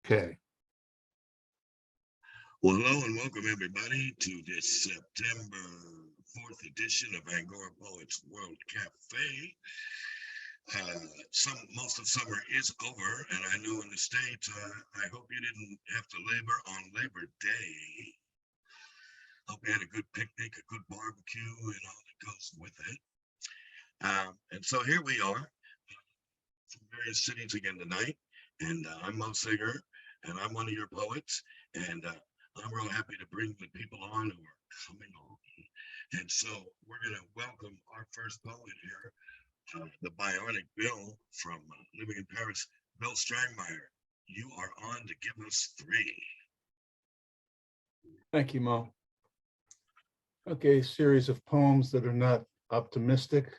Okay. Well, hello and welcome everybody to this September 4th edition of Angora Poets World Cafe. Most of summer is over, and I know in the States, I hope you didn't have to labor on Labor Day. Hope you had a good picnic, a good barbecue, and all that goes with it. And so here we are from various cities again tonight, and I'm Mo Singer, and I'm one of your poets, and I'm real happy to bring the people on who are coming on. And so we're going to welcome our first poet here, the Bionic Bill from living in Paris, Bill Strangmeyer. You are on to give us three. Thank you, Mo. Okay, series of poems that are not optimistic,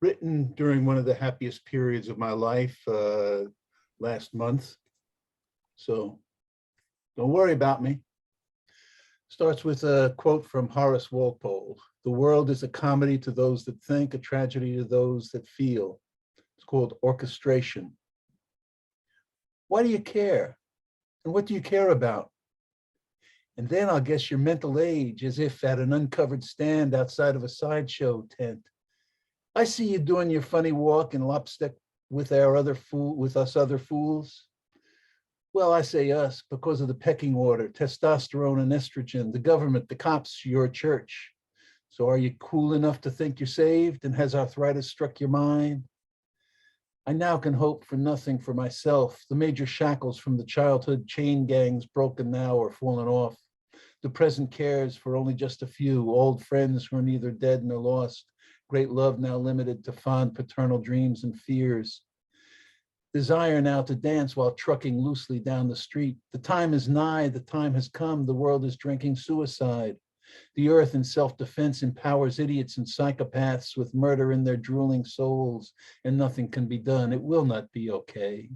written during one of the happiest periods of my life last month. So don't worry about me. Starts with a quote from Horace Walpole. The world is a comedy to those that think, a tragedy to those that feel. It's called orchestration. Why do you care? And what do you care about? And then I'll guess your mental age, as if at an uncovered stand outside of a sideshow tent. I see you doing your funny walk in lopstick with us other fools. Well, I say us because of the pecking order, testosterone and estrogen, the government, the cops, your church. So are you cool enough to think you're saved, and has arthritis struck your mind? I now can hope for nothing for myself. The major shackles from the childhood chain gangs broken now or fallen off. The present cares for only just a few, old friends who are neither dead nor lost. Great love now limited to fond paternal dreams and fears. Desire now to dance while trucking loosely down the street. The time is nigh, the time has come, the world is drinking suicide. The earth in self-defense empowers idiots and psychopaths with murder in their drooling souls, and nothing can be done. It will not be okay.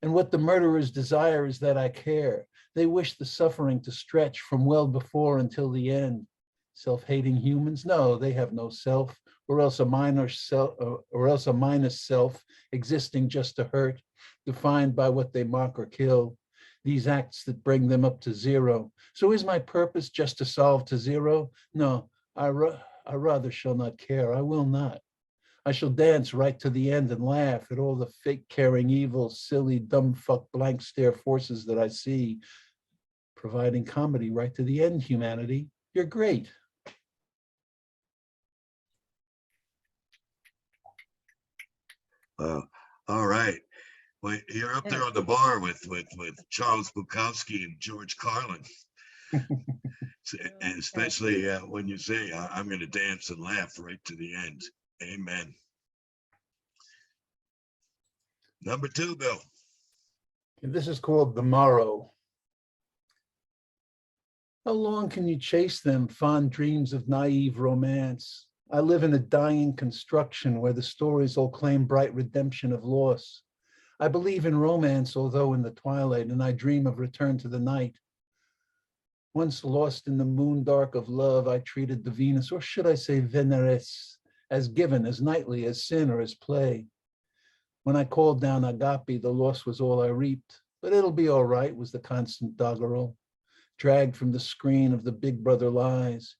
And what the murderers desire is that I care. They wish the suffering to stretch from well before until the end. Self-hating humans? No, they have no self, or else a minus self existing just to hurt, defined by what they mock or kill. These acts that bring them up to zero. So is my purpose just to solve to zero? No, I rather shall not care. I will not. I shall dance right to the end and laugh at all the fake caring, evil, silly, dumb fuck blank stare forces that I see, providing comedy right to the end, humanity. You're great. All right. Well, you're up there on the bar with Charles Bukowski and George Carlin. And especially when you say, I'm going to dance and laugh right to the end. Amen. Number two, Bill. And this is called The Morrow. How long can you chase them, fond dreams of naive romance? I live in a dying construction where the stories all claim bright redemption of loss. I believe in romance, although in the twilight, and I dream of return to the night. Once lost in the moon dark of love, I treated the Venus, or should I say Veneris, as given, as nightly, as sin, or as play. When I called down agape, the loss was all I reaped. But it'll be all right, was the constant doggerel, dragged from the screen of the big brother lies.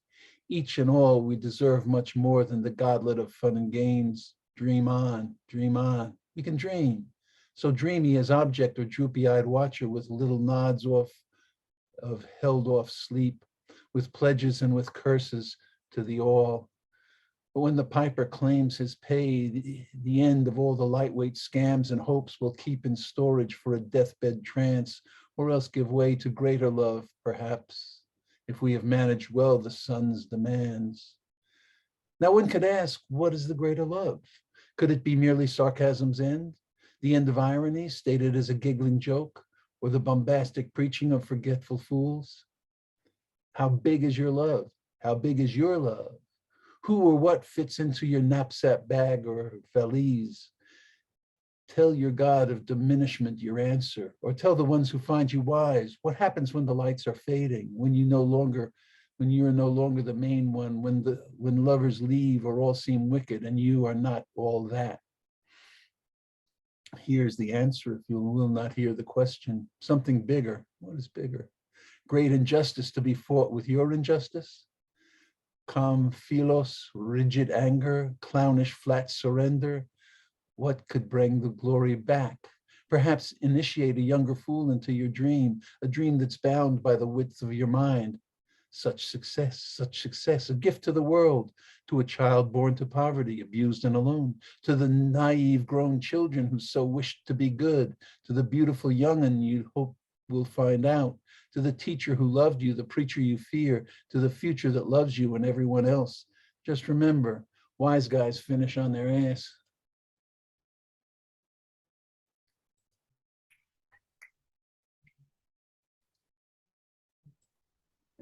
Each and all, we deserve much more than the godlet of fun and games. Dream on, dream on. We can dream. So dreamy as object or droopy-eyed watcher with little nods of held off sleep, with pledges and with curses to the all. But when the piper claims his pay, the end of all the lightweight scams and hopes will keep in storage for a deathbed trance, or else give way to greater love, perhaps, if we have managed well the sun's demands. Now one could ask, what is the greater love? Could it be merely sarcasm's end? The end of irony, stated as a giggling joke, or the bombastic preaching of forgetful fools? How big is your love? How big is your love? Who or what fits into your knapsack bag or valise? Tell your God of diminishment your answer, or tell the ones who find you wise. What happens when the lights are fading, when you're no longer the main one, when lovers leave or all seem wicked and you are not all that? Here's the answer if you will not hear the question. Something bigger. What is bigger? Great injustice to be fought with your injustice? Calm philos, rigid anger, clownish flat surrender? What could bring the glory back? Perhaps initiate a younger fool into your dream, a dream that's bound by the width of your mind. Such success, a gift to the world, to a child born to poverty, abused and alone, to the naive grown children who so wished to be good, to the beautiful young'un you hope will find out, to the teacher who loved you, the preacher you fear, to the future that loves you and everyone else. Just remember, wise guys finish on their ass.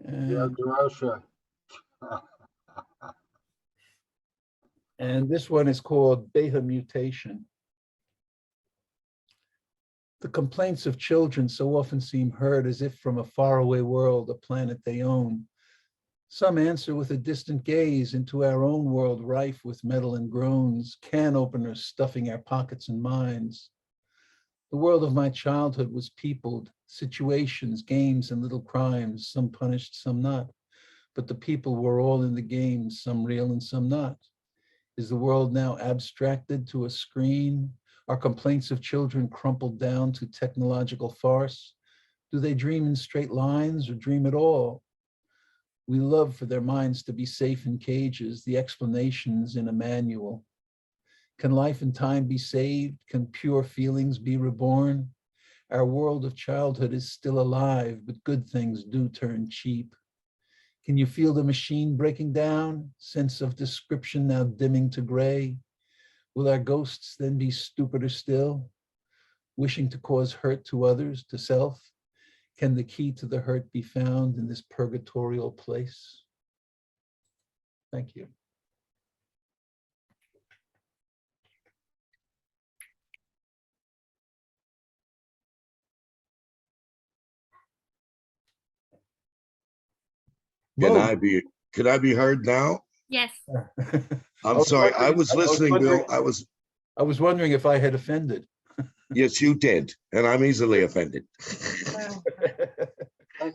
Yeah, And, Grosha. and this one is called Beta Mutation. The complaints of children so often seem heard as if from a faraway world, a planet they own. Some answer with a distant gaze into our own world rife with metal and groans, can openers stuffing our pockets and minds. The world of my childhood was peopled, situations, games, and little crimes, some punished, some not. But the people were all in the games, some real and some not. Is the world now abstracted to a screen? Are complaints of children crumpled down to technological farce? Do they dream in straight lines or dream at all? We love for their minds to be safe in cages, the explanations in a manual. Can life and time be saved? Can pure feelings be reborn? Our world of childhood is still alive, but good things do turn cheap. Can you feel the machine breaking down? Sense of description now dimming to gray? Will our ghosts then be stupider still? Wishing to cause hurt to others, to self? Can the key to the hurt be found in this purgatorial place? Thank you. Can Whoa. I be heard now? Yes. I'm sorry. I was listening, Bill. I was wondering if I had offended. Yes, you did. And I'm easily offended. Thank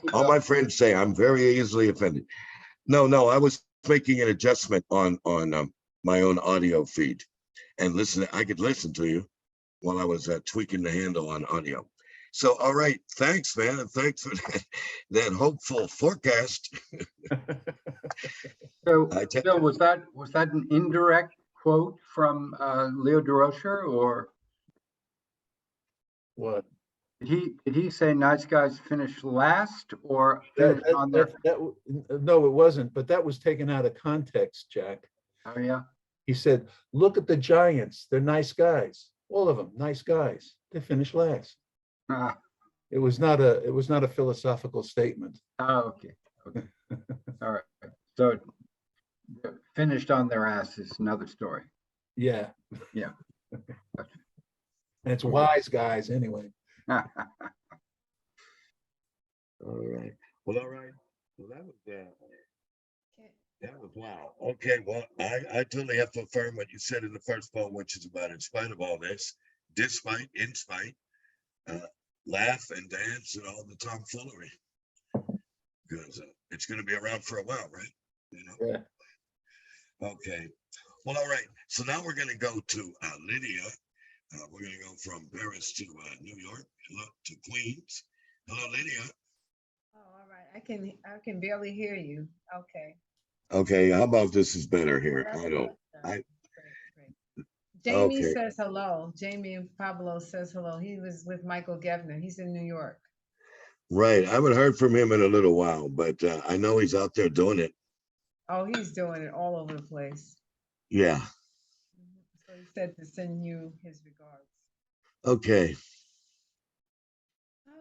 you, All Bill. my friends say I'm very easily offended. No, I was making an adjustment on my own audio feed and listen. I could listen to you while I was tweaking the handle on audio. So, all right, thanks, man, and thanks for that hopeful forecast. So, I te- Bill, was that an indirect quote from Leo DeRocher, or What? did he say nice guys finish last or finish on their? No, it wasn't, but that was taken out of context, Jack. Oh yeah. He said, look at the Giants. They're nice guys. All of them, nice guys. They finished last. Ah, It was not a philosophical statement. oh, okay. Okay. All right. So finished on their ass is another story. Yeah. Yeah. And it's wise guys anyway. all right. Well, all right. Well, that was wow. Okay, well, I totally have to affirm what you said in the first poem, which is about in spite of all this, despite, in spite, uh, laugh and dance and all the tomfoolery. Because it's going to be around for a while, right? You know? Yeah. Okay. Well, all right. So now we're going to go to Lydia. We're going to go from Paris to New York, to Queens. Hello, Lydia. Oh, all right. I can barely hear you. Okay. Okay, how about this is better here? That's I don't. much better. I Great. Jamie okay. says hello. Jamie Pablo says hello. He was with Michael Gevner. He's in New York. Right. I haven't heard from him in a little while, but I know he's out there doing it. Oh, he's doing it all over the place. Yeah. So he said to send you his regards. Okay.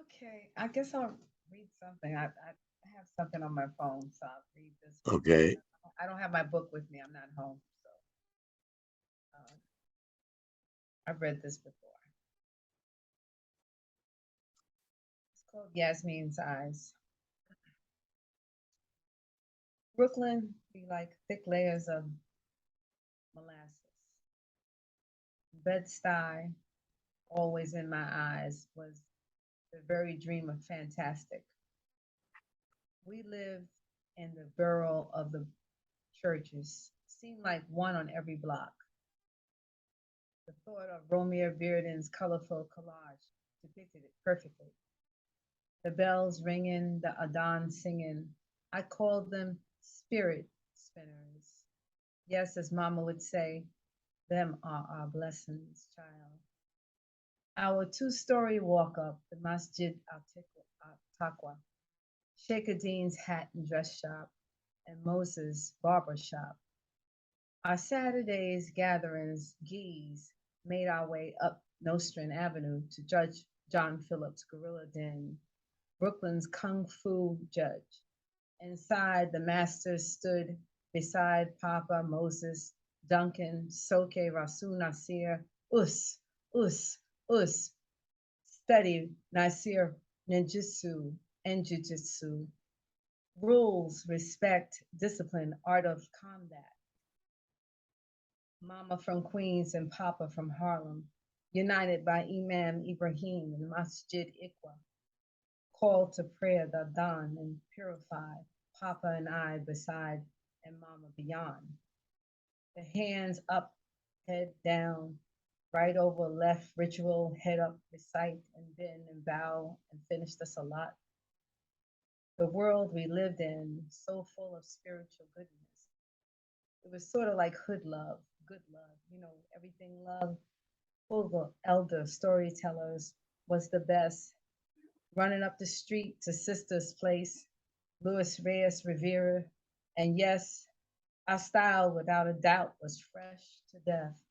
Okay. I guess I'll read something. I have something on my phone, so I'll read this. Okay. I don't have my book with me. I'm not home. So I've read this before. It's called Yasmin's Eyes. Brooklyn be like thick layers of molasses. Bed-Stuy always in my eyes was the very dream of fantastic. We lived in the borough of the churches, seemed like one on every block. The thought of Romeo Bearden's colorful collage depicted it perfectly. The bells ringing, the Adhan singing. I called them spirit spinners. Yes, as Mama would say, them are our blessings, child. Our two-story walk-up, the Masjid al-Taqwa, Sheikh Adin's hat and dress shop, and Moses' barber shop. Our Saturdays gatherings, geese, made our way up Nostrand Avenue to Judge John Phillips' Gorilla Den, Brooklyn's Kung Fu judge. Inside, the masters stood beside Papa, Moses, Duncan, Soke, Rasul Nasir, Us, Us, Us, study Nasir ninjutsu and jujitsu. Rules, respect, discipline, art of combat. Mama from Queens and Papa from Harlem, united by Imam Ibrahim and Masjid Iqwa, called to prayer the dawn and purified, Papa and I beside and Mama beyond. The hands up, head down, right over left ritual, head up, recite and bend and bow and finish the salat. The world we lived in, so full of spiritual goodness. It was sort of like hood love, good love, everything love, full of elder storytellers was the best. Running up the street to Sister's place, Luis Reyes Rivera, and yes, our style without a doubt was fresh to death.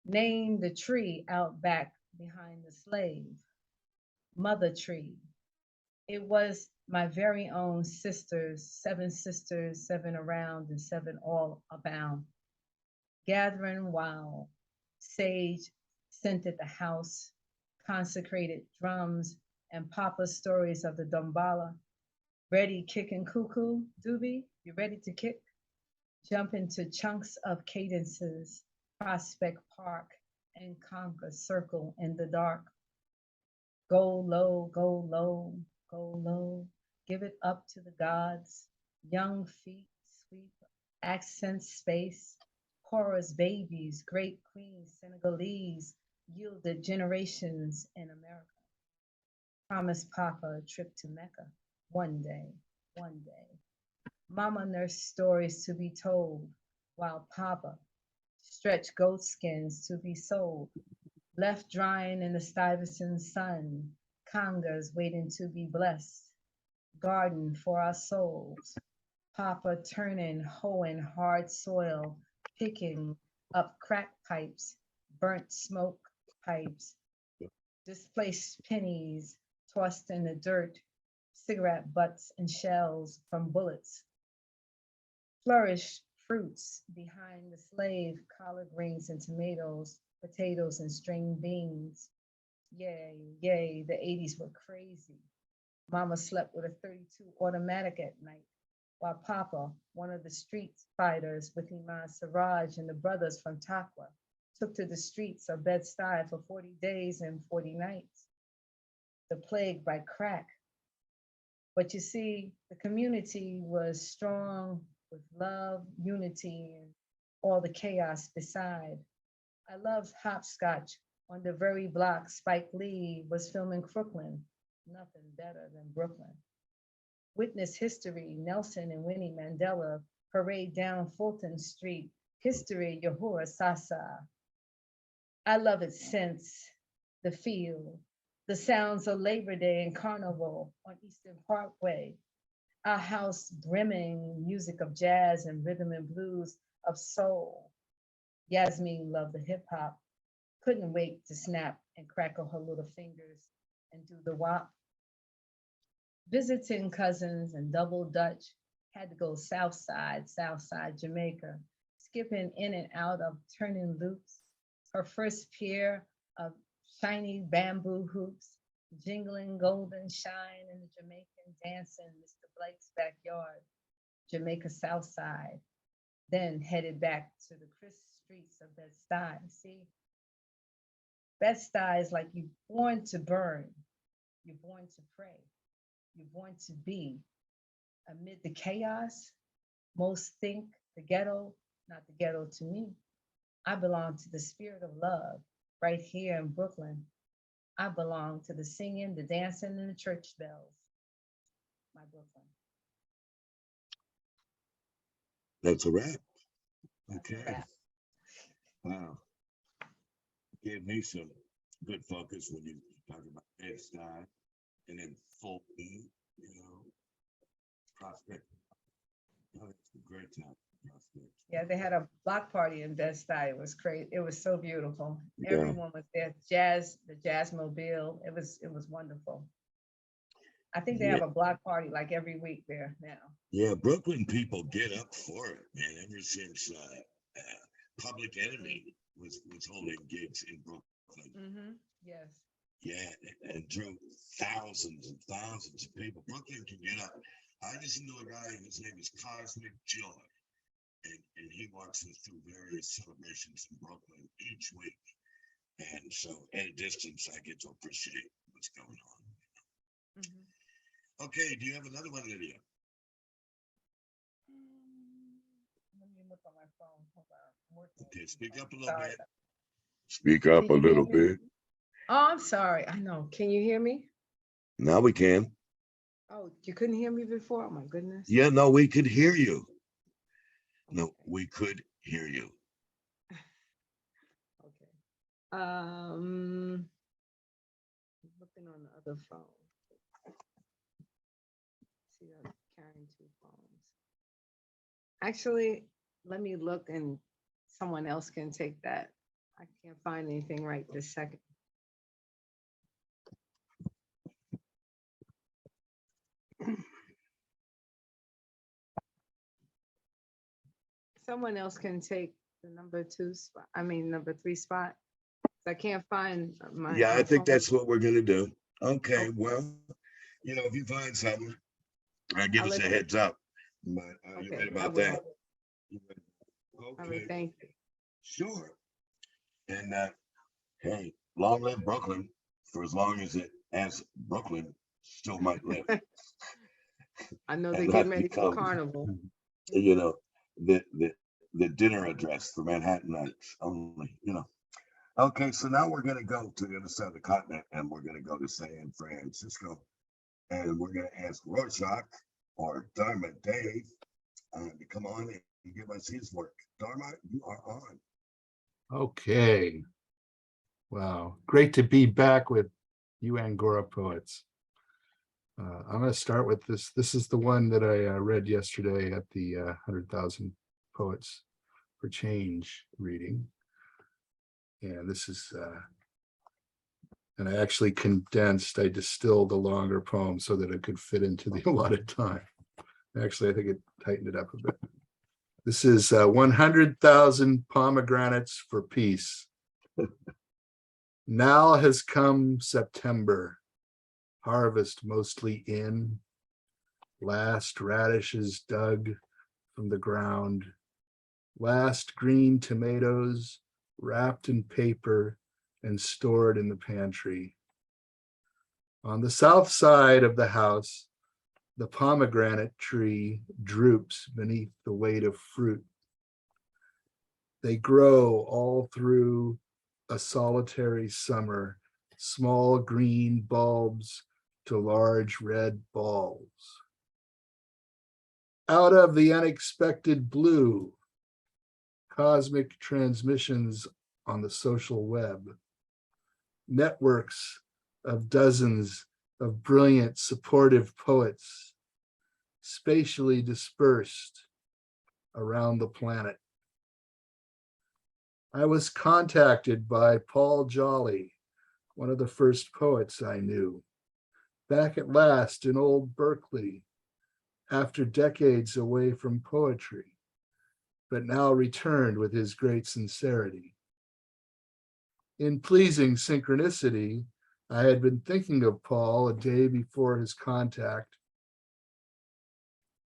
Name the tree out back behind the slave, Mother Tree. It was my very own sisters, seven around and seven all abound, gathering while sage scented the house, consecrated drums, and Papa's stories of the Dombala. Ready kicking cuckoo, doobie? You ready to kick? Jump into chunks of cadences, Prospect Park and conquer circle in the dark. Go low, go low, go low. Give it up to the gods. Young feet sweep, accent space. Chorus babies, great queens, Senegalese, yielded generations in America. Promised Papa a trip to Mecca one day, one day. Mama nursed stories to be told, while Papa stretched goat skins to be sold, left drying in the Stuyvesant sun, congas waiting to be blessed, garden for our souls. Papa turning, hoeing hard soil, picking up crack pipes, burnt smoke pipes, displaced pennies tossed in the dirt, cigarette butts and shells from bullets, flourished fruits behind the slave, collard greens and tomatoes, potatoes and string beans. Yay, yay, the 80s were crazy. Mama slept with a 32 automatic at night, while Papa, one of the street fighters with Iman Siraj and the brothers from Takwa, took to the streets of Bed-Stuy for 40 days and 40 nights. The plague by crack. But you see, the community was strong with love, unity, and all the chaos beside. I loved hopscotch on the very block Spike Lee was filming Crooklyn. Nothing better than Brooklyn. Witness history, Nelson and Winnie Mandela parade down Fulton Street. History, Yahura Sasa. I love it since the feel, the sounds of Labor Day and Carnival on Eastern Parkway. Our house brimming music of jazz and rhythm and blues of soul. Yasmin loved the hip hop, couldn't wait to snap and crackle her little fingers and do the wop. Visiting cousins and double Dutch, had to go South Side Jamaica, skipping in and out of turning loops. Her first pair of shiny bamboo hoops, jingling golden shine in the Jamaican dancing Mr. Blake's backyard, Jamaica South Side, then headed back to the crisp streets of Bed-Stuy. See, Bed-Stuy is like you're born to burn, you're born to pray, you're born to be. Amid the chaos, most think the ghetto, not the ghetto to me. I belong to the spirit of love right here in Brooklyn. I belong to the singing, the dancing, and the church bells. My Brooklyn. That's a wrap. That's a Okay. wrap. Wow. Gave me some good focus when you talk about Bed-Stuy and then Fulton, you know, Prospect. Oh, it's a great town, Prospect. Yeah, they had a block party in Bed-Stuy. It was crazy. It was so beautiful. Yeah. Everyone was there. Jazz, the Jazz Mobile. It was wonderful. I think they Yeah. have a block party like every week there now. Yeah, Brooklyn people get up for it, man. Ever since Public Enemy was holding gigs in Brooklyn, Yes. yeah, and drew thousands and thousands of people. Brooklyn can get up. I just knew a guy whose name is Cosmic Joy, and he walks us through various celebrations in Brooklyn each week. And so, at a distance, I get to appreciate what's going on. Okay, do you have another one, Lydia? Let me look on my phone. Hold on. I'm working. Okay, speak up a little Sorry. bit. Speak up Can a you hear little me? bit. Oh, I'm sorry. I know. Can you hear me? Now we can. Oh, you couldn't hear me before? Oh my goodness. Yeah, no, we could hear you. No, we could hear you. Okay. Looking on the other phone. See, I'm carrying two phones. Actually, let me look and someone else can take that. I can't find anything right this second. Someone else can take the number 2 spot. I mean, number 3 spot. I can't find my. Yeah, I my think phone. that's what we're gonna do. Okay, Okay. well, you know, if you find something, give I'll us a let you- heads up. But you're Okay, right I about will. that. You're right. All right, Okay, thank you. sure. And hey, long live Brooklyn for as long as Brooklyn still might live. I know they're And getting not ready for become, carnival. you know, the dinner address for Manhattanites only, you know. Okay, so now we're gonna go to the other side of the continent and we're gonna go to San Francisco. And we're gonna ask Rorschach or Dharma Dave to come on and give us his work. Dharma, you are on. Okay. Wow. Great to be back with you Angora poets. I'm going to start with this. This is the one that I read yesterday at the 100,000 Poets for Change reading. And this is, and I actually I distilled a longer poem so that it could fit into the allotted time. Actually, I think it tightened it up a bit. This is 100,000 pomegranates for peace. Now has come September, harvest mostly in, last radishes dug from the ground, last green tomatoes wrapped in paper and stored in the pantry. On the south side of the house, the pomegranate tree droops beneath the weight of fruit. They grow all through a solitary summer, small green bulbs to large red balls. Out of the unexpected blue, cosmic transmissions on the social web, networks of dozens of brilliant, supportive poets, spatially dispersed around the planet. I was contacted by Paul Jolly, one of the first poets I knew, back at last in old Berkeley, after decades away from poetry, but now returned with his great sincerity. In pleasing synchronicity, I had been thinking of Paul a day before his contact,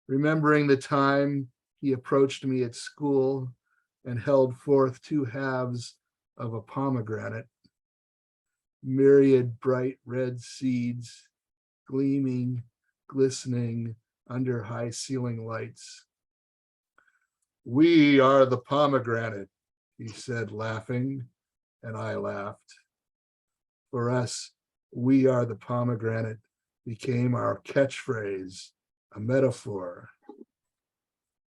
remembering the time he approached me at school and held forth two halves of a pomegranate, myriad bright red seeds gleaming, glistening under high ceiling lights. We are the pomegranate, he said, laughing, and I laughed. For us, we are the pomegranate became our catchphrase, a metaphor.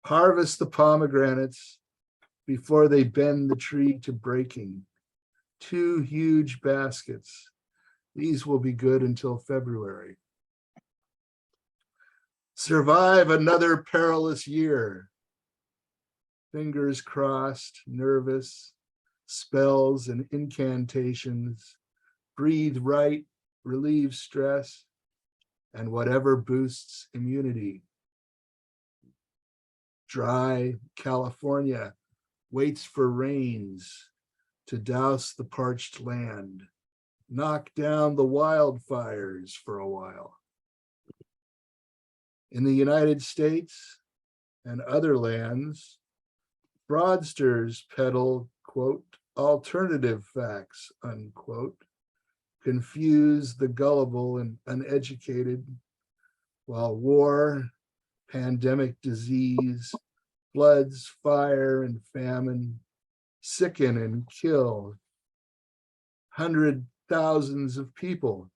Harvest the pomegranates before they bend the tree to breaking. 2 huge baskets. These will be good until February. Survive another perilous year. Fingers crossed, nervous, spells and incantations. Breathe right, relieve stress, and whatever boosts immunity. Dry California waits for rains to douse the parched land, knock down the wildfires for a while. In the United States and other lands, fraudsters peddle, quote, alternative facts, unquote, confuse the gullible and uneducated, while war, pandemic disease, floods, fire, and famine sicken and kill hundred thousands of people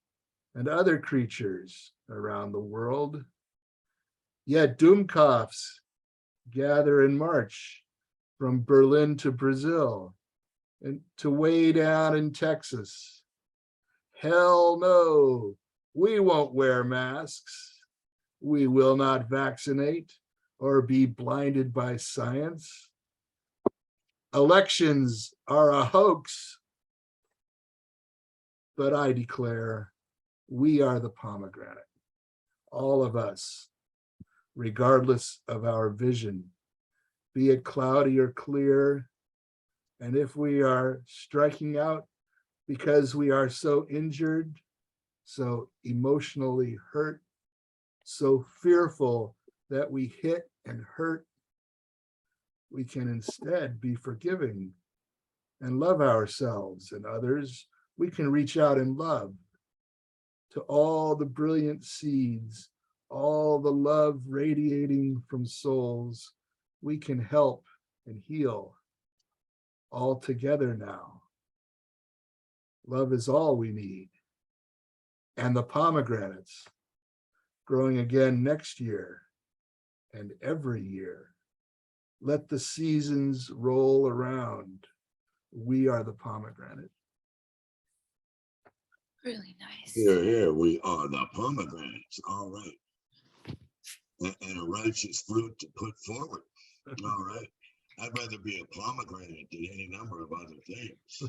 and other creatures around the world. Yet Doomkopfs gather in March from Berlin to Brazil and to way down in Texas. Hell no, we won't wear masks. We will not vaccinate or be blinded by science. Elections are a hoax, but I declare we are the pomegranate, all of us, regardless of our vision, be it cloudy or clear. And if we are striking out because we are so injured, so emotionally hurt, so fearful that we hit and hurt, we can instead be forgiving and love ourselves and others. We can reach out in love to all the brilliant seeds, all the love radiating from souls. We can help and heal all together now. Love is all we need. And the pomegranates growing again next year and every year. Let the seasons roll around. We are the pomegranate. Really nice. Here, we are the pomegranates. All right. And a righteous fruit to put forward. All right. I'd rather be a pomegranate than any number of other things.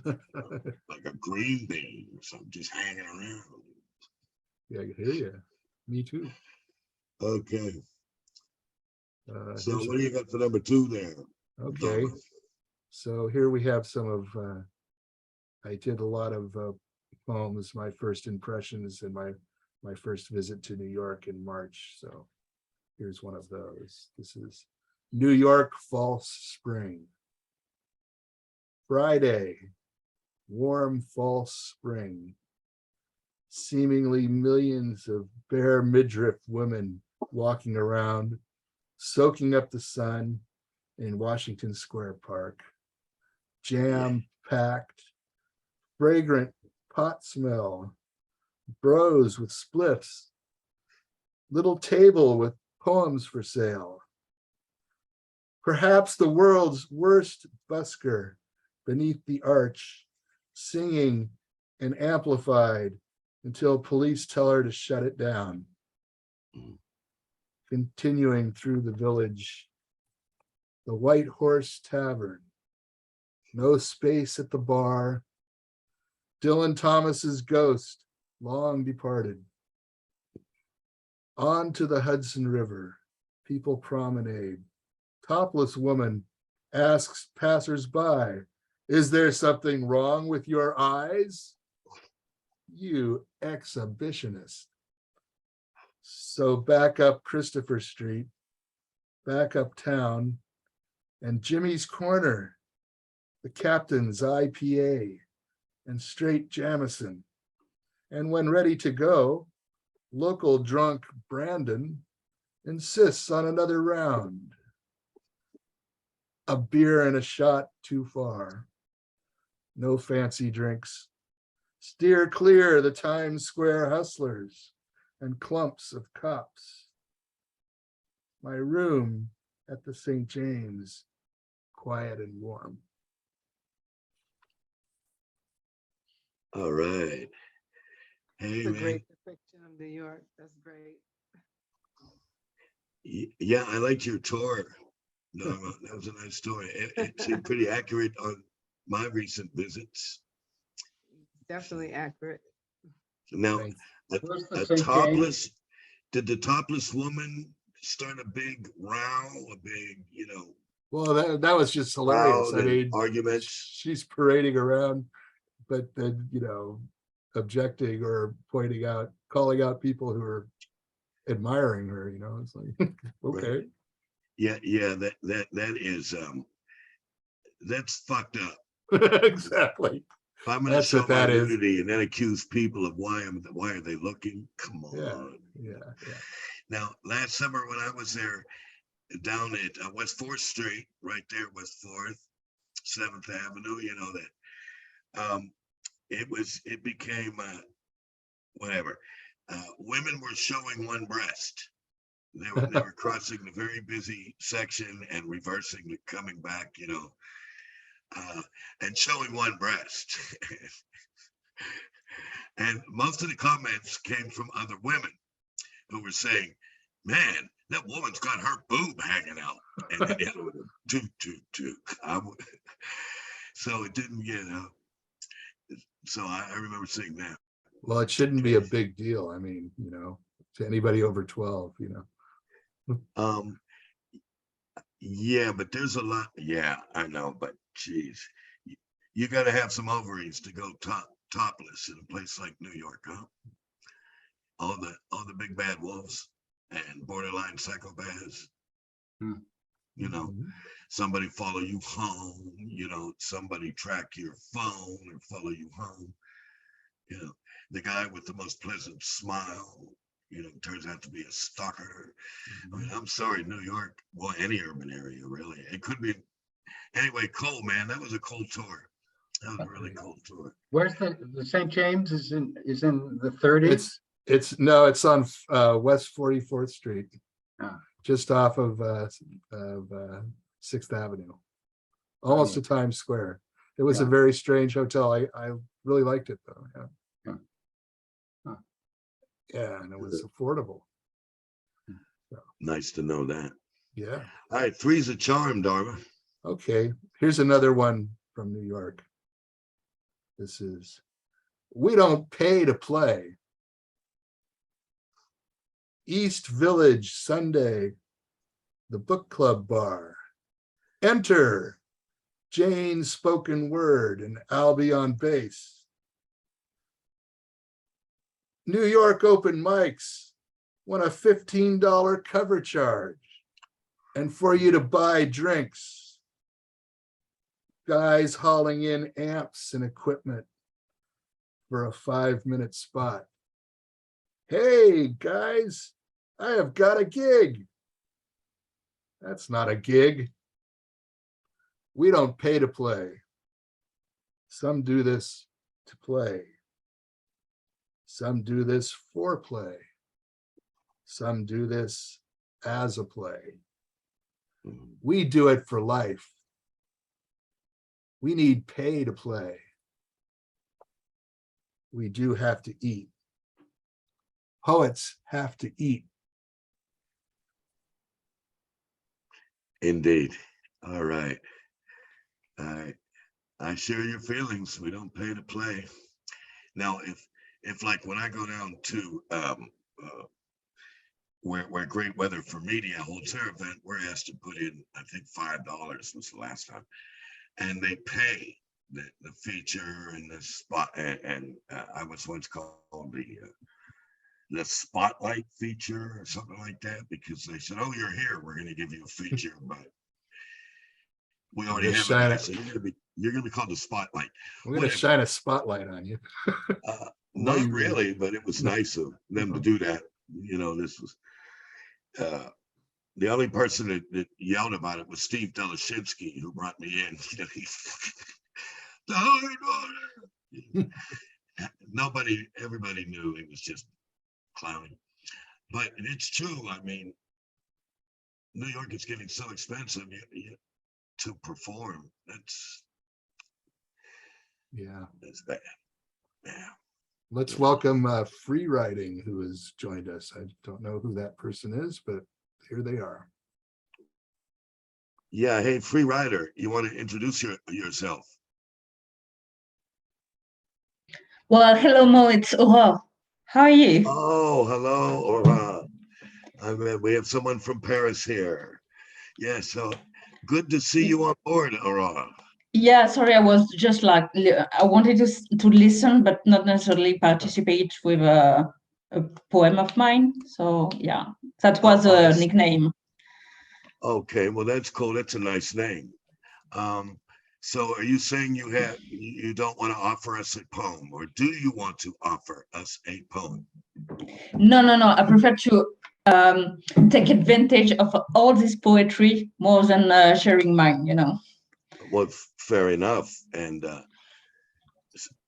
Like a green bean or something, just hanging around. Yeah, I hear you. Me too. Okay. So Here's what do you got for number 2 there? okay. So here we have some of, I did a lot of poems, my first impressions and my first visit to New York in March. So here's one of those. This is New York False Spring. Friday, warm false spring. Seemingly millions of bare midriff women walking around, soaking up the sun in Washington Square Park. Jam-packed, fragrant pot smell, bros with spliffs, little table with poems for sale. Perhaps the world's worst busker beneath the arch, singing and amplified until police tell her to shut it down. Continuing through the village, the White Horse Tavern, no space at the bar. Dylan Thomas's ghost, long departed. On to the Hudson River, people promenade. Topless woman asks passersby, "Is there something wrong with your eyes? You exhibitionist." So back up Christopher Street, back uptown, and Jimmy's Corner, the Captain's IPA, and straight Jamison, And when ready to go, local drunk Brandon insists on another round. A beer and a shot too far. No fancy drinks. Steer clear the Times Square hustlers and clumps of cops. My room at the St. James, quiet and warm. All right. Hey, It's a man. great depiction of New York. That's great. Yeah, I liked your tour. No, that was a nice story. It seemed pretty accurate on my recent visits. Definitely accurate. Now, Thanks. Where's the a St. James? topless, did the topless woman start a big row, a big, Well, that was just hilarious. crowd I and mean, arguments? she's parading around, but then, objecting or pointing out, calling out people who are admiring her, it's like, okay. Yeah, that is that's fucked up. Exactly. If I'm gonna That's show what my that is. nudity and then accuse people of why are they looking? Come Yeah, on. yeah. Now, last summer when I was there down at West 4th Street, right there, West 4th, 7th Avenue, you know that. It became whatever. Women were showing one breast. They were crossing the very busy section and reversing and coming back, and showing one breast. And most of the comments came from other women who were saying, "Man, that woman's got her boob hanging out," and then the other one, toot. So it didn't, So I remember seeing that. Well, it shouldn't be a big deal. I mean, to anybody over 12, Yeah, but there's a lot. Yeah, I know, but geez, you got to have some ovaries to go topless in a place like New York, huh? All the big bad wolves and borderline psychopaths. Hmm. Somebody follow you home. Somebody track your phone and follow you home. The guy with the most pleasant smile, turns out to be a stalker. I mean, I'm sorry, New York, well, any urban area, really. It could be. Anyway, cool, man. That was a cool tour. That was a really cool tour. Where's the St. James is in the 30s? It's on West 44th Street, just off of 6th Avenue, almost to Times Square. It was a very strange hotel. I really liked it though. Yeah. Huh. Yeah, and it was affordable. Nice to know that. Yeah. All right, three's a charm, Dharma. Okay, here's another one from New York. This is, we don't pay to play. East Village Sunday, the book club bar. Enter Jane's spoken word and Albie on bass. New York open mics want a $15 cover charge. And for you to buy drinks, guys hauling in amps and equipment for a 5-minute spot. Hey guys, I have got a gig. That's not a gig. We don't pay to play. Some do this to play. Some do this for play. Some do this as a play. We do it for life. We need pay to play. We do have to eat. Poets have to eat. Indeed. All right. I share your feelings. We don't pay to play. Now, if like when I go down to where Great Weather for Media holds their event, we're asked to put in, I think $5 was the last time, and they pay the feature and the spot. And I was once called the spotlight feature or something like that, because they said, "Oh, you're here. We're going to give you a feature," but we already have it. So you're going to be called the spotlight. We're going to shine a spotlight on you. Not you read it. really, but it was nice of them to do that. You know, this was the only person that yelled about it was Steve Delashinsky, who brought me in. You know, the hard order. Nobody, everybody knew he was just clowning. But it's true. I mean, New York is getting so expensive to perform. Yeah. That's bad. Yeah. Let's welcome Free Writing, who has joined us. I don't know who that person is, but here they are. Yeah. Hey, Free Rider, you want to introduce yourself? Well, hello, Mo. It's Aurore. How are you? Oh, hello, or we have someone from Paris here. Yeah, so good to see you on board, Aurora. Yeah, sorry, I was just like I wanted to listen, but not necessarily participate with a poem of mine. So yeah, that was a nickname. Okay, well that's cool. That's a nice name. So are you saying you don't want to offer us a poem, or do you want to offer us a poem? No. I prefer to take advantage of all this poetry more than sharing mine. You know. Well, fair enough. And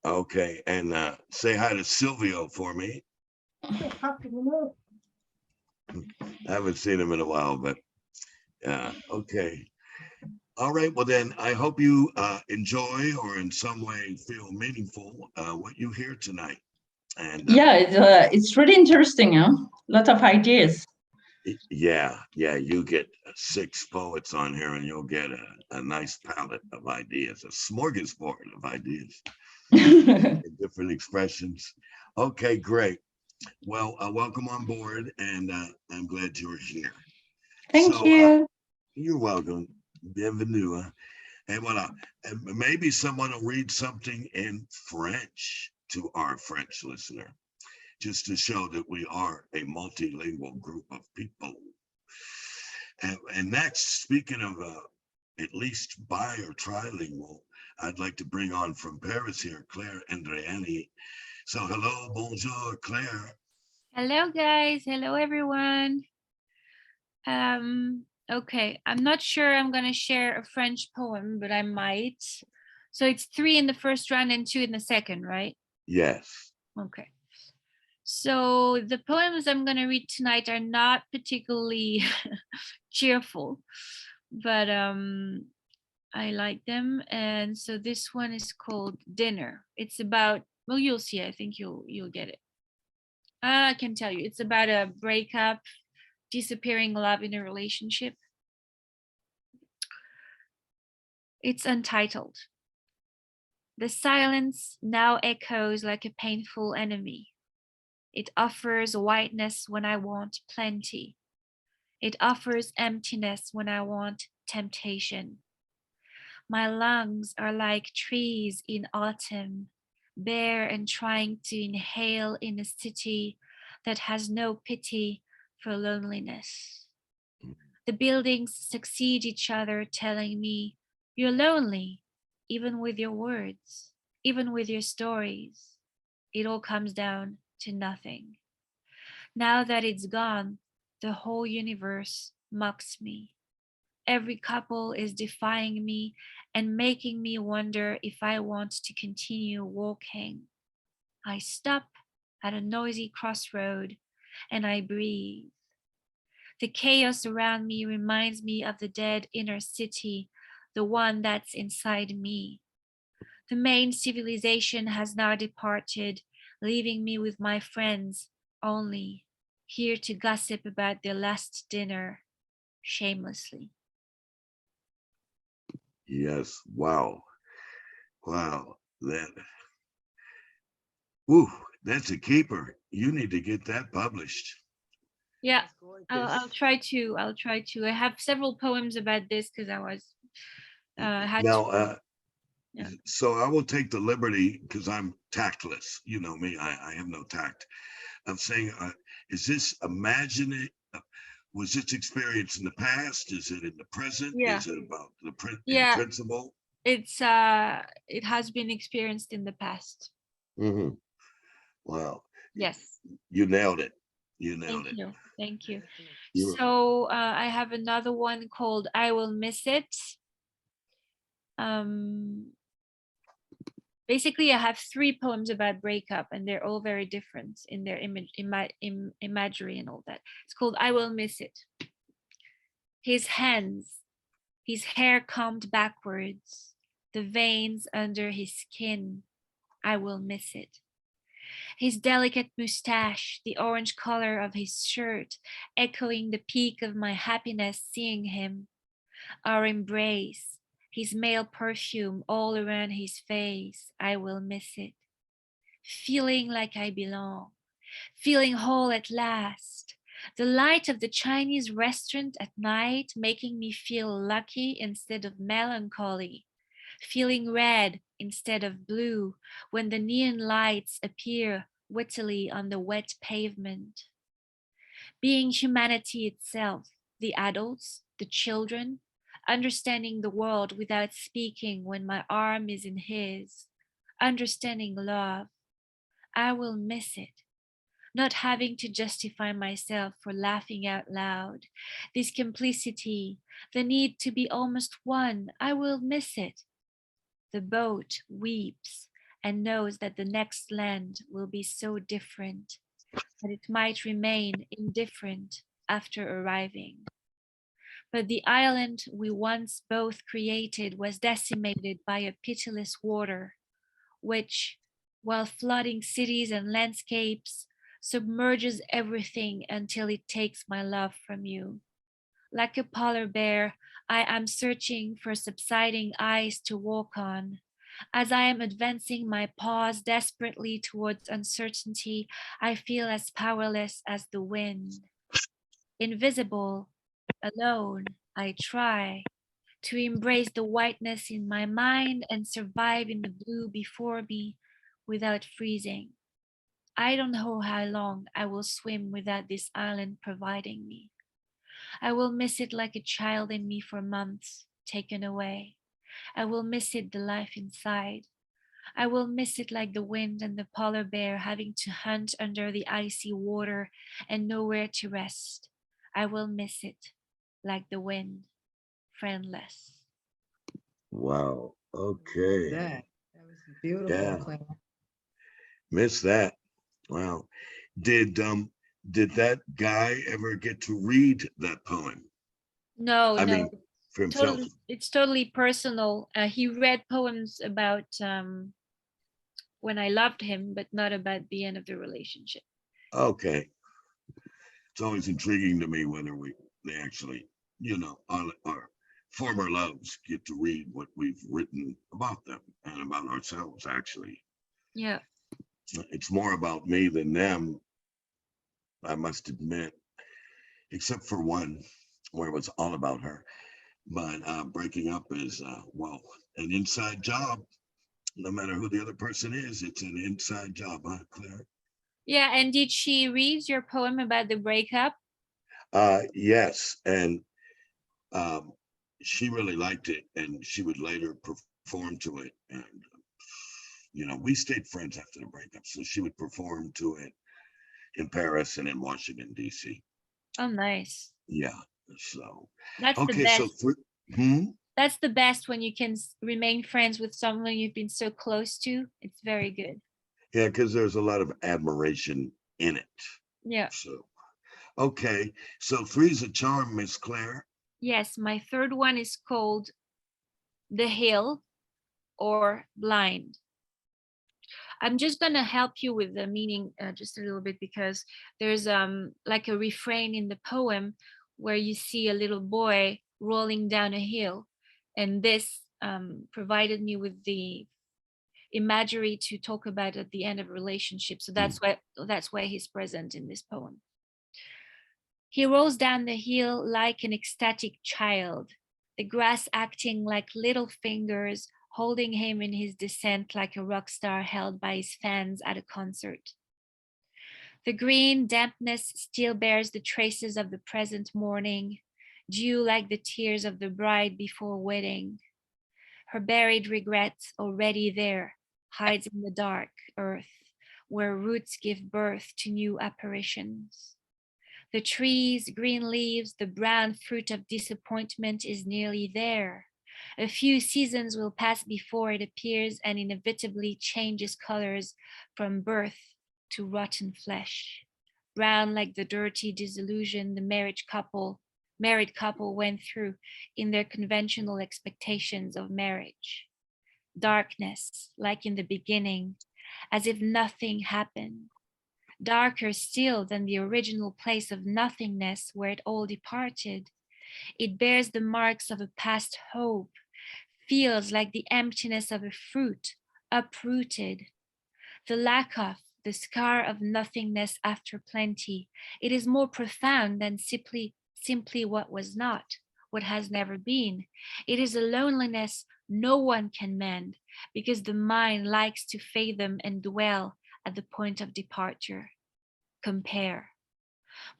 okay, and say hi to Silvio for me. I haven't seen him in a while, but okay. All right, well then, I hope you enjoy or in some way feel meaningful what you hear tonight. And yeah, it's really interesting, huh? Lot of ideas. Yeah, you get 6 poets on here and you'll get a nice palette of ideas, a smorgasbord of ideas, different expressions. Okay, great. Well, welcome on board, and I'm glad you're here. Thank you. You're welcome. Bienvenue. And voilà. And maybe someone will read something in French to our French listener, just to show that we are a multilingual group of people. And next, speaking of at least bi or trilingual, I'd like to bring on from Paris here, Claire Andreani. So hello, bonjour, Claire. Hello, guys. Hello, everyone. Okay, I'm not sure I'm going to share a French poem, but I might. So it's 3 in the first round and 2 in the second, right? Yes. Okay. So the poems I'm going to read tonight are not particularly cheerful, but I like them. And so this one is called Dinner. It's about, well, you'll see. I think you'll get it. I can tell you, it's about a breakup, disappearing love in a relationship. It's untitled. The silence now echoes like a painful enemy. It offers whiteness when I want plenty. It offers emptiness when I want temptation. My lungs are like trees in autumn, bare and trying to inhale in a city that has no pity for loneliness. The buildings succeed each other, telling me, you're lonely, even with your words, even with your stories. It all comes down to nothing. Now that it's gone, the whole universe mocks me. Every couple is defying me and making me wonder if I want to continue walking. I stop at a noisy crossroad and I breathe. The chaos around me reminds me of the dead inner city, the one that's inside me. The main civilization has now departed, leaving me with my friends only, here to gossip about their last dinner, shamelessly. Yes. Wow. Ooh, that's a keeper. You need to get that published. Yeah, That's gorgeous. I'll try to. I have several poems about this because I was had Now, to. Yeah. so I will take the liberty, because I'm tactless. You know me, I have no tact. I'm saying, is this was this experience in the past? Is it in the present? Yeah. Is it about the Yeah. principle? It's it has been experienced in the past. Mm-hmm. Wow. Yes. You nailed it. You nailed Thank it. you. Thank you. You were- So I have another one called I Will Miss It. Basically, I have 3 poems about breakup, and they're all very different in their imagery and all that. It's called I Will Miss It. His hands, his hair combed backwards, the veins under his skin. I will miss it. His delicate mustache, the orange color of his shirt, echoing the peak of my happiness seeing him. Our embrace, his male perfume all around his face. I will miss it. Feeling like I belong, feeling whole at last. The light of the Chinese restaurant at night making me feel lucky instead of melancholy. Feeling red instead of blue when the neon lights appear wittily on the wet pavement. Being humanity itself, the adults, the children, understanding the world without speaking when my arm is in his, understanding love. I will miss it. Not having to justify myself for laughing out loud. This complicity, the need to be almost one, I will miss it. The boat weeps and knows that the next land will be so different that it might remain indifferent after arriving. But the island we once both created was decimated by a pitiless water, which, while flooding cities and landscapes, submerges everything until it takes my love from you. Like a polar bear, I am searching for subsiding ice to walk on. As I am advancing my paws desperately towards uncertainty, I feel as powerless as the wind. Invisible, alone, I try to embrace the whiteness in my mind and survive in the blue before me without freezing. I don't know how long I will swim without this island providing me. I will miss it like a child in me for months, taken away. I will miss it, the life inside. I will miss it like the wind and the polar bear having to hunt under the icy water and nowhere to rest. I will miss it like the wind, friendless. Wow. Love Okay. that. That was beautiful, Yeah. Claire. Missed that. Wow. Did that guy ever get to read that poem? No, I mean, no, for himself. totally, it's totally personal. He read poems about when I loved him, but not about the end of the relationship. Okay. It's always intriguing to me whether they actually, our former loves get to read what we've written about them and about ourselves, actually. Yeah. It's more about me than them, I must admit, except for one where it was all about her. But breaking up is, well, an inside job. No matter who the other person is, it's an inside job, huh, Claire? Yeah, and did she read your poem about the breakup? Yes, and um, she really liked it, and she would later perform to it. And we stayed friends after the breakup, so she would perform to it in Paris and in Washington D.C. Oh, nice. Yeah. So That's the okay, so best. hmm? That's the best when you can remain friends with someone you've been so close to. It's very good. Yeah, because there's a lot of admiration in it. Yeah. So okay, so three's a charm, Miss Claire. Yes, my third one is called The Hill or Blind. I'm just gonna help you with the meaning just a little bit because there's like a refrain in the poem where you see a little boy rolling down a hill, and this provided me with the imagery to talk about at the end of a relationship. So that's why he's present in this poem. He rolls down the hill like an ecstatic child, the grass acting like little fingers, holding him in his descent like a rock star held by his fans at a concert. The green dampness still bears the traces of the present morning, dew like the tears of the bride before wedding. Her buried regret already there hides in the dark earth, where roots give birth to new apparitions. The trees, green leaves, the brown fruit of disappointment is nearly there. A few seasons will pass before it appears and inevitably changes colors from birth to rotten flesh. Brown like the dirty disillusion the married couple went through in their conventional expectations of marriage. Darkness, like in the beginning, as if nothing happened. Darker still than the original place of nothingness where it all departed. It bears the marks of a past hope, feels like the emptiness of a fruit uprooted. The lack of, the scar of nothingness after plenty. It is more profound than simply what was not, what has never been. It is a loneliness no one can mend because the mind likes to fathom and dwell at the point of departure. Compare.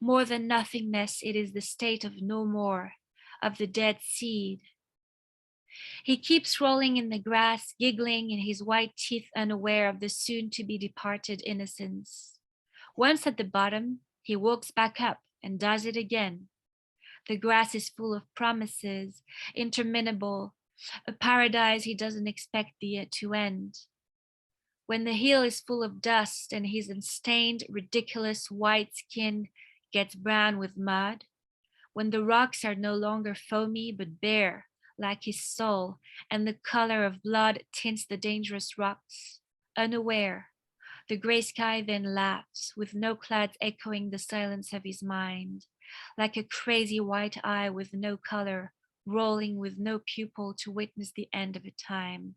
More than nothingness, it is the state of no more, of the dead seed. He keeps rolling in the grass, giggling in his white teeth, unaware of the soon-to-be departed innocence. Once at the bottom, he walks back up and does it again. The grass is full of promises, interminable, a paradise he doesn't expect the year to end. When the hill is full of dust and his unstained, ridiculous white skin gets brown with mud, when the rocks are no longer foamy but bare, like his soul, and the color of blood tints the dangerous rocks, unaware, the gray sky then laughs, with no clouds echoing the silence of his mind, like a crazy white eye with no color, rolling with no pupil to witness the end of a time,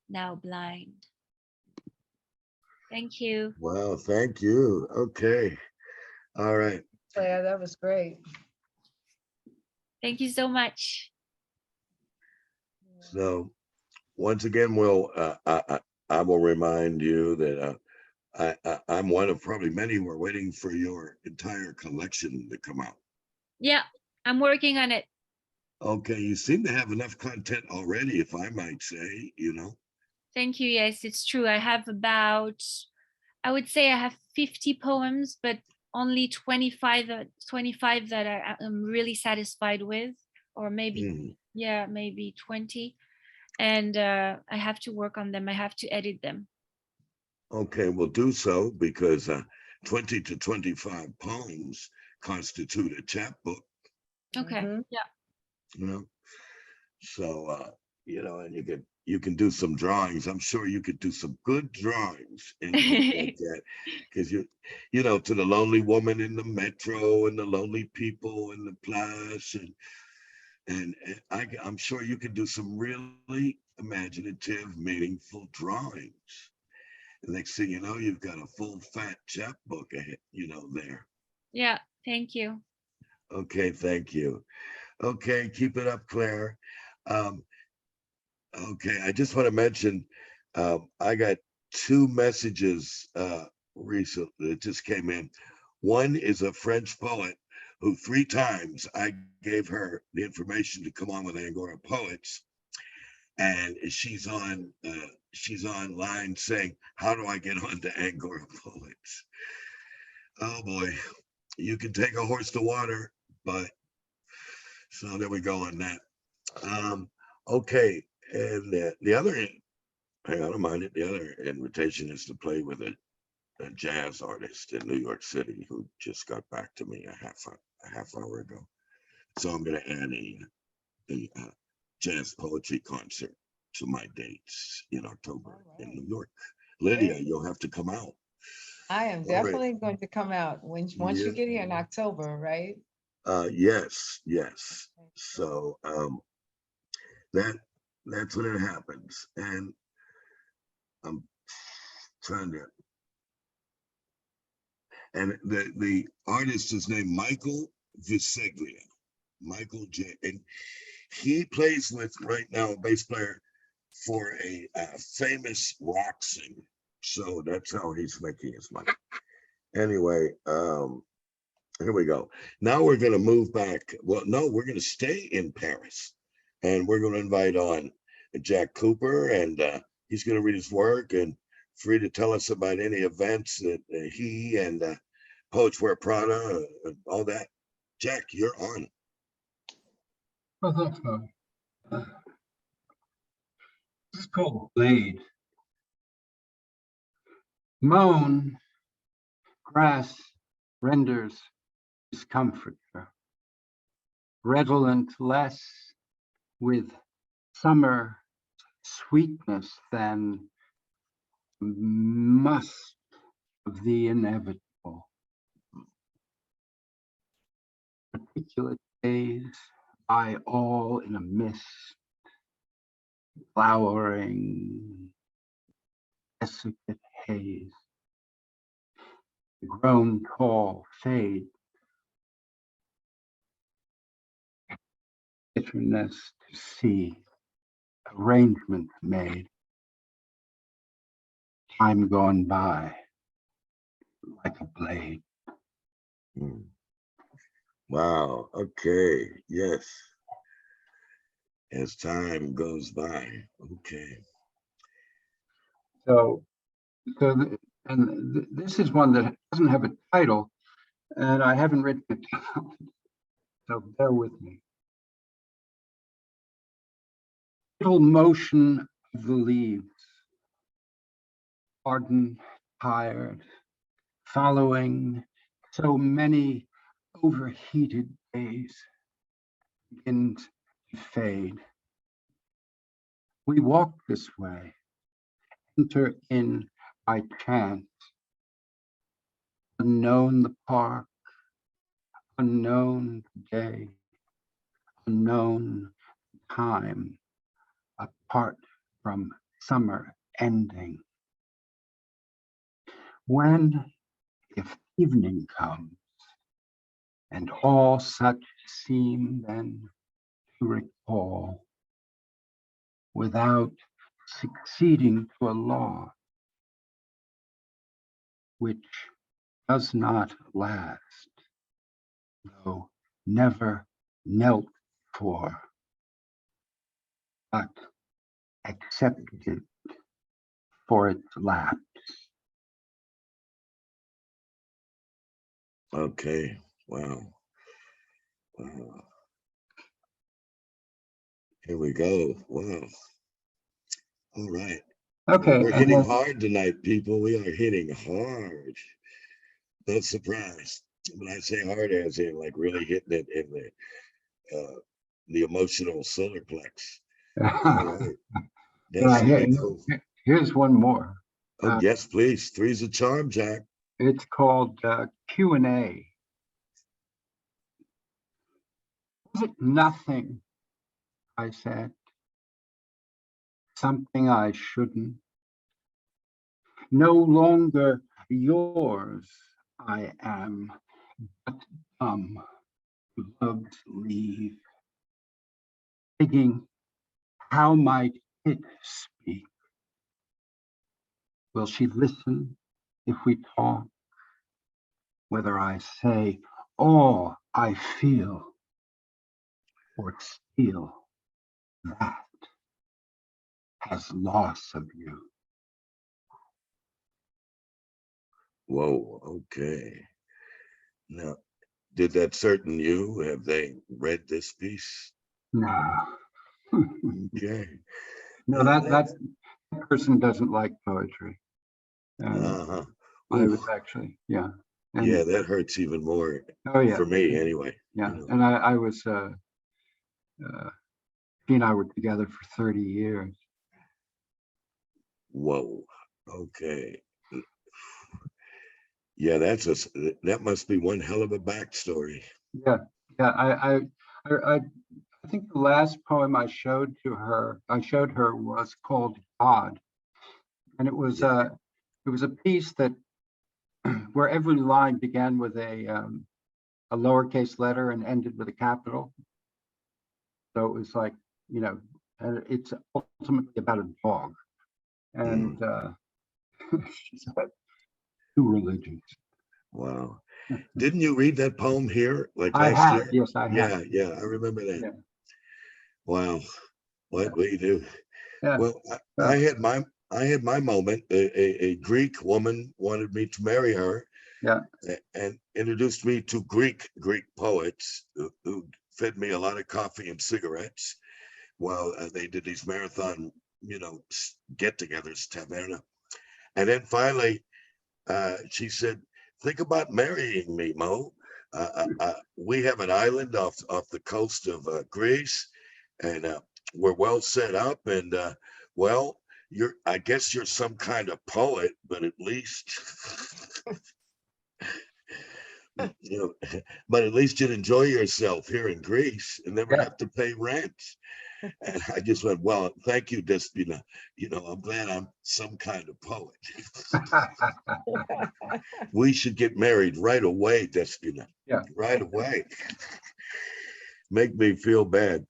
now blind. Thank you. Wow, thank you. Okay. All right. Claire, that was great. Thank you so much. So once again, I will remind you that I'm one of probably many who are waiting for your entire collection to come out. Yeah, I'm working on it. Okay, you seem to have enough content already, if I might say, Thank you. Yes, it's true. I have about, I would say I have 50 poems, but only 25 that I'm really satisfied with, or maybe, Mhm. yeah, maybe 20. And I have to work on them. I have to edit them. Okay, we'll do so because 20 to 25 poems constitute a chapbook, Okay. Mhm. Yeah. you know. So and you can do some drawings. I'm sure you could do some good drawings in a book like that. Because to the lonely woman in the metro and the lonely people in the place and I'm sure you could do some really imaginative, meaningful drawings. The next thing you know, you've got a full fat chapbook ahead, there. Yeah. Thank you. Okay, thank you. Okay, keep it up, Claire. Um, okay, I just want to mention I got two messages recently that just came in. One is a French poet who 3 times I gave her the information to come on with Angora Poets, and she's online saying, "How do I get on to Angora Poets?" Oh boy, you can take a horse to water, but so there we go on that. Okay, and the other, hang on a minute, the other invitation is to play with a jazz artist in New York City who just got back to me a half hour ago. So I'm going to add a jazz poetry concert to my dates in October in New York. Lydia, Great. you'll have to come out. I am All right. definitely going to come out once you Yeah. get here in October, right? Yes. So that's when it happens, and I'm trying to. And the artist is named Michael Viseglia, Michael J. And he plays with right now a bass player for a famous rock singer. So that's how he's making his money. Anyway, here we go. Now we're going to move back. Well, no, we're going to stay in Paris, and we're going to invite on Jack Cooper, and he's going to read his work, and free to tell us about any events that he and Poets Wear Prada, all that. Jack, you're on. Well, thanks, Bob. This is called Blade. Moan, grass renders discomfort, redolent less with summer sweetness than musk of the inevitable. Particulate days lie all in a mist, flowering, desiccate haze. The grown tall fade, bitterness to see, arrangements made, time gone by like a blade. Hmm. Wow. Okay. Yes. As time goes by. Okay. So, this is one that doesn't have a title, and I haven't written it down, so bear with me. Little motion of the leaves, ardent, tired, following so many overheated days, begins to fade. We walk this way, enter in by chance, unknown the park, unknown the day, unknown time, apart from summer ending. When, if evening comes, and all such seem then to recall, without succeeding to a law which does not last, though never knelt for, but accepted for its lapse. Okay. Wow. Wow. Here we go. Wow. All right. Okay, We're and hitting then, hard tonight, people. We are hitting hard. Not surprised. When I say hard, as in like really hitting it in the emotional solar plex. All right. That should be cool. here's one more. Oh, yes, please. Three's a charm, Jack. It's called Q&A. Was it nothing? I said. Something I shouldn't. No longer yours I am, but love's leave. Thinking, how might it speak? Will she listen if we talk? Whether I say all I feel or steal that has loss of you. Whoa. Okay. Now, did that certain you? Have they read this piece? No. Okay. No, that person doesn't like poetry. Uh-huh. I was Oof. actually, yeah. And, Yeah, that hurts even more oh yeah. for me anyway. Yeah, You know. and I was, he and I were together for 30 years. Whoa. Okay. Yeah, that must be one hell of a backstory. Yeah, yeah. I think the last poem I showed her was called God, and it was Yeah. a piece that where every line began with a lowercase letter and ended with a capital. So it was like, you know, and it's ultimately about a dog, and she's got two religions. Wow. Didn't you read that poem here like I last have, year? yes, I Yeah, have. yeah, I remember that. Yeah. Wow. What we do. Yeah. Well, Yeah. I had my I had my moment. A Greek woman wanted me to marry her. Yeah. And introduced me to Greek poets who fed me a lot of coffee and cigarettes while they did these marathon, get-togethers, taverna. And then finally, she said, "Think about marrying me, Mo. We have an island off the coast of Greece, and we're well set up. And well, I guess you're some kind of poet, but at least." But at least you'd enjoy yourself here in Greece and never Yeah. have to pay rent. And I just went, well, thank you, Despina. I'm glad I'm some kind of poet. We should get married right away, Despina. Yeah. Right away. Make me feel bad.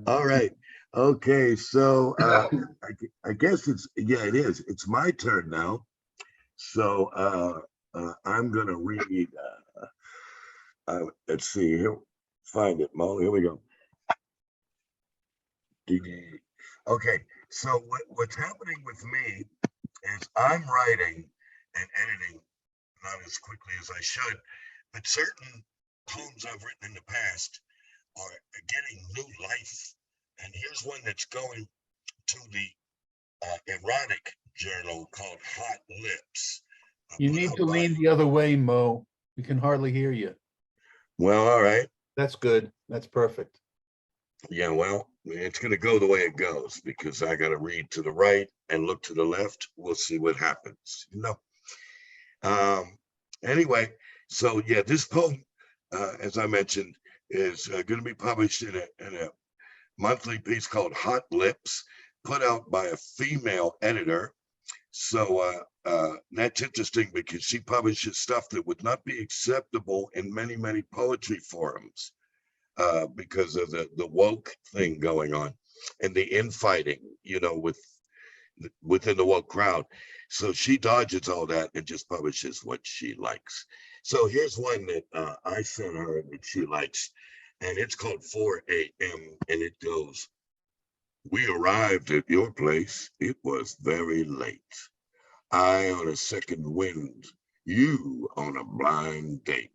All right. Okay. So I guess it is. It's my turn now. So I'm going to read. Let's see here. Find it, Mo. Here we go. Okay, so what's happening with me is I'm writing and editing not as quickly as I should, but certain poems I've written in the past are getting new life. And here's one that's going to the erotic journal called Hot Lips. You need to lean the other way, Mo. We can hardly hear you. Well, all right. That's good. That's perfect. Yeah, well, it's going to go the way it goes because I got to read to the right and look to the left. We'll see what happens. Anyway, so yeah, this poem, as I mentioned, is going to be published in a monthly piece called Hot Lips, put out by a female editor. So that's interesting because she publishes stuff that would not be acceptable in many, many poetry forums. Because of the woke thing going on and the infighting, within the woke crowd. So she dodges all that and just publishes what she likes. So here's one that I sent her that she likes, and it's called 4 a.m. and it goes, "We arrived at your place. It was very late. I on a second wind, you on a blind date.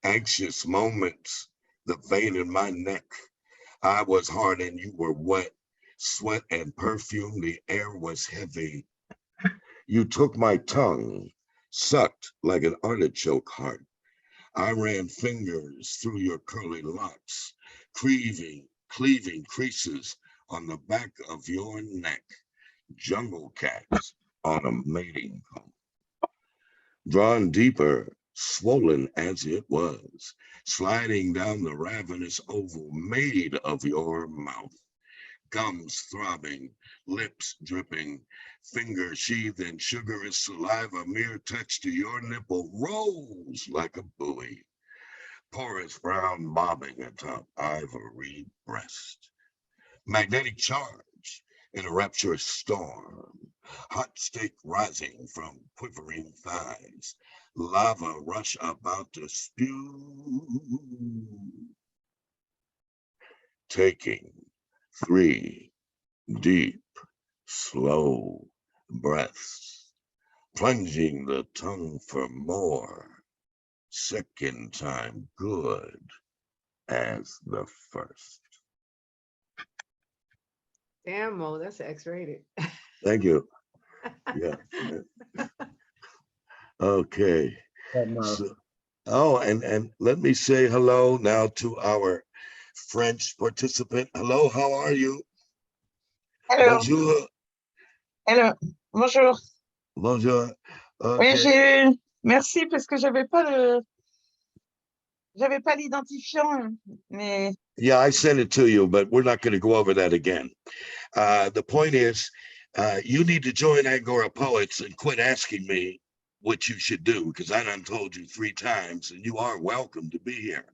Anxious moments, the vein in my neck. I was hard and you were wet. Sweat and perfume, the air was heavy. You took my tongue, sucked like an artichoke heart. I ran fingers through your curly locks, cleaving creases on the back of your neck. Jungle cats on a mating pole. Drawn deeper, swollen as it was, sliding down the ravenous oval made of your mouth, gums throbbing, lips dripping, fingers sheathed in sugarous saliva, mere touch to your nipple rose like a buoy, porous brown bobbing atop ivory breast, magnetic charge in a rapturous storm, hot steak rising from quivering thighs, lava rush about to spew, taking 3 deep, slow breaths, plunging the tongue for more, second time good as the first." Damn, Mo, that's X-rated. Thank you. Yeah. Okay. So, and let me say hello now to our French participant. Hello, how are you? Hello, Bonjour. hello, bonjour. Bonjour. Oui, Okay. merci parce que j'avais pas l'identifiant, mais Yeah, I sent it to you, but we're not going to go over that again. The point is, you need to join Angora Poets and quit asking me what you should do, because I done told you 3 times, and you are welcome to be here.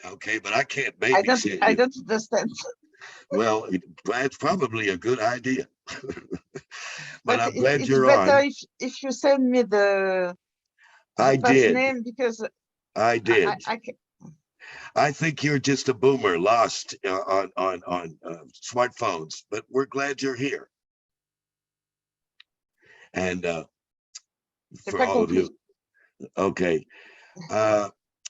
Okay, but I can't babysit I you. don't understand. Well, that's probably a good idea. But I'm glad it's you're better on. if you send me the I first did. name because I did. I can, I think you're just a boomer lost on smartphones, but we're glad you're here. And J'ai for pas all of compris. you, okay.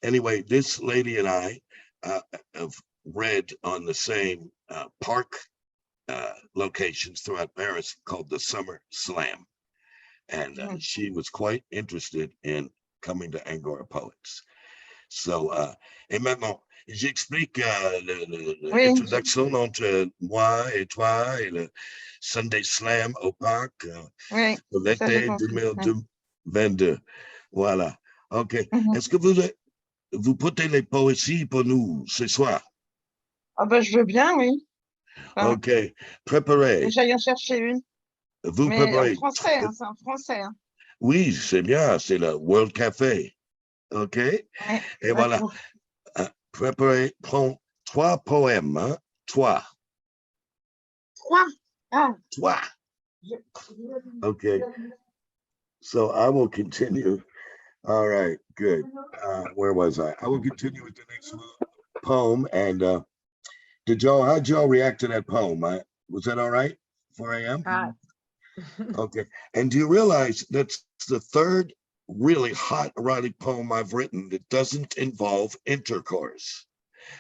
Anyway, this lady and I have read on the same park locations throughout Paris called the Summer Slam. And she was quite interested in coming to Angora Poets. So, et maintenant, j'explique Oui, l'introduction entre moi et toi et le Sunday Slam au parc oui, pour ça j'ai l'été compris. Ouais. 2022. Voilà. OK. Mhm. Est-ce que vous portez les poésies pour nous ce soir? Ah bah je veux bien, oui. Enfin, OK. Préparez. j'aille en chercher une. Vous Mais en préparez. français, hein, c'est en français. Hein. Oui, c'est bien. C'est le World Café. OK. Ouais, Et voilà. Préparez. Prends 3 poèmes. Hein? 3. 3. Ah, 3. je- Okay. So I will continue. All right. Good. Where was I? I will continue with the next poem. And how'd y'all react to that poem? Was that all right? 4 a.m.? Hot. Okay. And do you realize that's the third really hot erotic poem I've written that doesn't involve intercourse?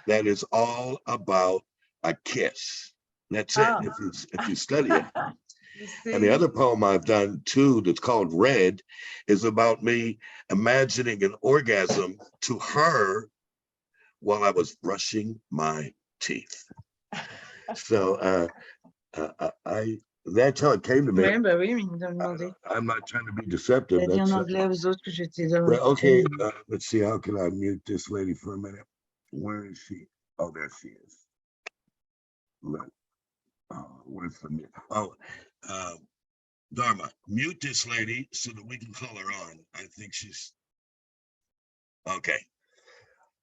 That is all about a kiss. That's it. Oh. If you study it. You And the see? other poem I've done too, that's called Red, is about me imagining an orgasm to her while I was brushing my teeth. So that's how it came to me. ouais, bah oui, mais il me demandé. I'm not trying to be deceptive. T'as dit en That's anglais aux autres que j'étais dans well, okay. Let's see. How can I mute this lady for a minute? Where is she? Oh, there she is. Look. Oh, where's the mute? Oh, Dharma, mute this lady so that we can call her on. I think she's okay.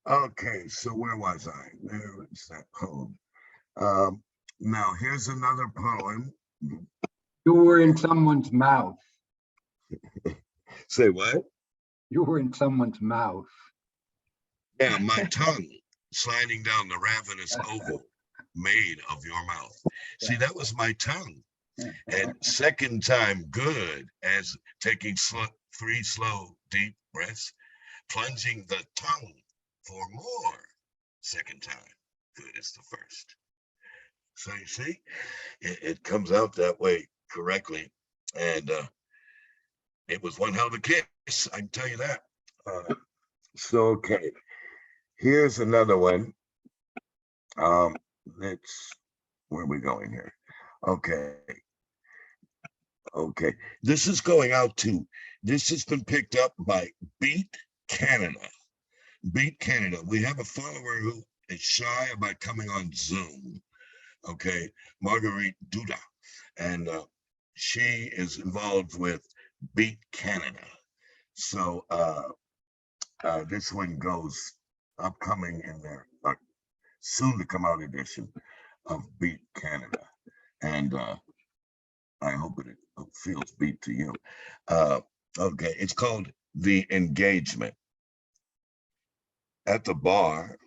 Okay, so where was I? There is that poem. Now here's another poem. You were in someone's mouth. Say what? You were in someone's mouth. Yeah, my tongue sliding down the ravenous oval made of your mouth. See, that was my tongue. And second time good as taking 3 slow, deep breaths, plunging the tongue for more. Second time good as the first. So you see, it comes out that way correctly. And it was one hell of a kiss, I can tell you that. So, okay, here's another one. Where are we going here? Okay. Okay, this is going out to, this has been picked up by Beat Canada. Beat Canada. We have a follower who is shy about coming on Zoom. Okay, Marguerite Duda. And she is involved with Beat Canada. So this one goes upcoming in their soon to come out edition of Beat Canada. And I hope it feels beat to you. Okay, it's called The Engagement. At the bar,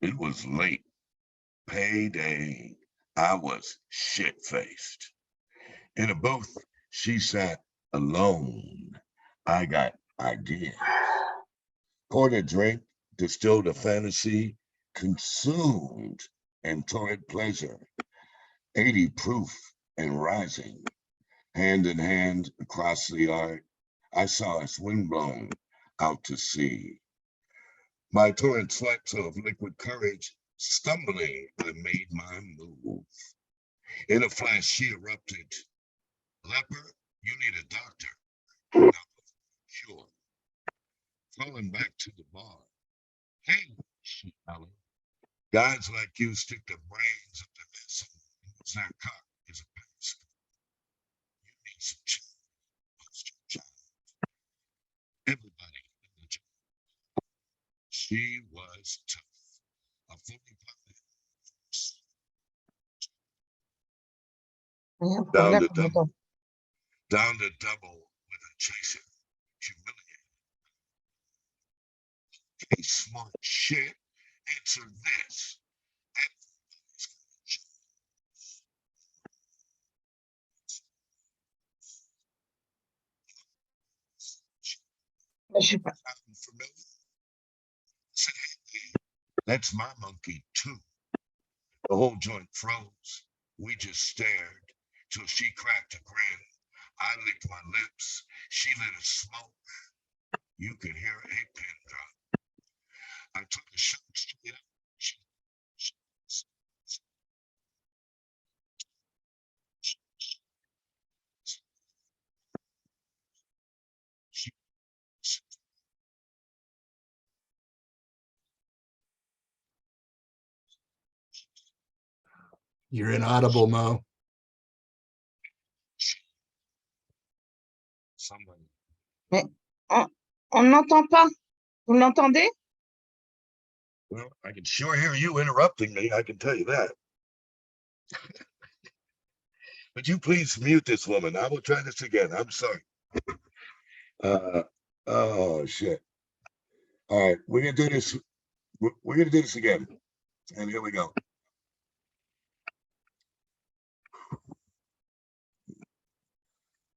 it was late. Payday. I was shit-faced. In a booth, she sat alone. I got ideas. Poured a drink, distilled a fantasy, consumed in torrid pleasure. 80 proof and rising. Hand in hand across the yard, I saw us windblown out to sea. My torrent sweats of liquid courage, stumbling, I made my move. In a flash, she erupted. Leper, you need a doctor. Not cure. Falling back to the bar. Hey, she hollered. Guys like you stick their brains up their ass and use their cock as a periscope. You need some child. Everybody in the job. She was tough. A fully funded force. Il y a un Down problème, to double. attends. Down to double with a chaser. Humiliated. Hey, smart shit. Answer this. Everybody's gonna judge. Je sais pas. Sound familiar? Said, "Hey, that's my monkey too." The whole joint froze. We just stared till she cracked a grin. I licked my lips. She lit a smoke. You could hear a pin drop. I took a shot straight up. She, she, she, You're inaudible, Mo. somebody. Mais on n'entend pas. Vous l'entendez? Well, I can sure hear you interrupting me. I can tell you that. Would you please mute this woman? I will try this again. I'm sorry. Oh shit. All right, we're gonna do this. We're gonna do this again. And here we go.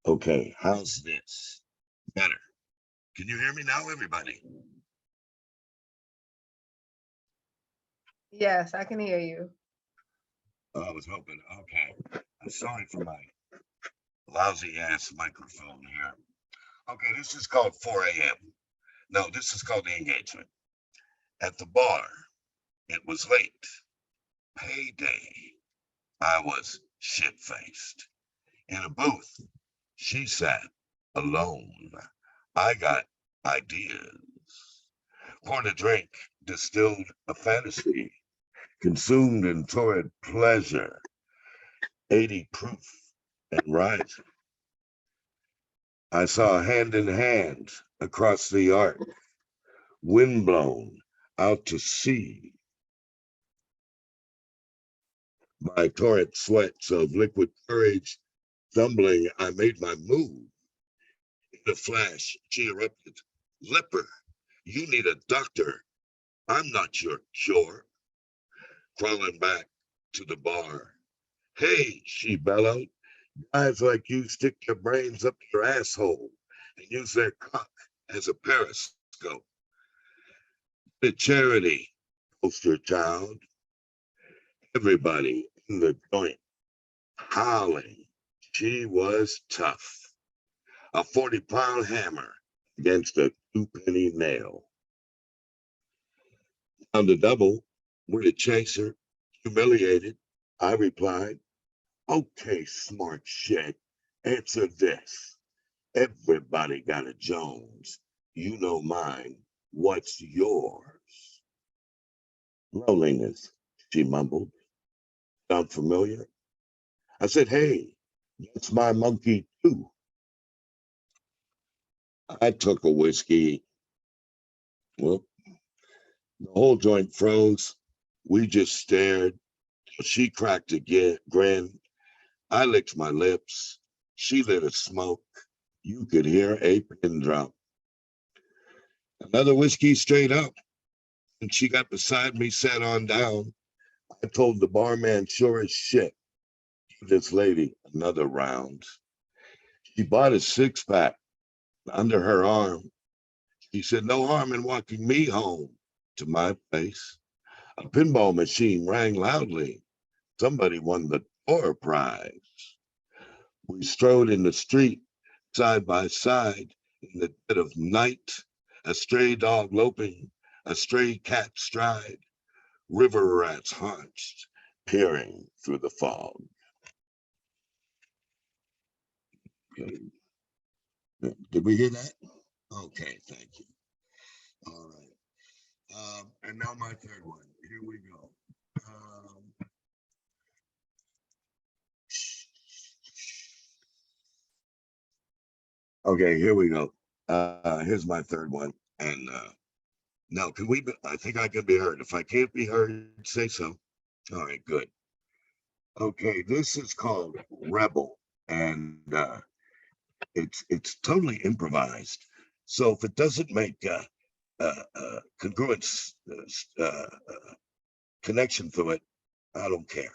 Okay, how's this? Better. Can you hear me now, everybody? Yes, I can hear you. Oh, I was hoping. Okay. I'm sorry for my lousy ass microphone here. Okay, this is called 4 a.m. No, this is called the engagement. At the bar, it was late. Payday. I was shit-faced. In a booth, she sat alone. I got ideas. Poured a drink, distilled a fantasy, consumed in torrid pleasure, 80 proof and rising. I saw hand in hand across the arc, windblown out to sea by torrent sweats of liquid courage. Stumbling, I made my move. In a flash, she erupted. Leper, you need a doctor. I'm not your cure. Crawling back to the bar. Hey, she bellowed. Guys like you stick their brains up your asshole and use their cock as a periscope. The charity, poster child. Everybody in the joint howling. She was tough. A 40-pound hammer against a 2-penny nail. On the double, with a chaser, humiliated, I replied, okay, smart shit, answer this. Everybody got a Jones. You know mine. What's yours? Loneliness, she mumbled. Sound familiar? I said, hey, that's my monkey too. I took a whiskey. Well, the whole joint froze. We just stared. She cracked a grin. I licked my lips. She lit a smoke. You could hear a pin drop. Another whiskey straight up. And she got beside me, sat on down. I told the barman, sure as shit, give this lady another round. She bought a 6-pack under her arm. She said, no harm in walking me home to my place. A pinball machine rang loudly. Somebody won the door prize. We strode in the street side by side in the dead of night, a stray dog loping, a stray cat stride, river rats hunched, peering through the fog. Okay. Did we hear that? Okay, thank you. All right. And now my third one. Here we go. Okay, here we go. Here's my third one. And now, can we? I think I can be heard. If I can't be heard, say so. All right, good. Okay, this is called Rebel, and it's totally improvised. So if it doesn't make congruence connection to it, I don't care.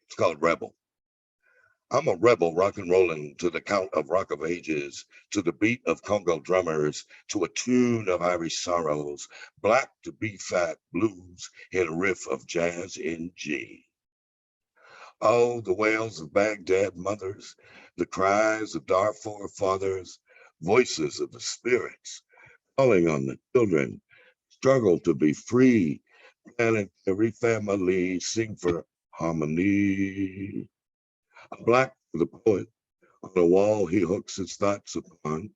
It's called Rebel. I'm a rebel rock and rolling to the count of rock of ages, to the beat of Congo drummers, to a tune of Irish sorrows, black to B fat blues in a riff of jazz in G. Oh, the wails of Baghdad mothers, the cries of Darfur fathers, voices of the spirits calling on the children, struggle to be free, planetary family, sing for harmony. A black for the poet, on the wall he hooks his thoughts upon,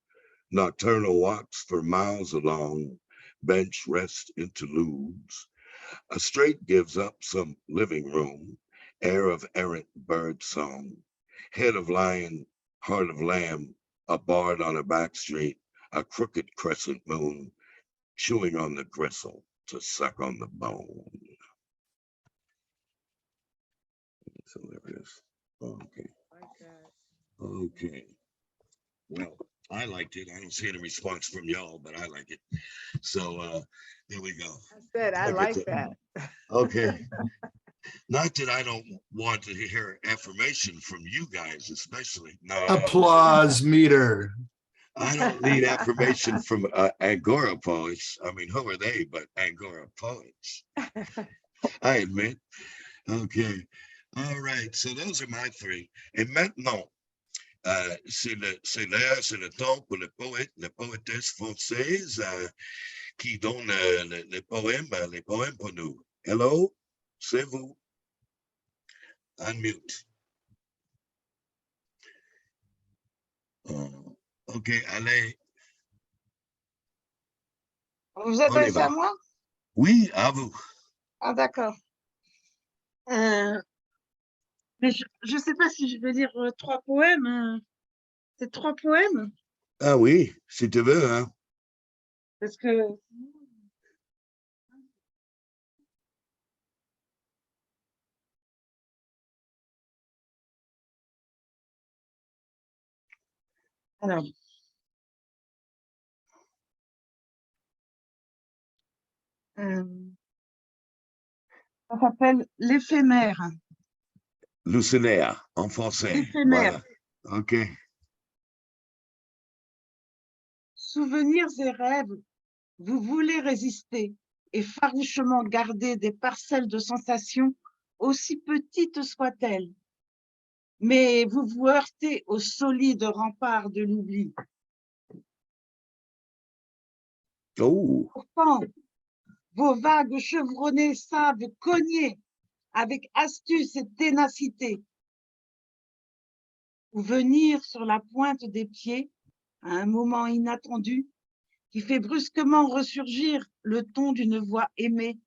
nocturnal walks for miles along, bench rest interludes. A straight gives up some living room, air of errant bird song, head of lion, heart of lamb, a bard on a back street, a crooked crescent moon, chewing on the gristle to suck on the bone. So there it is. Okay. Like that. Okay. Well, I liked it. I don't see any response from y'all, but I like it. So there we go. I said, I Look, it's like that. okay. Not that I don't want to hear affirmation from you guys, especially. No, Applause meter. I don't need affirmation from Angora poets. I mean, who are they but Angora poets? I admit. Okay. All right. So those are my three. Et maintenant, c'est le temps pour le poète, la poétesse française qui donne les poèmes pour nous. Hello, c'est vous. Unmute. Ok, allez. Vous vous On y adressez va. à moi? Oui, à vous. Ah, d'accord. Mais je ne sais pas si je vais lire 3 poèmes. C'est 3 poèmes? Ah oui, si tu veux, hein. Parce que alors, ça s'appelle l'éphémère. Lucinéa, en français. L'éphémère. Voilà. Ok. Souvenirs et rêves, vous voulez résister et farouchement garder des parcelles de sensations, aussi petites soient-elles. Mais vous vous heurtez au solide rempart de l'oubli. Oh, Pourtant, vos vagues chevronnées savent cogner avec astuce et ténacité, ou venir sur la pointe des pieds à un moment inattendu qui fait brusquement ressurgir le ton d'une voix aimée,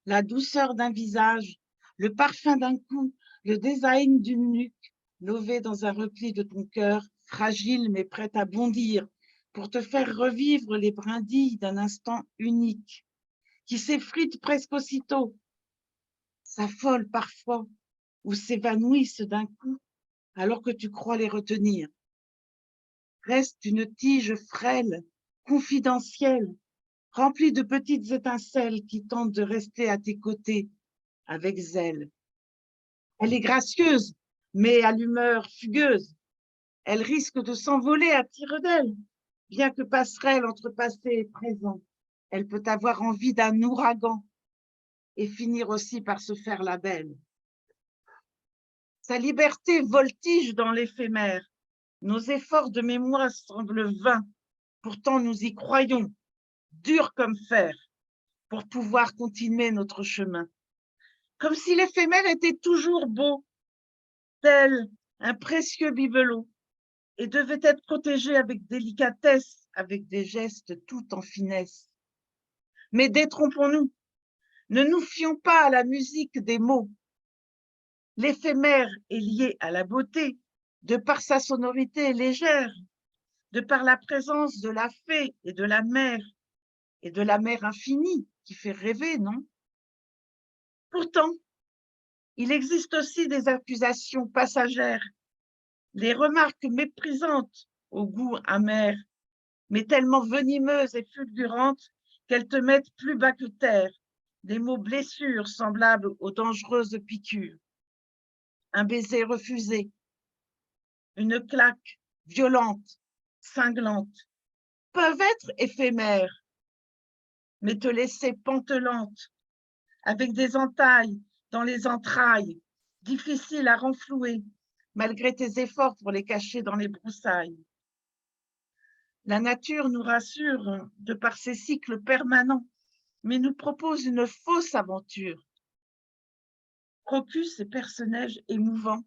la douceur d'un visage, le parfum d'un cou, le design d'une nuque, lové dans un repli de ton cœur, fragile mais prêt à bondir, pour te faire revivre les brindilles d'un instant unique, qui s'effritent presque aussitôt, s'affolent parfois, ou s'évanouissent d'un coup, alors que tu crois les retenir. Reste une tige frêle, confidentielle, remplie de petites étincelles qui tentent de rester à tes côtés avec zèle. Elle est gracieuse, mais à l'humeur fugueuse. Elle risque de s'envoler à tire d'aile, bien que passerelle entre passé et présent. Elle peut avoir envie d'un ouragan et finir aussi par se faire la belle. Sa liberté voltige dans l'éphémère. Nos efforts de mémoire semblent vains, pourtant nous y croyons, durs comme fer, pour pouvoir continuer notre chemin. Comme si l'éphémère était toujours beau, tel un précieux bibelot, et devait être protégé avec délicatesse, avec des gestes tout en finesse. Mais détrompons-nous, ne nous fions pas à la musique des mots. L'éphémère est lié à la beauté, de par sa sonorité légère, de par la présence de la fée et de la mer infinie qui fait rêver, non? Pourtant, il existe aussi des accusations passagères, les remarques méprisantes au goût amer, mais tellement venimeuses et fulgurantes qu'elles te mettent plus bas que terre, des mots blessures semblables aux dangereuses piqûres. Un baiser refusé, une claque violente, cinglante, peuvent être éphémères, mais te laisser pantelante, avec des entailles dans les entrailles, difficiles à renflouer, malgré tes efforts pour les cacher dans les broussailles. La nature nous rassure de par ses cycles permanents, mais nous propose une fausse aventure. Crocus et personnages émouvants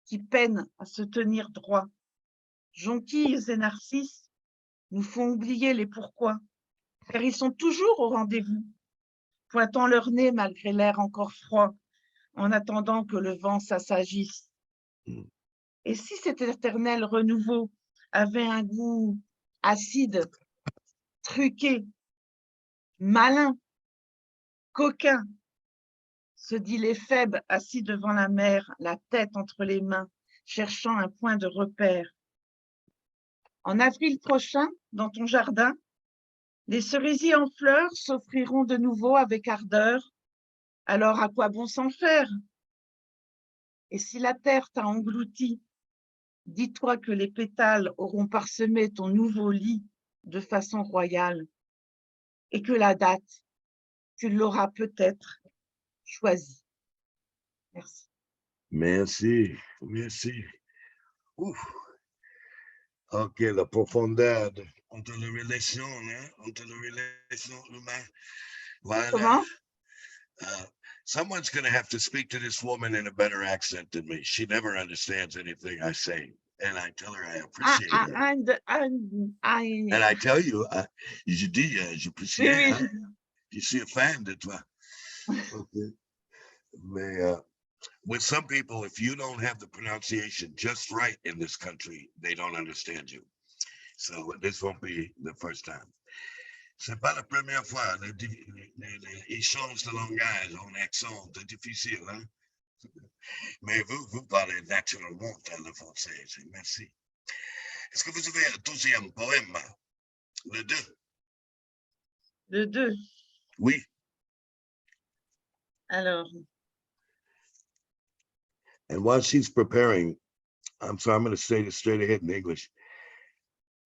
qui peinent à se tenir droit. Jonquilles et narcisses nous font oublier les pourquoi, car ils sont toujours au rendez-vous, pointant leur nez malgré l'air encore froid, en attendant que le vent s'assagisse. Et si cet éternel renouveau avait un goût acide, truqué, malin, coquin, se dit l'éphèbe assis devant la mer, la tête entre les mains, cherchant un point de repère. En avril prochain, dans ton jardin, les cerisiers en fleurs s'offriront de nouveau avec ardeur. Alors à quoi bon s'en faire? Et si la terre t'a englouti, dis-toi que les pétales auront parsemé ton nouveau lit de façon royale et que la date, tu l'auras peut-être choisie. Merci. Merci, merci. Ouf. Ok, la profondeur entre les relations, hein, entre les relations humaines. Voilà. Comment? Someone's going to have to speak to this woman in a better accent than me. She never understands anything I say. And I tell her I appreciate her. And I tell you, je dis, j'apprécie, Oui, oui. hein? Je suis fan de toi. Okay. Mais, with some people, if you don't have the pronunciation just right in this country, they don't understand you. So this won't be the first time. C'est pas la première fois. L'échange de langage en accent, c'est difficile, hein? Mais vous parlez naturellement le français. Merci. Est-ce que vous avez un deuxième poème? Le 2? Le 2. Oui. Alors, And while she's preparing, I'm sorry, I'm going to say this straight ahead in English.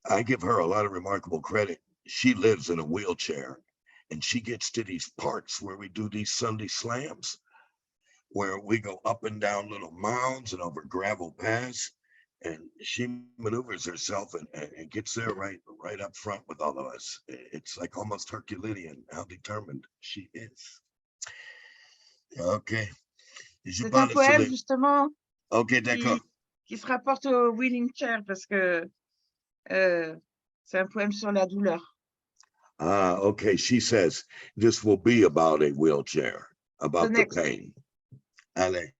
I give her a lot of remarkable credit. She lives in a wheelchair and she gets to these parts where we do these Sunday slams, where we go up and down little mounds and over gravel paths. And she maneuvers herself and gets there right up front with all of us. It's like almost Herculean how determined she is. Okay. c'est un poème justement Ok, d'accord. qui se rapporte au wheeling chair parce que c'est un poème sur la douleur. Ah, okay. She says this will be about a wheelchair, about the next. pain. Allez.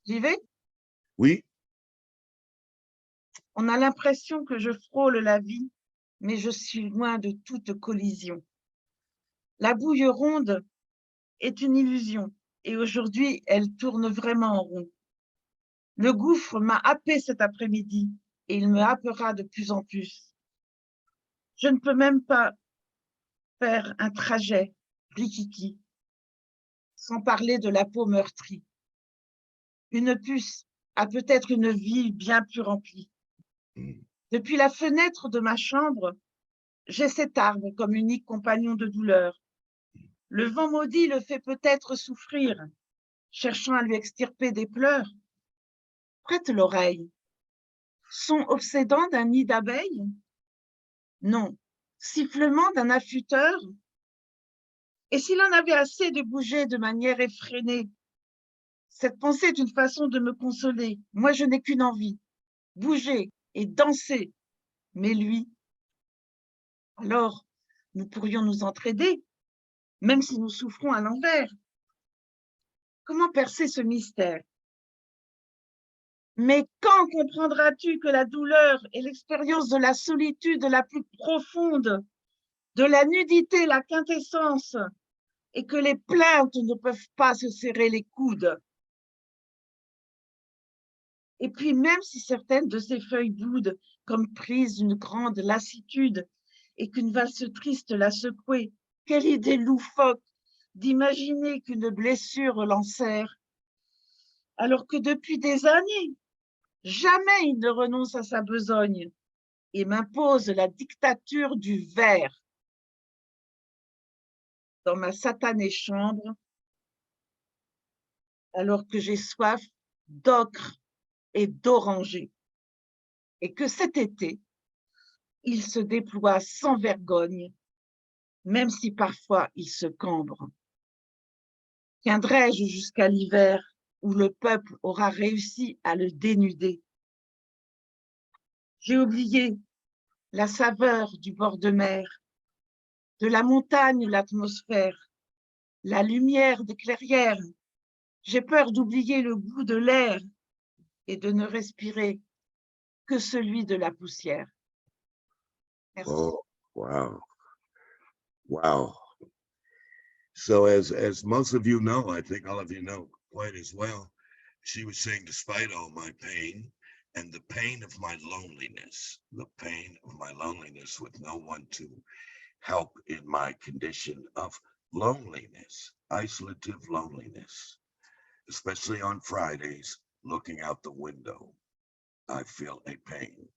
J'y vais? Oui. On a l'impression que je frôle la vie, mais je suis loin de toute collision. La bouille ronde est une illusion, et aujourd'hui, elle tourne vraiment en rond. Le gouffre m'a happé cet après-midi, et il me happera de plus en plus. Je ne peux même pas faire un trajet rikiki, sans parler de la peau meurtrie. Une puce a peut-être une vie bien plus remplie. Depuis la fenêtre de ma chambre, j'ai cet arbre comme unique compagnon de douleur. Le vent maudit le fait peut-être souffrir, cherchant à lui extirper des pleurs. Prête l'oreille. Son obsédant d'un nid d'abeilles? Non. Sifflement d'un affûteur? Et s'il en avait assez de bouger de manière effrénée? Cette pensée est une façon de me consoler. Moi, je n'ai qu'une envie, bouger et danser. Mais lui, alors, nous pourrions nous entraider, même si nous souffrons à l'envers. Comment percer ce mystère? Mais quand comprendras-tu que la douleur est l'expérience de la solitude la plus profonde, de la nudité la quintessence, et que les plaintes ne peuvent pas se serrer les coudes? Et puis même si certaines de ces feuilles boudent, comme prises d'une grande lassitude, et qu'une valse triste l'a secouée, quelle idée loufoque d'imaginer qu'une blessure l'enserre, alors que depuis des années, Jamais il ne renonce à sa besogne et m'impose la dictature du verre. Dans ma satanée chambre, alors que j'ai soif d'ocre et d'oranger, et que cet été, il se déploie sans vergogne, même si parfois il se cambre. Tiendrai-je jusqu'à l'hiver où le peuple aura réussi à le dénuder? J'ai oublié la saveur du bord de mer, de la montagne l'atmosphère, la lumière des clairières. J'ai peur d'oublier le goût de l'air et de ne respirer que celui de la poussière. Merci. Oh, wow. Wow. So as most of you know, I think all of you know quite as well, she was saying, despite all my pain and the pain of my loneliness, with no one to help in my condition of loneliness, isolative loneliness, especially on Fridays, looking out the window, I feel a pain,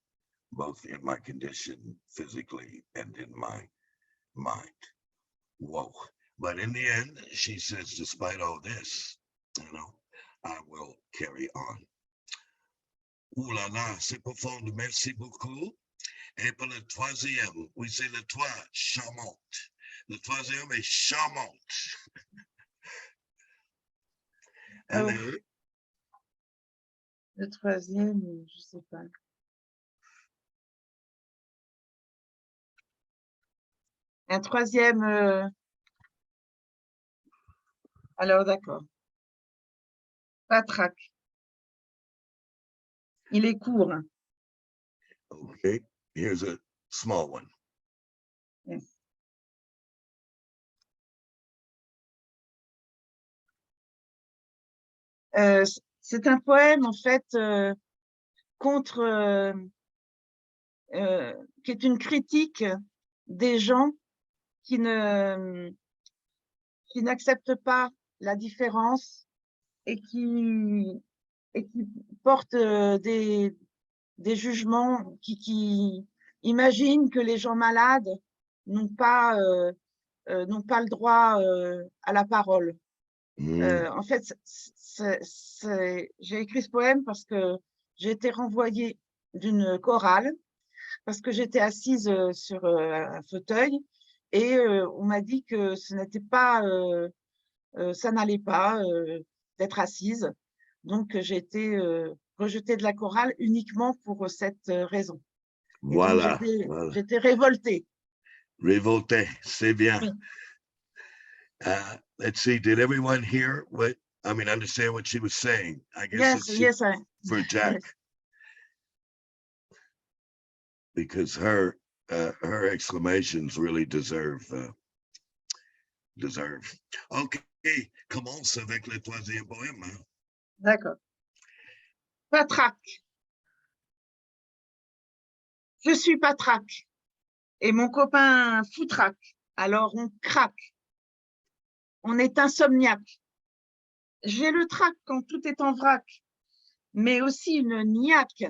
both in my condition physically and in my mind. Whoa. But in the end, she says, despite all this, I will carry on. Ouh là là, c'est profond. Merci beaucoup. Et pour le troisième, oui, c'est le 3, charmante. Le troisième est charmante. Elle est Le troisième, je ne sais pas. Un troisième. Alors, d'accord. Patraque. Il est court. okay. Here's a small one. C'est un poème, en fait, contre, qui est une critique des gens qui n'acceptent pas la différence et qui portent des jugements, qui imaginent que les gens malades n'ont pas le droit à la parole. En fait, j'ai écrit ce poème parce que j'ai été renvoyée d'une chorale, parce que j'étais assise sur un fauteuil et on m'a dit que ce n'était pas, ça n'allait pas d'être assise. Donc, j'ai été rejetée de la chorale uniquement pour cette raison. Et donc, Voilà. j'étais révoltée. Révolté, c'est bien. Oui. Let's see, did everyone hear understand what she was saying? I guess Yes, for Jack. yes. Because her exclamations really deserve. Okay, commence avec le troisième poème. D'accord. Patraque. Je suis patraque et mon copain foutraque. Alors on craque. On est insomniaque. J'ai le trac quand tout est en vrac, mais aussi une niaque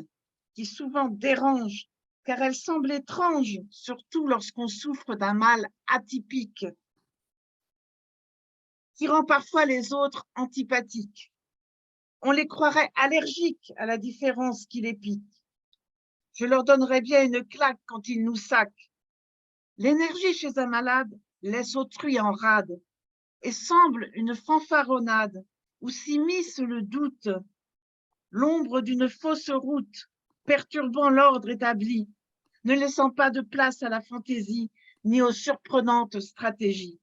qui souvent dérange, car elle semble étrange, surtout lorsqu'on souffre d'un mal atypique, qui rend parfois les autres antipathiques. On les croirait allergiques à la différence qui les pique. Je leur donnerais bien une claque quand ils nous sacquent. L'énergie chez un malade laisse autrui en rade et semble une fanfaronnade où s'immisce le doute, l'ombre d'une fausse route perturbant l'ordre établi, ne laissant pas de place à la fantaisie ni aux surprenantes stratégies.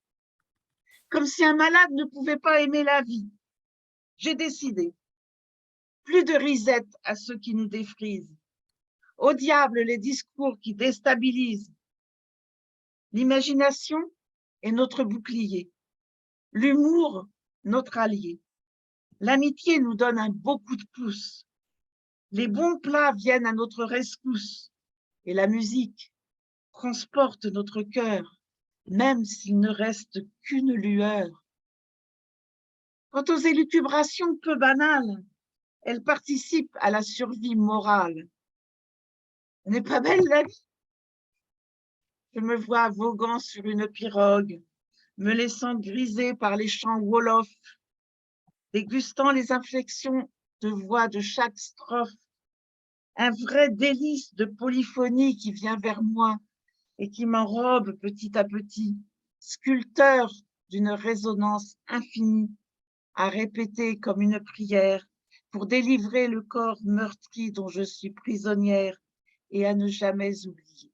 Comme si un malade ne pouvait pas aimer la vie. J'ai décidé. Plus de risettes à ceux qui nous défrisent. Au diable les discours qui déstabilisent. L'imagination est notre bouclier. L'humour, notre allié. L'amitié nous donne un beau coup de pouce. Les bons plats viennent à notre rescousse. Et la musique transporte notre cœur, même s'il ne reste qu'une lueur. Quant aux élucubrations peu banales, Elle participe à la survie morale. Elle n'est pas belle la vie. Je me vois voguant sur une pirogue, me laissant griser par les chants wolof, dégustant les inflexions de voix de chaque strophe. Un vrai délice de polyphonie qui vient vers moi et qui m'enrobe petit à petit, sculpteur d'une résonance infinie, à répéter comme une prière pour délivrer le corps meurtri dont je suis prisonnière et à ne jamais oublier.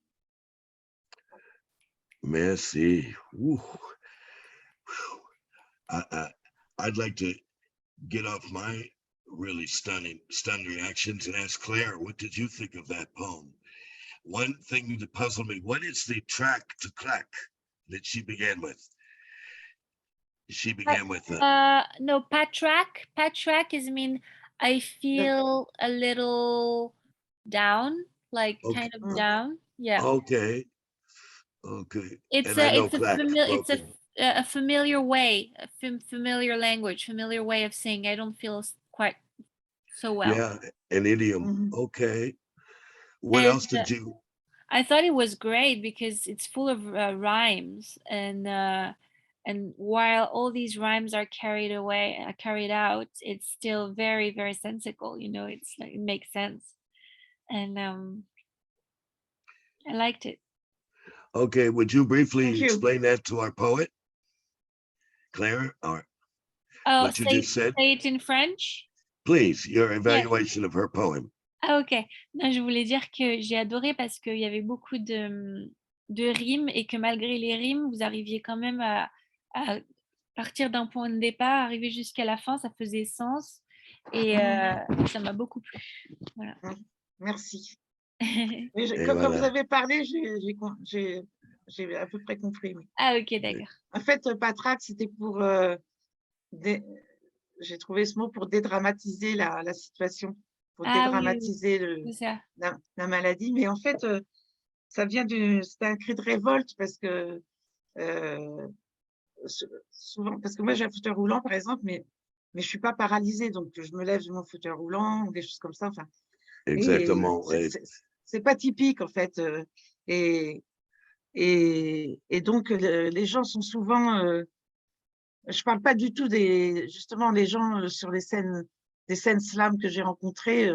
Merci. Woo. I'd like to get off my really stunned reactions and ask Claire, what did you think of that poem? One thing that puzzled me, what is the track to clack that she began with? She began with No, patrak. Patrak is mean I feel a little down, like kind of Okay. down. Yeah. okay. And I know clack, it's broken. a familiar way, familiar language, familiar way of saying I don't feel quite so well. Yeah, an idiom. Mhm. Okay. What And else did you? I thought it was great because it's full of rhymes, and while all these rhymes are carried out, it's still very, very sensical. You know, it's like, it makes sense, and I liked it. Okay, would you Thank briefly you. explain that to our poet, Claire, or Oh, what you just said? say it in French. Please, your Yes. evaluation of her poem. Ah, ok. Non, je voulais dire que j'ai adoré parce qu'il y avait beaucoup de rimes et que malgré les rimes, vous arriviez quand même à partir d'un point de départ, arriver jusqu'à la fin, ça faisait sens et ça m'a beaucoup plu. Voilà. Merci. Ah, Mais Et quand vous voilà. avez parlé, j'ai à peu près compris. Oui. ok, d'accord. En fait, patraque, c'était pour... j'ai trouvé ce mot pour dédramatiser la situation, pour Ah oui, dédramatiser c'est ça. la maladie. Mais en fait, ça vient c'est un cri de révolte parce que souvent, parce que moi j'ai un fauteuil roulant par exemple, mais je suis pas paralysée, donc je me lève de mon fauteuil roulant ou des choses comme ça. Enfin, et Exactement. c'est pas typique en fait. Et donc les gens sont souvent je parle pas du tout justement, les gens sur des scènes slam que j'ai rencontrées,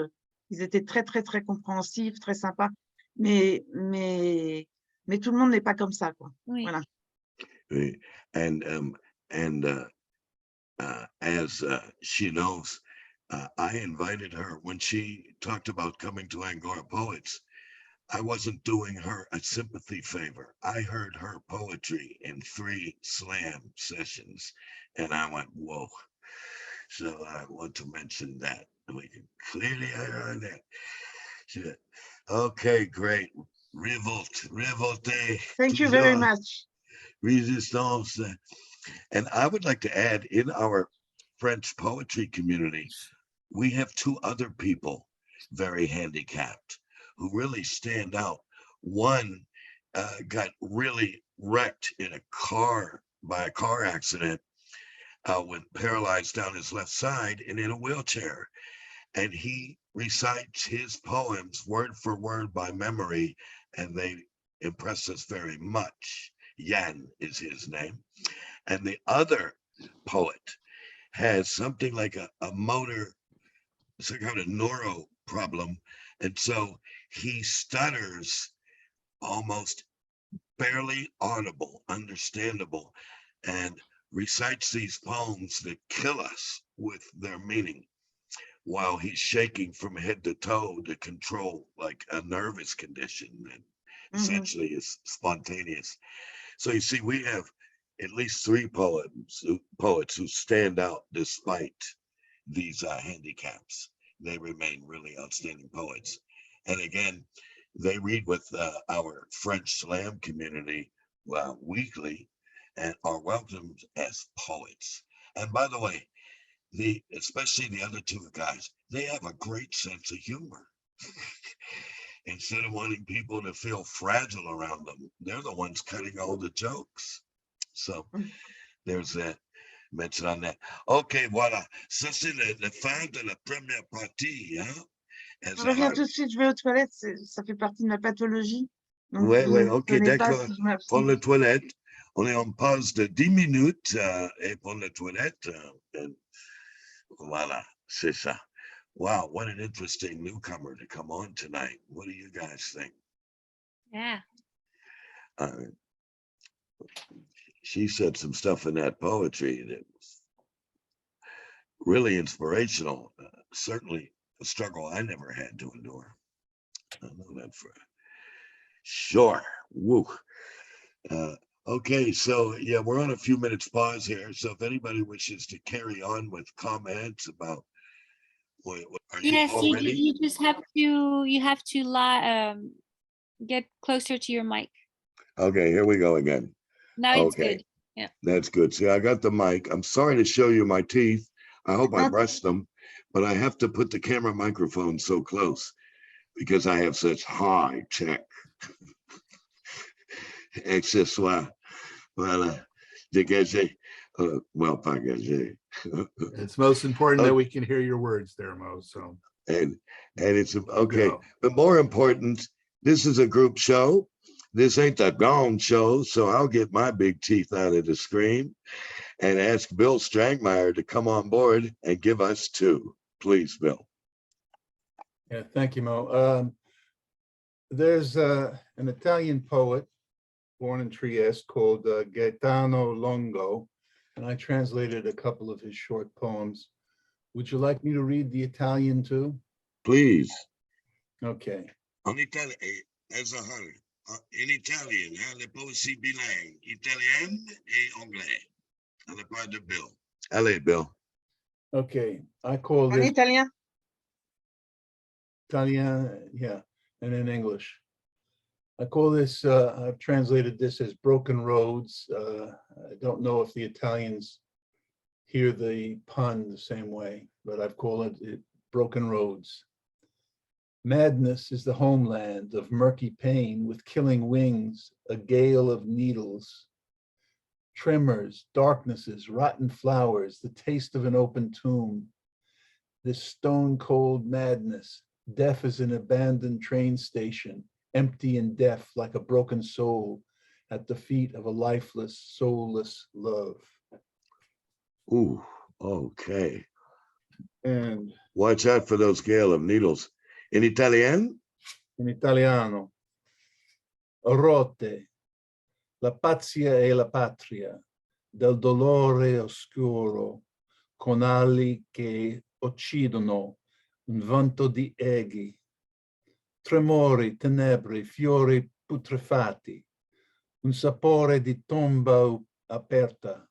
ils étaient très, très, très compréhensifs, très sympas. Mais tout le monde n'est pas comme ça, quoi. Oui. Voilà. And as she knows, I invited her when she talked about coming to Angora Poets. I wasn't doing her a sympathy favor. I heard her poetry in 3 slam sessions, and I went, whoa. So I want to mention that. We can clearly hear that. Okay, great. Revolte. Thank you very toujours, much. Resistance. And I would like to add, in our French poetry community, we have 2 other people very handicapped who really stand out. One got really wrecked in by a car accident, went paralyzed down his left side and in a wheelchair. And he recites his poems word for word by memory, and they impress us very much. Yan is his name. And the other poet has something like a motor, some kind of neuro problem. And so he stutters, almost barely audible, understandable, and recites these poems that kill us with their meaning while he's shaking from head to toe to control like a nervous condition that essentially is spontaneous. So you see, we have at least 3 poets who stand out despite these handicaps. They remain really outstanding poets. And again, they read with our French slam community weekly and are welcomed as poets. And by the way, especially the other 2 guys, they have a great sense of humor. Instead of wanting people to feel fragile around them, they're the ones cutting all the jokes. So there's that. mettre en net. OK, voilà. Ça, c'est le fin de la première partie. Hein? As Je a reviens heart. tout de suite, je vais aux toilettes, ça fait partie de ma pathologie. Donc, Ouais, vous ouais, ne OK, venez pas d'accord. si je Pour m'absente. la toilette, on est en pause de 10 minutes et pour la toilette, voilà, c'est ça. Wow, what an interesting newcomer to come on tonight. What do you guys think? Yeah. She said some stuff in that poetry that was really inspirational. Certainly a struggle I never had to endure. I know that for sure. Woo. Okay, so yeah, we're on a few minutes pause here. So if anybody wishes to carry on with comments about what are you Yes, all ready? you just have to get closer to your mic. Okay, here we go again. Now it's Okay. good. Yeah. That's good. See, I got the mic. I'm sorry to show you my teeth. I hope I brushed them, but I have to put the camera microphone so close because I have such high tech accessoires. Voilà. Dégagé. Well, pagagé. It's most important that Okay. we can hear your words there, Mo. So And it's okay. go. But more important, this is a group show. This ain't the gong show, so I'll get my big teeth out of the screen and ask Bill Strangmeyer to come on board and give us two. Please, Bill. Yeah, thank you, Mo. There's an Italian poet born in Trieste called Gaetano Longo, and I translated a couple of his short poems. Would you like me to read the Italian too? Please. Okay. En Italien, as a whole, in Italian, hein, les poésies bilingues, italienne et anglais. À la part de Bill. Allez, Bill. Okay. I call En this italien? Italian, yeah, and in English. I call this, I've translated this as broken roads. I don't know if the Italians hear the pun the same way, but I've called it broken roads. Madness is the homeland of murky pain with killing wings, a gale of needles, tremors, darknesses, rotten flowers, the taste of an open tomb. This stone cold madness, deaf as an abandoned train station, empty and deaf like a broken soul at the feet of a lifeless, soulless love. Ooh, okay. And watch out for those gale of needles. In Italian? in Italiano, rotte, la pazzia e la patria, del dolore oscuro, con ali che uccidono, un vento di eghi, tremori, tenebre, fiori putrefatti, un sapore di tomba aperta.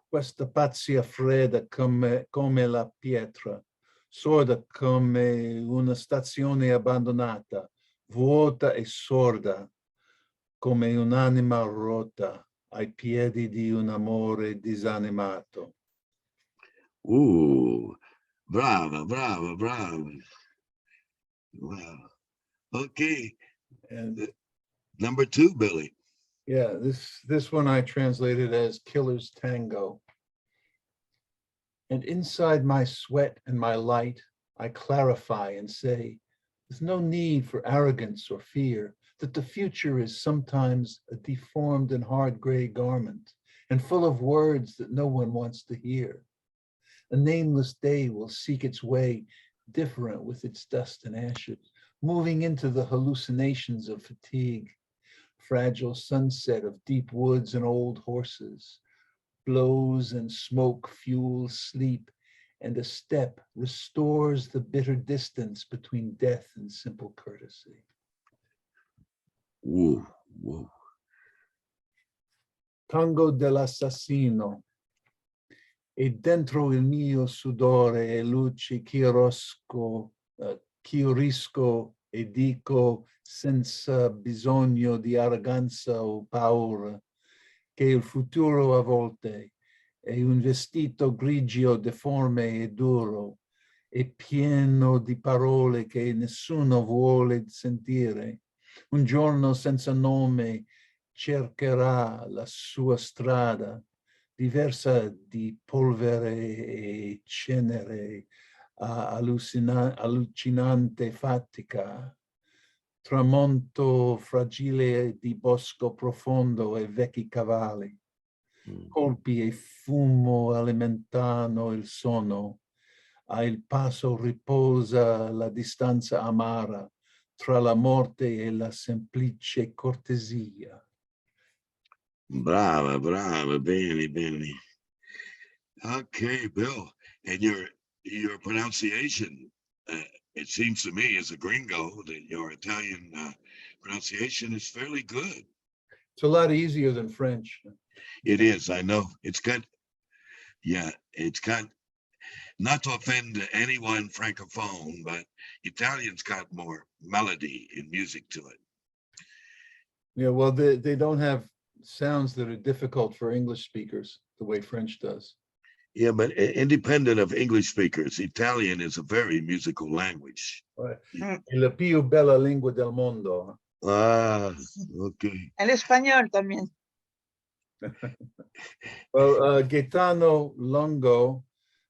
Questa pazzia fredda come la pietra, sorda come una stazione abbandonata, vuota e sorda come un'anima rotta ai piedi di un amore disanimato. Brava, brava, brava. Wow. Okay. And number 2, Billy. yeah, this one I translated as Killer's Tango. And inside my sweat and my light, I clarify and say, there's no need for arrogance or fear, that the future is sometimes a deformed and hard gray garment and full of words that no one wants to hear. A nameless day will seek its way, different with its dust and ashes, moving into the hallucinations of fatigue, fragile sunset of deep woods and old horses, blows and smoke fuels sleep, and a step restores the bitter distance between death and simple courtesy. Woo, woo. Tango dell'assassino. E dentro il mio sudore e luci chiarisco e dico senza bisogno di arroganza o paura che il futuro a volte è un vestito grigio, deforme e duro e pieno di parole che nessuno vuole sentire. Un giorno senza nome cercherà la sua strada, diversa di polvere e cenere, allucinante fatica, tramonto fragile di bosco profondo e vecchi cavalli, colpi e fumo alimentano il sonno, a il passo riposa la distanza amara tra la morte e la semplice cortesia. Brava, brava, bene, bene. Okay, Bill, and your pronunciation, it seems to me as a gringo that your Italian pronunciation is fairly good. It's a lot easier than French. It is, I know. It's got, yeah, it's got, not to offend anyone francophone, but Italian's got more melody and music to it. Yeah, well, they don't have sounds that are difficult for English speakers the way French does. Yeah, but independent of English speakers, Italian is a very musical language. È la più bella lingua del mondo. Ah, okay. El español también. Well, Gaetano Longo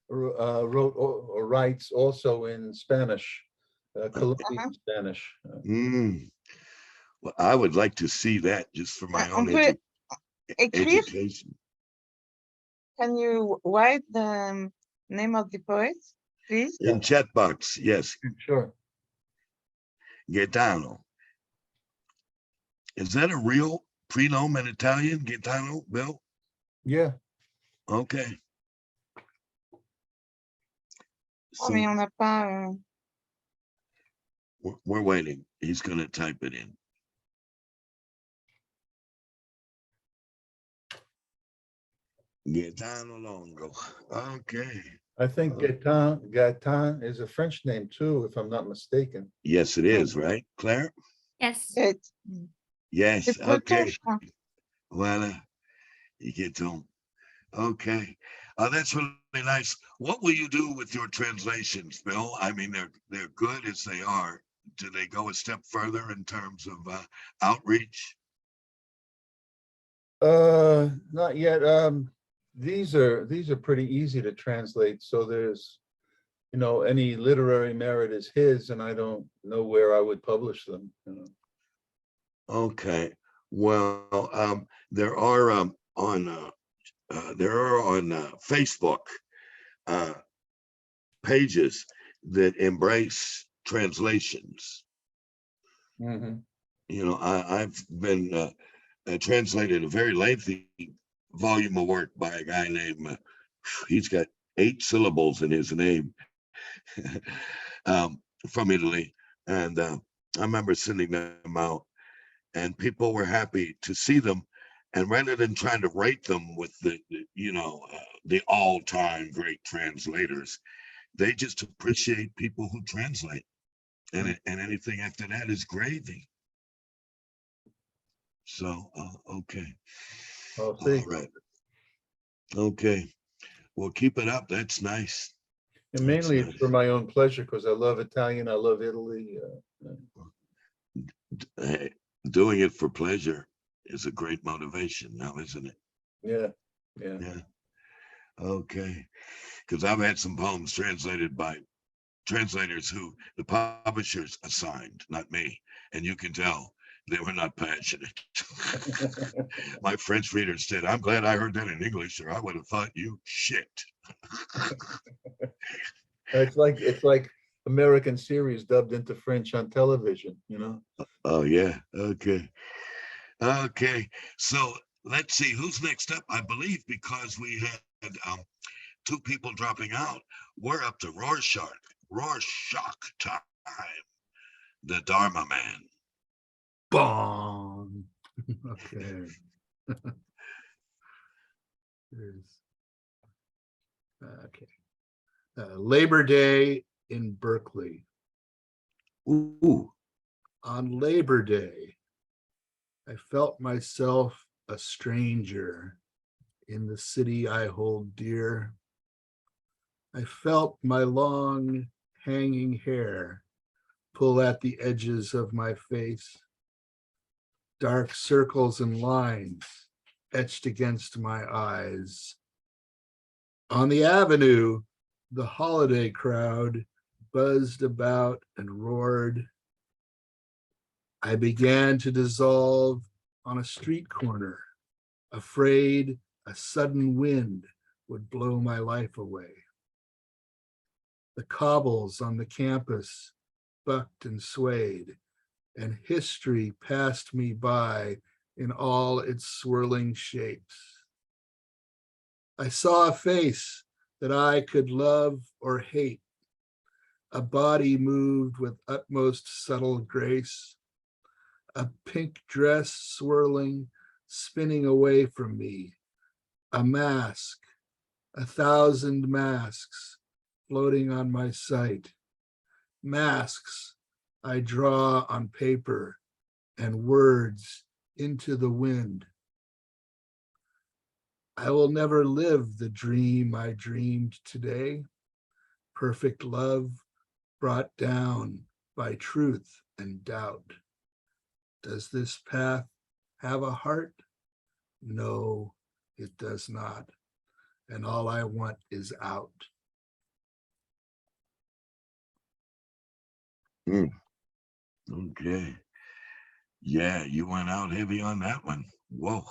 wrote or writes also in Spanish, Colombian Spanish. Well, I would like to see that just for my own On peut écrire. education. Can you write the name of the poet, please? In chat box, yes. Sure. Gaetano. Is that a real prenome in Italian, Gaetano, Bill? Yeah. Okay. Oh, So mais on n'a pas. we're waiting. He's going to type it in. Gaetano Longo. Okay. I think Gaetan is a French name too, if I'm not mistaken. Yes, it is, right, Claire? Yes. C'est Yes. breton, Okay. je crois. Voilà. You get to. Okay. That's really nice. What will you do with your translations, Bill? I mean, they're good as they are. Do they go a step further in terms of outreach? Not yet. These are pretty easy to translate. So there's, any literary merit is his, and I don't know where I would publish them. Okay. Well, there are on Facebook pages that embrace translations. Mhm. I've been translated a very lengthy volume of work by a guy named, he's got 8 syllables in his name, from Italy. And I remember sending them out, and people were happy to see them. And rather than trying to rate them with the all-time great translators, they just appreciate people who translate. And anything after that is gravy. So, okay. I'll see. All right. Okay. Well, keep it up. That's nice. And mainly it's for my own pleasure because I love Italian. I love Italy. Hey, doing it for pleasure is a great motivation now, isn't it? Yeah. Yeah. Okay. Because I've had some poems translated by translators who the publishers assigned, not me. And you can tell they were not passionate. My French readers said, "I'm glad I heard that in English, or I would have thought you shit." It's like American series dubbed into French on television, Oh yeah. Okay. Okay. So let's see who's next up. I believe because we had 2 people dropping out, we're up to Rorschach time. The Dharma Man. Bong. Okay. Okay. Labor Day in Berkeley. Ooh. On Labor Day, I felt myself a stranger in the city I hold dear. I felt my long hanging hair pull at the edges of my face. Dark circles and lines etched against my eyes. On the avenue, the holiday crowd buzzed about and roared. I began to dissolve on a street corner, afraid a sudden wind would blow my life away. The cobbles on the campus bucked and swayed, and history passed me by in all its swirling shapes. I saw a face that I could love or hate. A body moved with utmost subtle grace. A pink dress swirling, spinning away from me. A mask, 1,000 masks floating on my sight. Masks I draw on paper and words into the wind. I will never live the dream I dreamed today. Perfect love brought down by truth and doubt. Does this path have a heart? No, it does not. And all I want is out. Okay. Yeah, you went out heavy on that one. Whoa.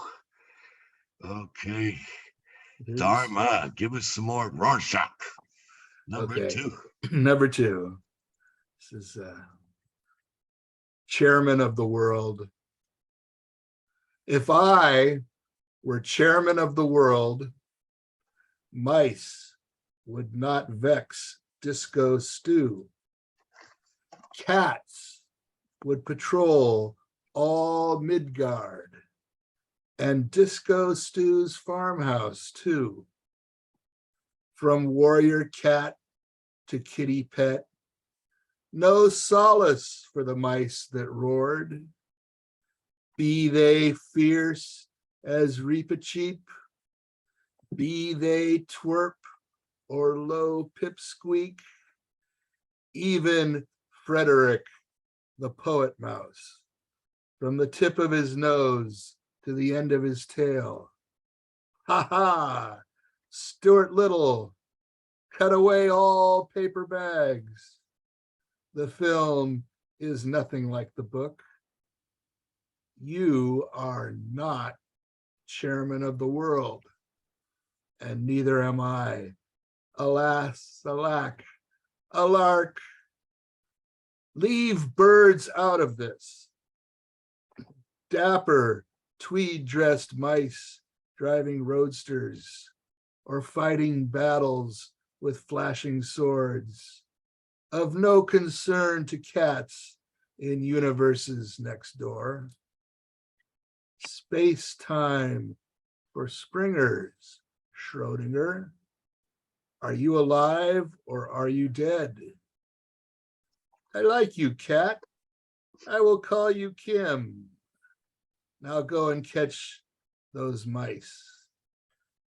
Okay. Dharma, give us some more Rorschach. Number Okay. 2. Number 2. This is chairman of the world. If I were chairman of the world, mice would not vex Disco Stew. Cats would patrol all Midgard, and Disco Stew's farmhouse too. From warrior cat to kitty pet, no solace for the mice that roared. Be they fierce as Reepicheep, be they twerp or low pipsqueak, even Frederick, the poet mouse, from the tip of his nose to the end of his tail. Ha ha! Stuart Little, cut away all paper bags. The film is nothing like the book. You are not chairman of the world, and neither am I. Alas, alack, alark. Leave birds out of this. Dapper, tweed-dressed mice driving roadsters or fighting battles with flashing swords, of no concern to cats in universes next door. Space-time for Springer's, Schrodinger. Are you alive or are you dead? I like you, cat. I will call you Kim. Now go and catch those mice.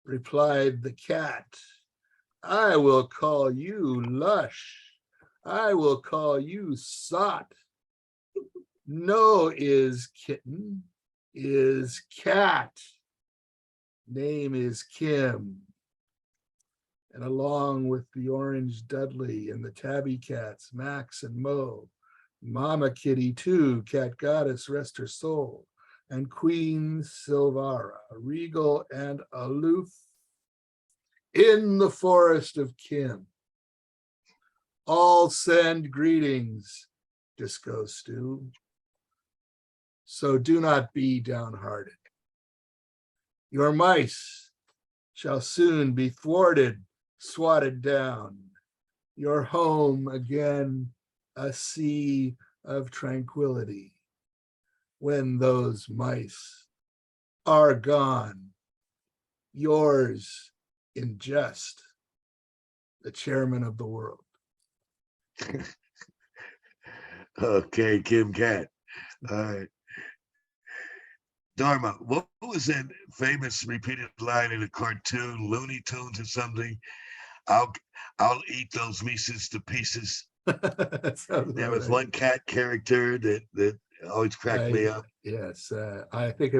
Replied the cat. I will call you Lush. I will call you Sot. No is kitten, is cat. Name is Kim. And along with the orange Dudley and the tabby cats, Max and Mo, Mama Kitty too, cat goddess, rest her soul, and Queen Silvara, regal and aloof, in the forest of Kim. All send greetings, Disco Stew. So do not be downhearted. Your mice shall soon be thwarted, swatted down. Your home again a sea of tranquility. When those mice are gone, yours in jest, the chairman of the world. Okay, Kim Cat. All right. Dharma, what was that famous repeated line in a cartoon, Looney Tunes or something? I'll eat those Mises to pieces. There was one cat character that Always cracked me up. Yes, I think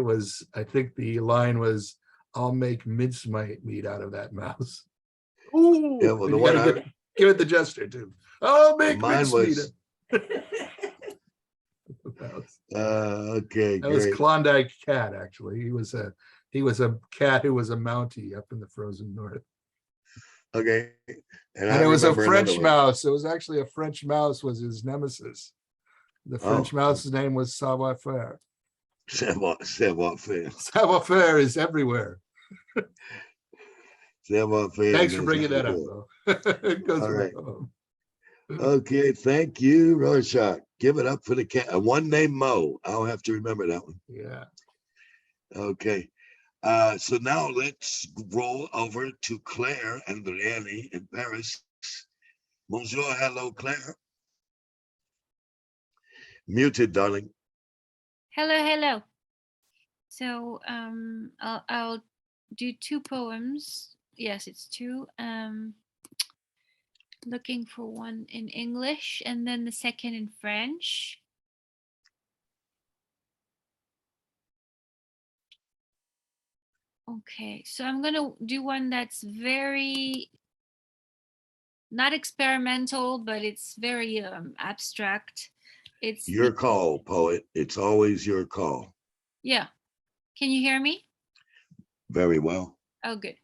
the line was, "I'll make mincemeat out of that mouse." Ooh, Yeah, well, and the you gotta one give it the gesture too. I'll make mine mincemeat. was Mouse. okay, That was great. Klondike Cat, actually. He was a cat who was a Mountie up in the frozen north. Okay, and I And it was a remember another French one. mouse. It was actually a French mouse was his nemesis. The French Oh. mouse's name was Savoir Faire. Savoir faire. Savoir Faire is everywhere. Savoir faire. Thanks for means bringing that up, everywhere. though. It goes All with the right. poem. Okay, thank you, Rorschach. Give it up for the cat. One named Mo. I'll have to remember that one. Yeah. Okay. So now let's roll over to Claire and Annie in Paris. Bonjour, hello, Claire. Muted, darling. Hello. So I'll do two poems. Yes, it's two. Looking for one in English and then the second in French. Okay, so I'm gonna do one that's very not experimental, but it's very abstract. It's Your call, poet. It's always your call. yeah. Can you hear me? Very well. Oh, good.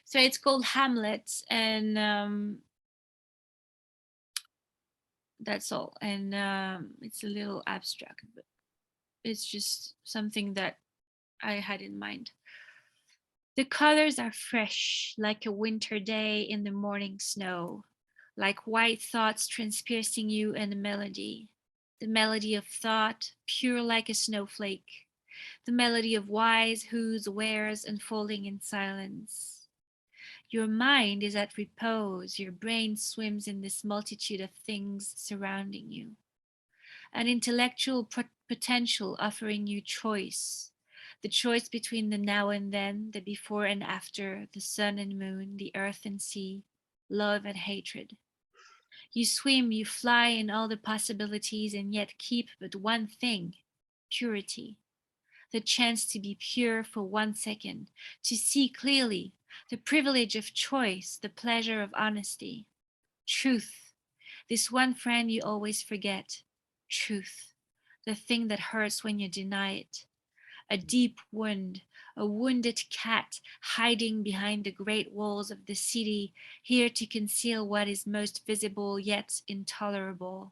So it's called Hamlet, and that's all. And it's a little abstract, but it's just something that I had in mind. The colors are fresh, like a winter day in the morning snow, like white thoughts transpiercing you in a melody. The melody of thought, pure like a snowflake. The melody of wise whose wares unfolding in silence. Your mind is at repose, your brain swims in this multitude of things surrounding you. An intellectual potential offering you choice, the choice between the now and then, the before and after, the sun and moon, the earth and sea, love and hatred. You swim, you fly in all the possibilities and yet keep but one thing, purity. The chance to be pure for 1 second, to see clearly, the privilege of choice, the pleasure of honesty. Truth, this one friend you always forget. Truth, the thing that hurts when you deny it. A deep wound, a wounded cat hiding behind the great walls of the city, here to conceal what is most visible yet intolerable.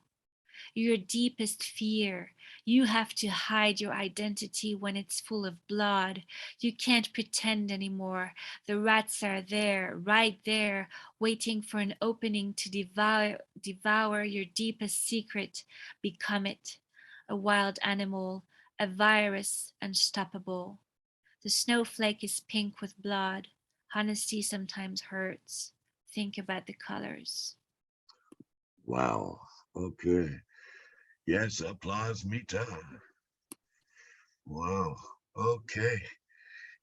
Your deepest fear. You have to hide your identity when it's full of blood. You can't pretend anymore. The rats are there, right there, waiting for an opening to devour your deepest secret. Become it. A wild animal, a virus, unstoppable. The snowflake is pink with blood. Honesty sometimes hurts. Think about the colors. Wow. Okay. Yes, applause me too. Wow. Okay.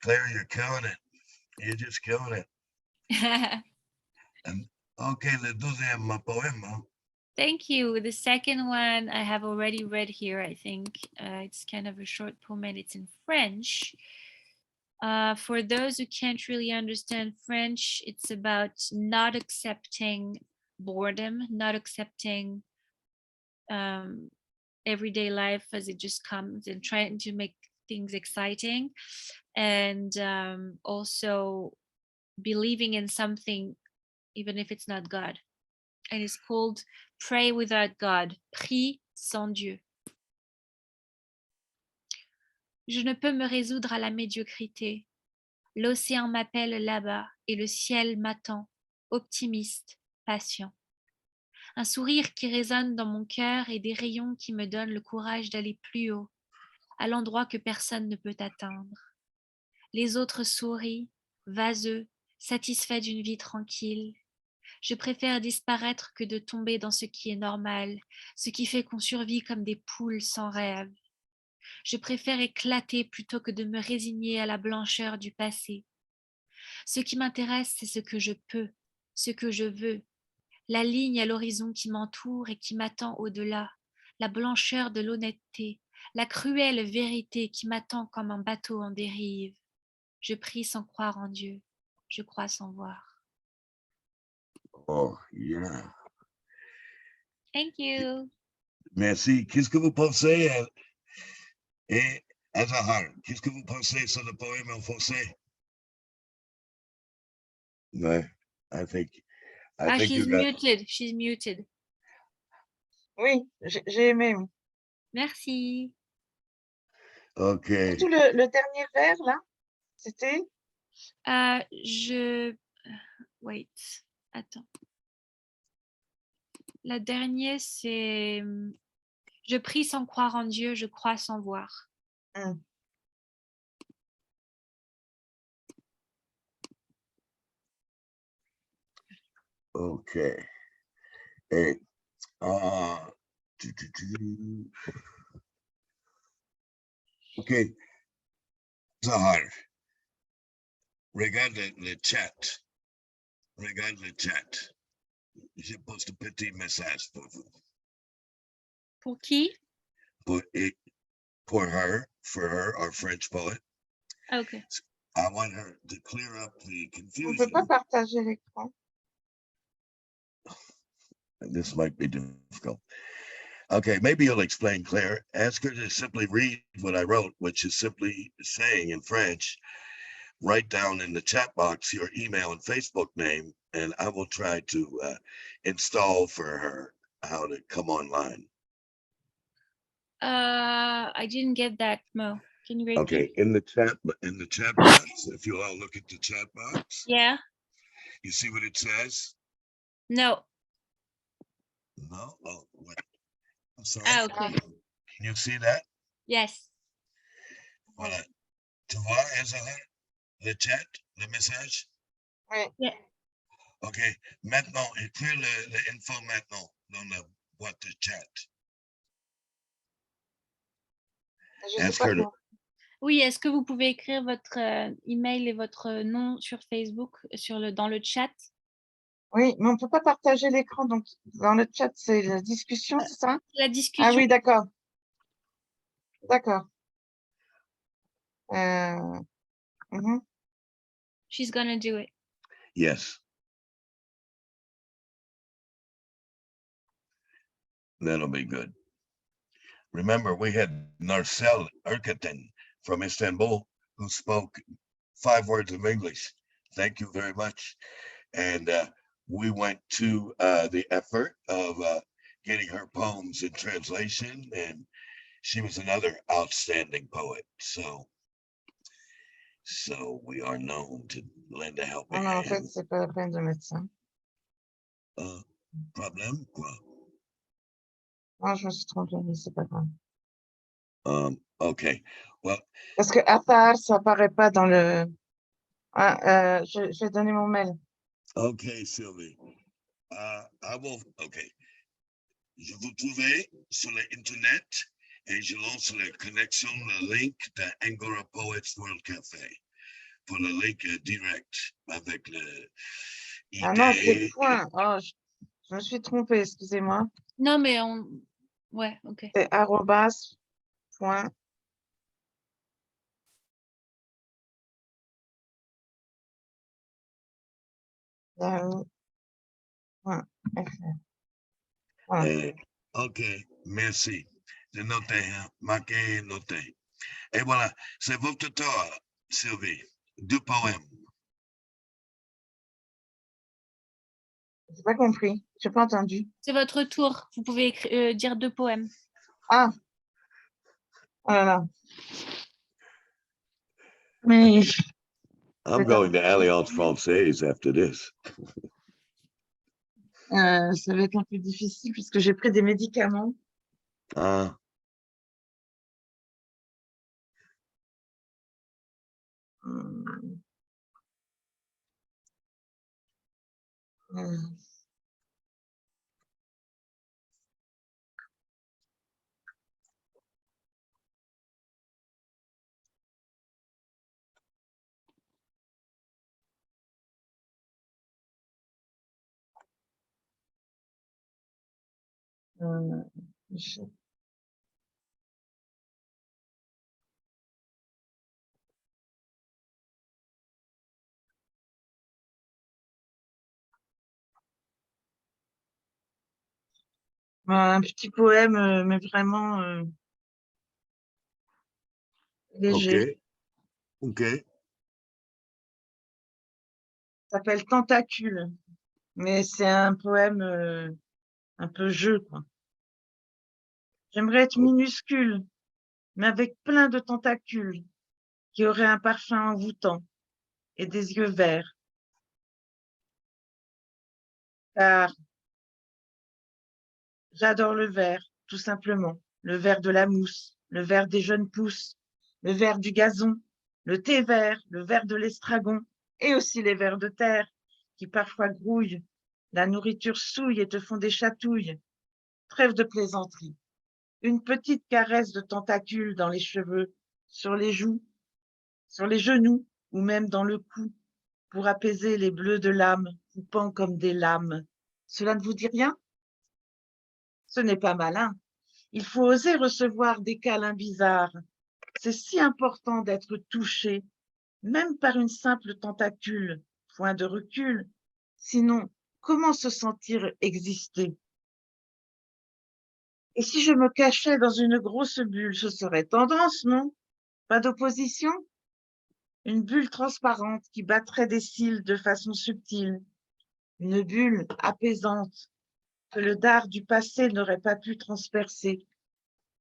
Claire, you're killing it. You're just killing it. And okay, le deuxième poème. Thank you. The second one I have already read here, I think. It's kind of a short poem and it's in French. For those who can't really understand French, it's about not accepting boredom, not accepting everyday life as it just comes and trying to make things exciting. And also believing in something, even if it's not God. And it's called Pray Without God, Prie sans Dieu. Je ne peux me résoudre à la médiocrité. L'océan m'appelle là-bas et le ciel m'attend, optimiste, patient. Un sourire qui résonne dans mon cœur et des rayons qui me donnent le courage d'aller plus haut, à l'endroit que personne ne peut atteindre. Les autres sourient, vaseux, satisfaits d'une vie tranquille. Je préfère disparaître que de tomber dans ce qui est normal, ce qui fait qu'on survit comme des poules sans rêve. Je préfère éclater plutôt que de me résigner à la blancheur du passé. Ce qui m'intéresse, c'est ce que je peux, ce que je veux, la ligne à l'horizon qui m'entoure et qui m'attend au-delà, la blancheur de l'honnêteté, la cruelle vérité qui m'attend comme un bateau en dérive. Je prie sans croire en Dieu, je crois sans voir. Oh, yeah. Thank you. Merci. Qu'est-ce que vous pensez, et Azahar, qu'est-ce que vous pensez sur le poème en français? Ouais, I think She's you got. muted. She's muted. Oui, j'ai aimé. Oui. Merci. Okay. Surtout le dernier vers, là, c'était Wait. Attends. La dernière, c'est je prie sans croire en Dieu, je crois sans voir. Okay. Et, tu, tu, tu. Okay. Zahar, regarde le chat. Regarde le chat. J'ai posté un petit message pour vous. Pour qui? For her, our French poet. Okay. I want her to clear up the on ne peut pas confusion. partager l'écran. This might be difficult. Okay, maybe you'll explain, Claire. Ask her to simply read what I wrote, which is simply saying in French, write down in the chat box your email and Facebook name, and I will try to install for her how to come online. I didn't get that, Mo. Can you repeat? Okay, in the chat box, if you all look at the chat box, Yeah. you see what it says? No. No? Oh, wait. I'm sorry. Okay. Can you see that? Yes. Voilà. Tu vois, Ezra, le chat, le message? Oui. Yeah. OK. Maintenant, écris le info maintenant dans la boîte de chat. Je sais Ask pas her to, quoi. Oui, est-ce que vous pouvez écrire votre email et votre nom sur Facebook, dans le chat? Oui, mais on ne peut pas partager l'écran. Donc, dans le chat, c'est la discussion, c'est ça? La Ah discussion. oui, d'accord. D'accord. Mhm. She's gonna do it. yes. That'll be good. Remember, we had Narcel Erkatin from Istanbul who spoke 5 words of English. Thank you very much. And we went to the effort of getting her poems in translation, and she was another outstanding poet. So we are known to lend a helping Non, en fait, hand. c'est pas la peine de mettre ça. Problem? Quoi? Non, je me suis trompée, mais c'est pas grave. Okay. Well, Parce que Athar, ça apparaît pas dans le. Ah, je vais donner mon mail. okay, Sylvie. I will. Okay. Je vous trouverai sur l'internet et je lance la connexion, le link de Angora Poets World Café pour le link direct avec le Ah non, c'est idée. point. Oh, je me suis trompée, excusez-moi. Non, mais ouais, ok. C'est arrobas point. Yahoo point fr. Voilà. OK, merci. J'ai noté, hein, marqué et noté. Et voilà, c'est votre tour, Sylvie. 2 poèmes. J'ai pas compris. J'ai pas entendu. C'est votre tour. Vous pouvez dire 2 poèmes. Ah. Oh là là. Mais I'm going to Alliance Française after this. ça va être un peu difficile puisque j'ai pris des médicaments. Ah, Hum. Je- Un petit poème, mais vraiment Ok, léger. ok. Ça s'appelle Tentacule, mais c'est un poème un peu jeu, quoi. J'aimerais être minuscule, mais avec plein de tentacules, qui auraient un parfum envoûtant et des yeux verts. Car j'adore le vert, tout simplement. Le vert de la mousse, le vert des jeunes pousses, le vert du gazon, le thé vert, le vert de l'estragon, et aussi les vers de terre, qui parfois grouillent. La nourriture souille et te font des chatouilles. Trêve de plaisanterie. Une petite caresse de tentacules dans les cheveux, sur les joues, sur les genoux, ou même dans le cou, pour apaiser les bleus de l'âme, coupant comme des lames. Cela ne vous dit rien? Ce n'est pas malin. Il faut oser recevoir des câlins bizarres. C'est si important d'être touché, même par une simple tentacule. Point de recul. Sinon, comment se sentir exister? Et si je me cachais dans une grosse bulle, ce serait tendance, non? Pas d'opposition? Une bulle transparente qui battrait des cils de façon subtile. Une bulle apaisante que le dard du passé n'aurait pas pu transpercer.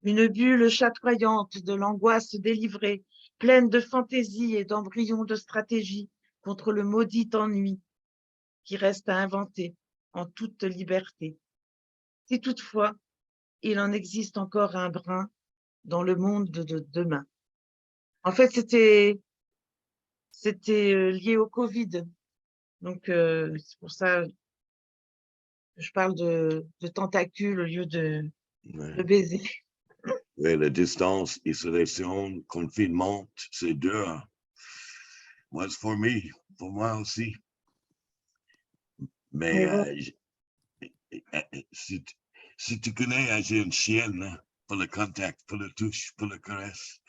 Une bulle chatoyante de l'angoisse délivrée, pleine de fantaisie et d'embryons de stratégie contre le maudit ennui qui reste à inventer en toute liberté. Si toutefois il en existe encore un brin dans le monde de demain. En fait, c'était lié au Covid. Donc, c'est pour ça que je parle de tentacules au lieu de Ouais. baiser. Ouais, la distance, isolation, confinement, c'est dur. Moi, c'est pour moi aussi. Mais Mais bon, si tu connais, j'ai une chienne hein, pour le contact, pour le touche, pour le caresse.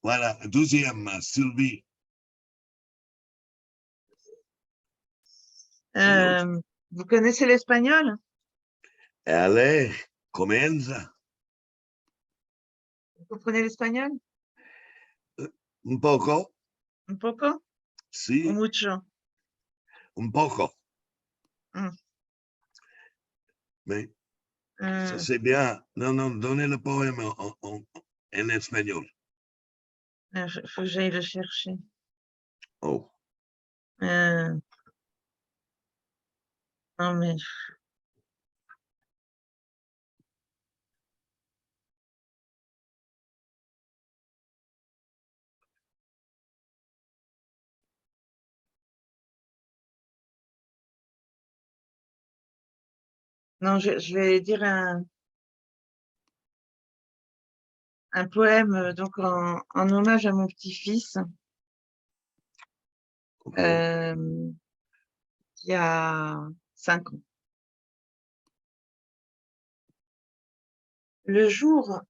Voilà, deuxième, Sylvie. vous connaissez l'espagnol? Allez, comienza. Vous comprenez l'espagnol? Un poco, Un poco? O si, mucho? un poco. Hum, Mais ça, hum, c'est bien. Non, non, donnez le poème en espagnol. faut que j'aille le chercher. Oh, Euh, non, mais non, je vais dire un poème donc en hommage à mon petit-fils ok. qui a 5 ans. Le jour,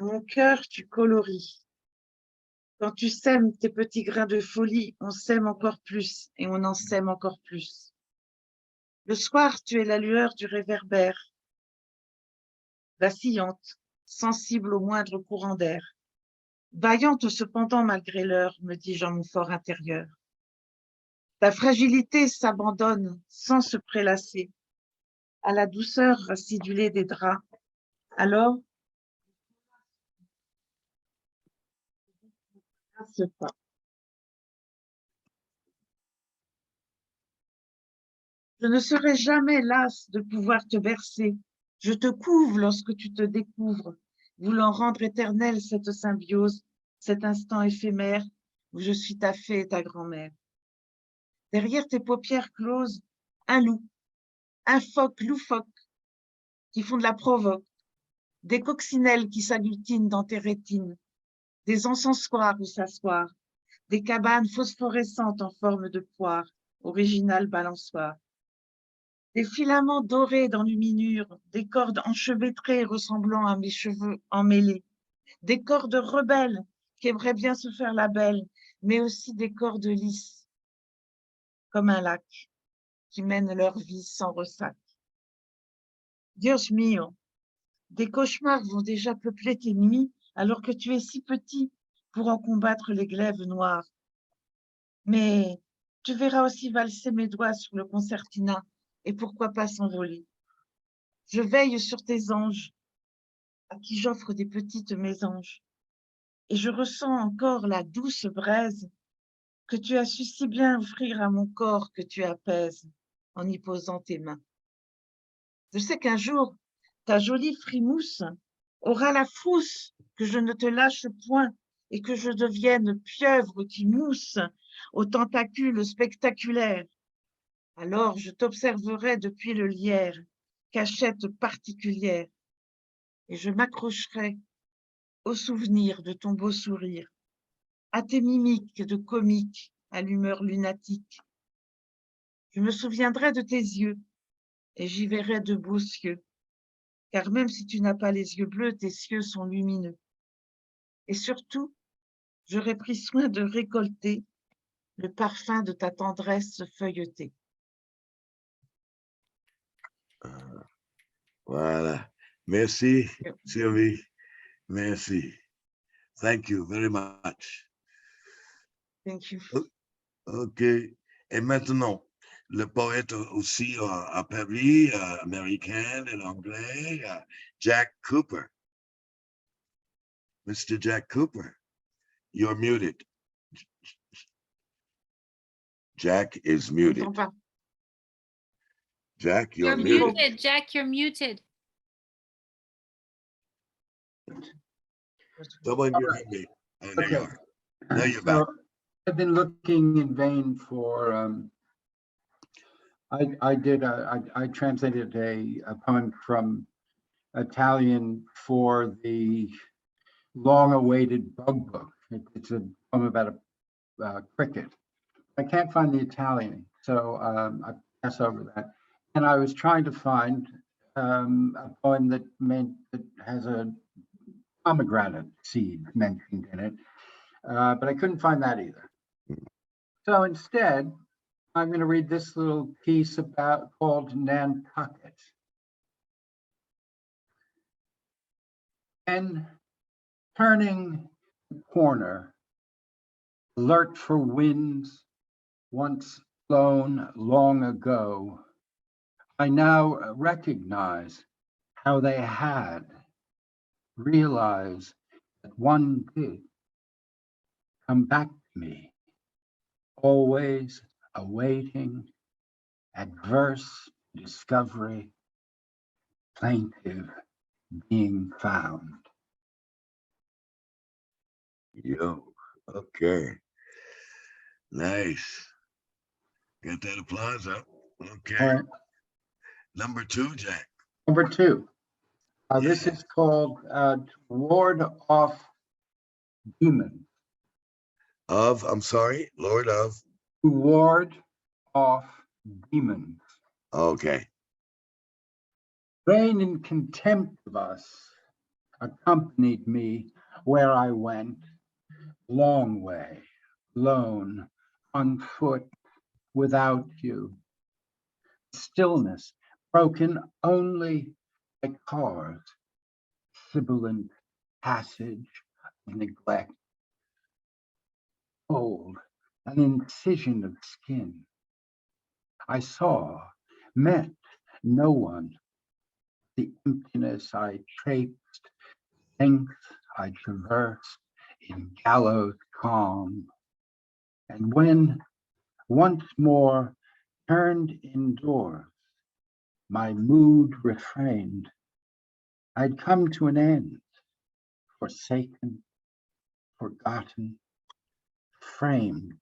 mon cœur, tu coloris. Quand tu sèmes tes petits grains de folie, on s'aime encore plus et on en s'aime encore plus. Le soir, tu es la lueur du réverbère, vacillante, sensible au moindre courant d'air. Vaillante cependant malgré l'heure, me dis-je en mon fort intérieur. Ta fragilité s'abandonne sans se prélasser à la douceur acidulée des draps. Alors, ce pas. Je ne serai jamais lasse de pouvoir te bercer. Je te couve lorsque tu te découvres, voulant rendre éternelle cette symbiose, cet instant éphémère où je suis ta fée et ta grand-mère. Derrière tes paupières closes, un loup, un phoque loufoque qui font de la provoque, des coccinelles qui s'agglutinent dans tes rétines, des encensoirs où s'asseoir, des cabanes phosphorescentes en forme de poire, original balançoire. Des filaments dorés d'enluminure, des cordes enchevêtrées ressemblant à mes cheveux emmêlés, des cordes rebelles qui aimeraient bien se faire la belle, mais aussi des cordes lisses, comme un lac, qui mènent leur vie sans ressac. Dios mío, des cauchemars vont déjà peupler tes nuits alors que tu es si petit pour en combattre les glaives noirs. Mais tu verras aussi valser mes doigts sur le concertina et pourquoi pas s'envoler. Je veille sur tes anges, à qui j'offre des petites mésanges, et je ressens encore la douce braise que tu as su si bien offrir à mon corps que tu apaises en y posant tes mains. Je sais qu'un jour, ta jolie frimousse aura la frousse que je ne te lâche point et que je devienne pieuvre qui mousse aux tentacules spectaculaires. Alors je t'observerai depuis le lierre, cachette particulière, et je m'accrocherai au souvenir de ton beau sourire, à tes mimiques de comique à l'humeur lunatique. Je me souviendrai de tes yeux et j'y verrai de beaux cieux, car même si tu n'as pas les yeux bleus, tes cieux sont lumineux. Et surtout, j'aurai pris soin de récolter le parfum de ta tendresse feuilletée. Voilà. Merci, Sylvie. Merci. Thank you very much. Thank you. OK. Et maintenant, le poète aussi à Paris, américain et anglais, Jack Cooper. Mr. Jack Cooper, you're muted. Jack is Je muted. n'entends pas. Jack, you're You're muted. muted, Jack, you're muted. Someone give me. Oh, there you Okay. are. Now you're back. So I've been looking in vain for, I translated a poem from Italian for the long-awaited Bug Book. It's a poem about a cricket. I can't find the Italian, so I pass over that. And I was trying to find a poem that has a pomegranate seed mentioned in it, but I couldn't find that either. So instead, I'm going to read this little piece called Nantucket. And turning the corner, alert for winds once blown long ago, I now recognize how they had, realize that one did come back to me, always awaiting adverse discovery, plaintive being found. Yo, okay. Nice. Got that applause up. Okay. All right, Number 2, Jack. number 2. This Yeah. is called Ward Off Demons. I'm sorry, Lord of. To ward off demons. Okay. Vain and contempt of us accompanied me where I went, long way, lone, on foot, without you. Stillness broken only by cars, sibilant passage of neglect. Cold, an incision of skin. I saw, met no one. The emptiness I traipsed, length I traversed in gallows calm. And when once more turned indoors, my mood refrained. I'd come to an end, forsaken, forgotten, framed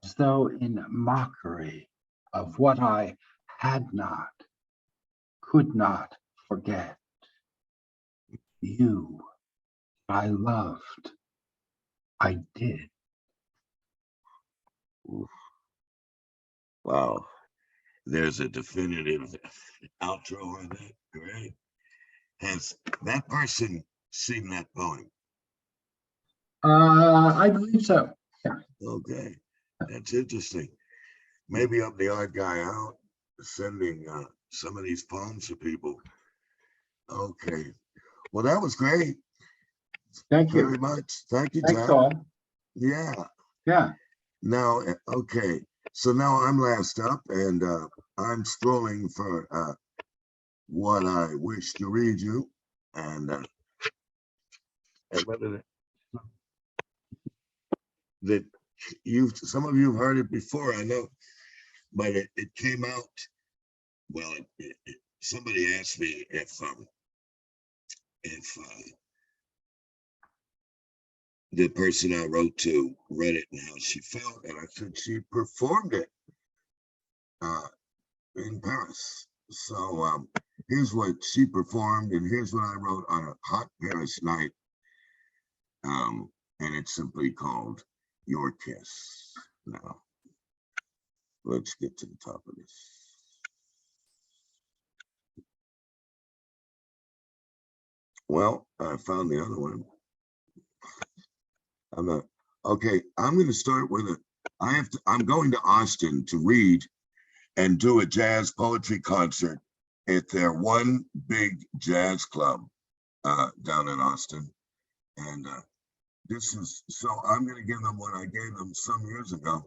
as though in mockery of what I had not, could not forget. You, I loved, I did. Wow. There's a definitive outro on that. Great. Has that person seen that poem? I believe so. Okay. That's interesting. Maybe I'm the odd guy out sending some of these poems to people. Okay. Well, that was great. Thank Very you. much. Thank you, Thanks Jack. all. Yeah. Yeah. Now, okay. So now I'm last up, and I'm scrolling for what I wish to read you, and whether that some of you have heard it before, I know, but it came out. Well, somebody asked me if the person I wrote to read it and how she felt, and I said she performed it in Paris. So here's what she performed, and here's what I wrote on a hot Paris night. And it's simply called Your Kiss. Now, let's get to the top of this. Well, I found the other one. I'm not okay. I'm going to start with I'm going to Austin to read and do a jazz poetry concert at their one big jazz club down in Austin. And so I'm going to give them what I gave them some years ago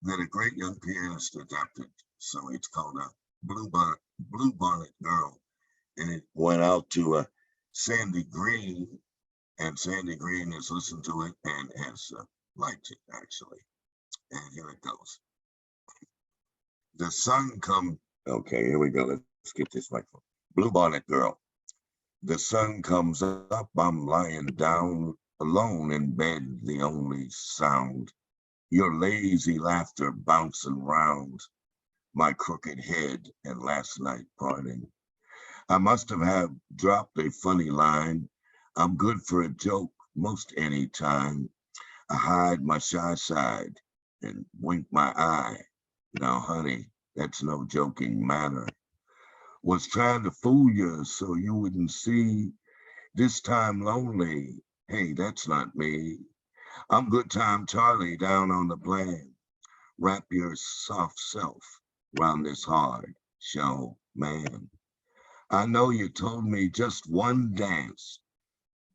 that a great young pianist adapted. So it's called a Blue Bonnet Girl. And it went out to Sandy Green, and Sandy Green has listened to it and has liked it, actually. And here it goes. The sun come. Okay, here we go. Let's get this microphone. Blue Bonnet Girl. The sun comes up, I'm lying down, alone in bed, the only sound. Your lazy laughter bouncing round my crooked head and last night parting. I must have dropped a funny line. I'm good for a joke most any time. I hide my shy side and wink my eye. Now, honey, that's no joking matter. Was trying to fool you so you wouldn't see. This time lonely. Hey, that's not me. I'm good time Charlie down on the plan. Wrap your soft self round this hard show, man. I know you told me just one dance,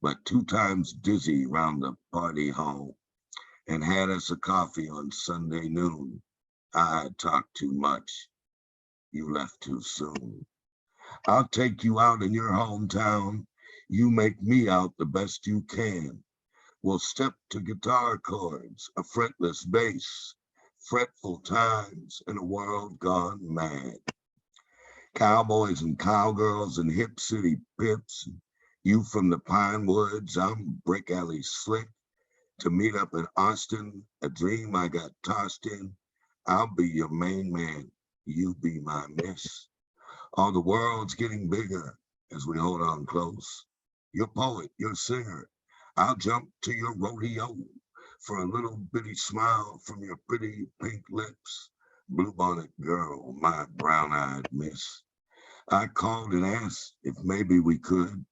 but 2 times dizzy round the party hall and had us a coffee on Sunday noon. I talked too much. You left too soon. I'll take you out in your hometown. You make me out the best you can. We'll step to guitar chords, a fretless bass, fretful times in a world gone mad. Cowboys and cowgirls and hip city pips. You from the pine woods, I'm brick alley slick. To meet up in Austin, a dream I got tossed in. I'll be your main man, you be my miss. All the world's getting bigger as we hold on close. You're poet, you're singer. I'll jump to your rodeo for a little bitty smile from your pretty pink lips. Bluebonnet girl, my brown-eyed miss. I called and asked if maybe we could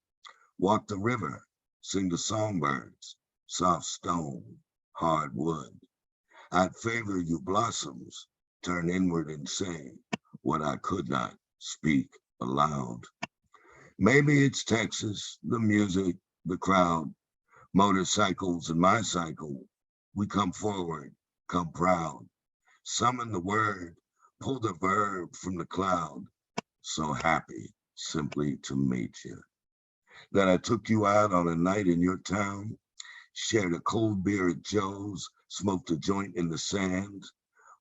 walk the river, sing the songbirds, soft stone, hard wood. I'd favor you blossoms, turn inward and say what I could not speak aloud. Maybe it's Texas, the music, the crowd, motorcycles and my cycle. We come forward, come proud, summon the word, pull the verb from the cloud. So happy simply to meet you. That I took you out on a night in your town, shared a cold beer at Joe's, smoked a joint in the sand,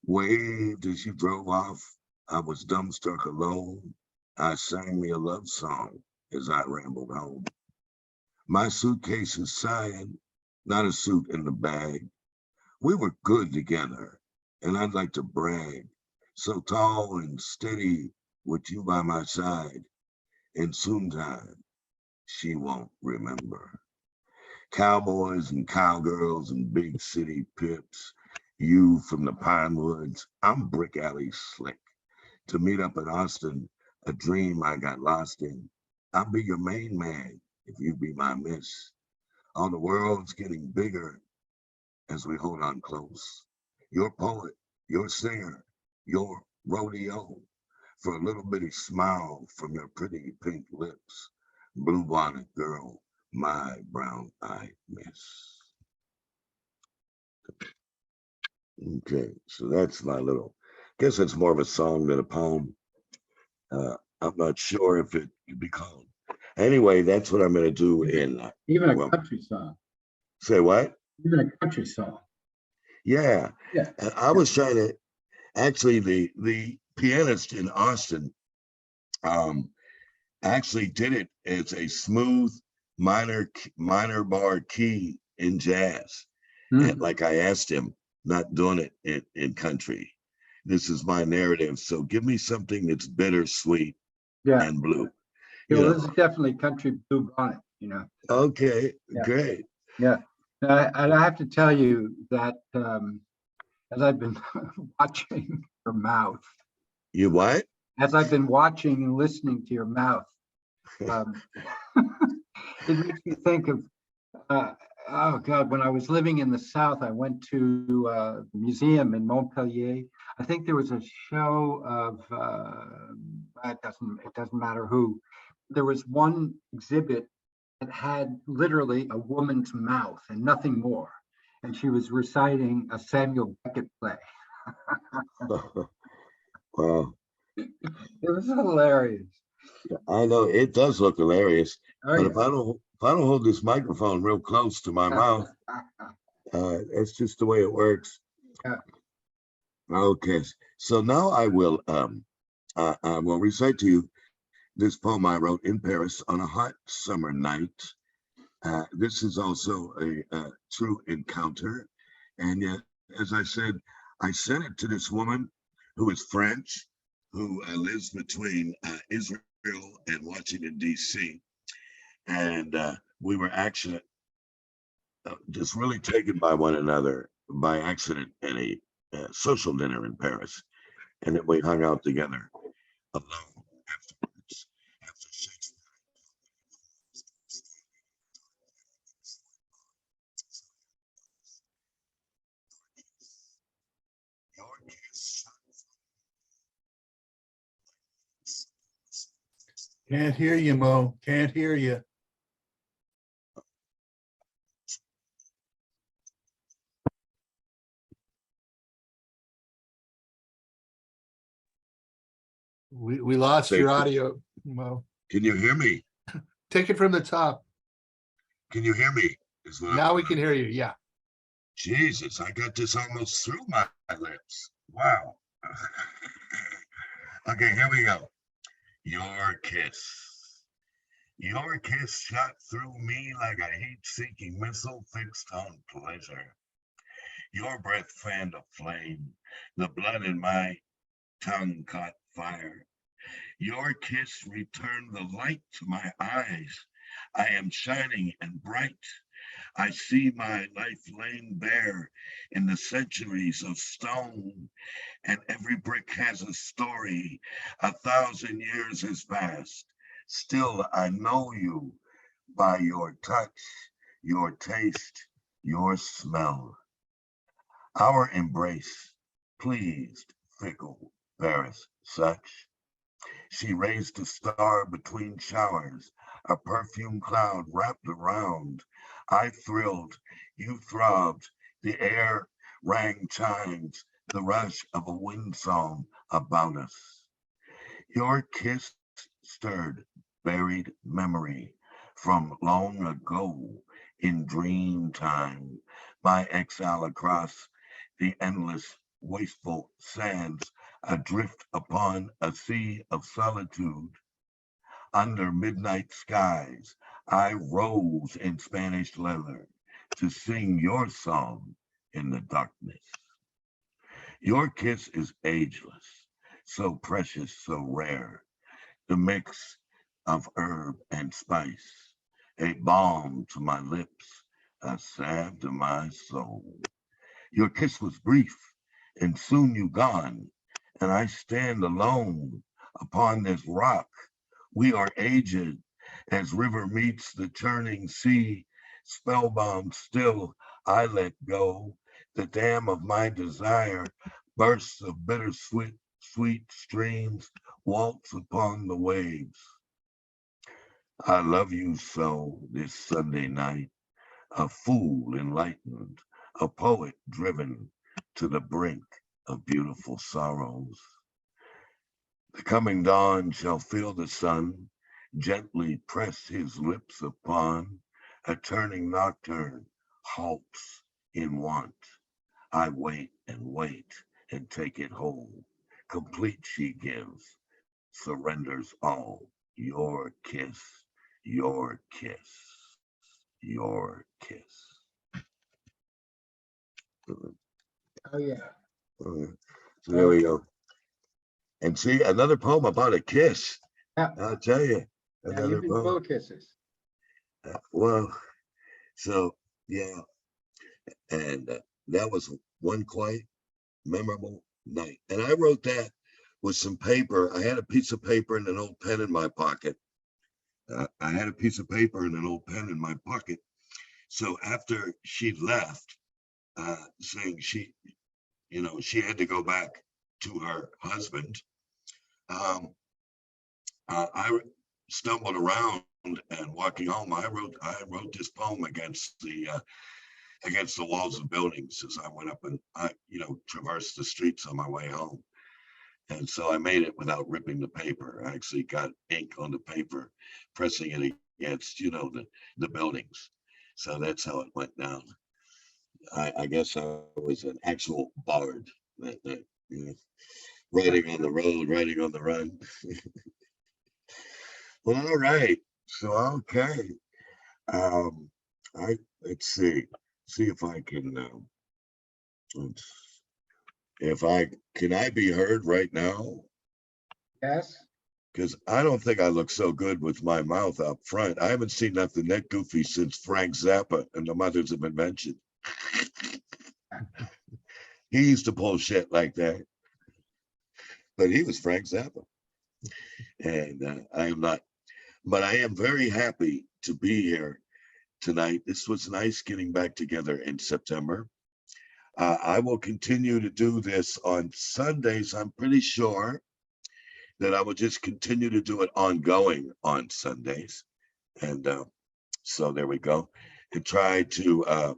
waved as you drove off. I was dumbstruck alone. I sang me a love song as I rambled home. My suitcase is sighing, not a suit in the bag. We were good together, and I'd like to brag. So tall and steady with you by my side. In soon time, she won't remember. Cowboys and cowgirls and big city pips. You from the pine woods, I'm brick alley slick. To meet up in Austin, a dream I got lost in. I'll be your main man if you be my miss. All the world's getting bigger as we hold on close. Your poet, your singer, your rodeo for a little bitty smile from your pretty pink lips. Blue bonnet girl, my brown eyed miss. Okay, so that's my little, guess it's more of a song than a poem. I'm not sure if it could be called. Anyway, that's what I'm going to do in. Even a Well, country song, say what? even a country song. Yeah. Yeah. I was trying to, actually, the pianist in Austin actually did it as a smooth minor bar key in jazz. And Mm. like I asked him, not doing it in country. This is my narrative. So give me something that's bittersweet Yeah. and blue. Yeah, You well, know. this is definitely country blue bonnet, you know. Okay, Yeah. great. Yeah. And I have to tell you that as I've been watching your mouth, You what? as I've been watching and listening to your mouth, um, it makes me think of, oh God, when I was living in the South, I went to a museum in Montpellier. I think there was a show of, it doesn't matter who. There was one exhibit that had literally a woman's mouth and nothing more. And she was reciting a Samuel Beckett play. Wow, It was hilarious. I know it does look hilarious, Oh, but yeah. if I don't hold this microphone real close to my mouth, that's just the way it works. Yeah. Okay, so now I will recite to you this poem I wrote in Paris on a hot summer night. This is also a true encounter, and yet, as I said, I sent it to this woman who is French, who lives between Israel and Washington D.C. And we were actually just really taken by one another by accident at a social dinner in Paris, and then we hung out together alone afterwards. After Shakespeare. Your kiss. Can't hear you, Mo. Can't hear you. We lost your audio, Mo. Can you hear me? Take it from the top. Can you hear me? Now we can hear you. Yeah. Jesus, I got this almost through my lips. Wow. Okay, here we go. Your kiss. Your kiss shot through me like a heat-seeking missile fixed on pleasure. Your breath fanned a flame. The blood in my tongue caught fire. Your kiss returned the light to my eyes. I am shining and bright. I see my life laying bare in the centuries of stone, and every brick has a story. 1,000 years has passed. Still, I know you by your touch, your taste, your smell. Our embrace pleased fickle Paris such. She raised a star between showers, a perfume cloud wrapped around. I thrilled, you throbbed, the air rang chimes, the rush of a wind song about us. Your kiss stirred buried memory from long ago in dream time. My exile across the endless wasteful sands, adrift upon a sea of solitude. Under midnight skies, I rose in Spanish leather to sing your song in the darkness. Your kiss is ageless, so precious, so rare, the mix of herb and spice, a balm to my lips, a salve to my soul. Your kiss was brief, and soon you gone, and I stand alone upon this rock. We are aged as river meets the churning sea, spellbound still, I let go. The dam of my desire bursts of bittersweet sweet streams waltz upon the waves. I love you so this Sunday night, a fool enlightened, a poet driven to the brink of beautiful sorrows. The coming dawn shall feel the sun gently press his lips upon a turning nocturne halts in want. I wait and take it whole. Complete she gives, surrenders all. Your kiss, your kiss, your kiss. Oh, yeah. So there we go. And see, another poem about a kiss. Yeah. I'll tell you, Yeah, another you've been poem. full of kisses. Well, so yeah, and that was one quite memorable night. And I wrote that with some paper. I had a piece of paper and an old pen in my pocket. I had a piece of paper and an old pen in my pocket. So after she left, saying she, she had to go back to her husband, I stumbled around and walking home. I wrote this poem against the walls of buildings as I went up and I traversed the streets on my way home. And so I made it without ripping the paper. I actually got ink on the paper, pressing it against, the buildings. So that's how it went down. I guess I was an actual bard, writing on the road, writing on the run. Well, all right. So, okay. Let's see if I can, can I be heard right now? Yes. Because I don't think I look so good with my mouth up front. I haven't seen nothing that goofy since Frank Zappa and the Mothers of Invention. He used to pull shit like that, but he was Frank Zappa. And I am not, but I am very happy to be here tonight. This was nice getting back together in September. I will continue to do this on Sundays. I'm pretty sure that I will just continue to do it ongoing on Sundays. And so there we go. And try to,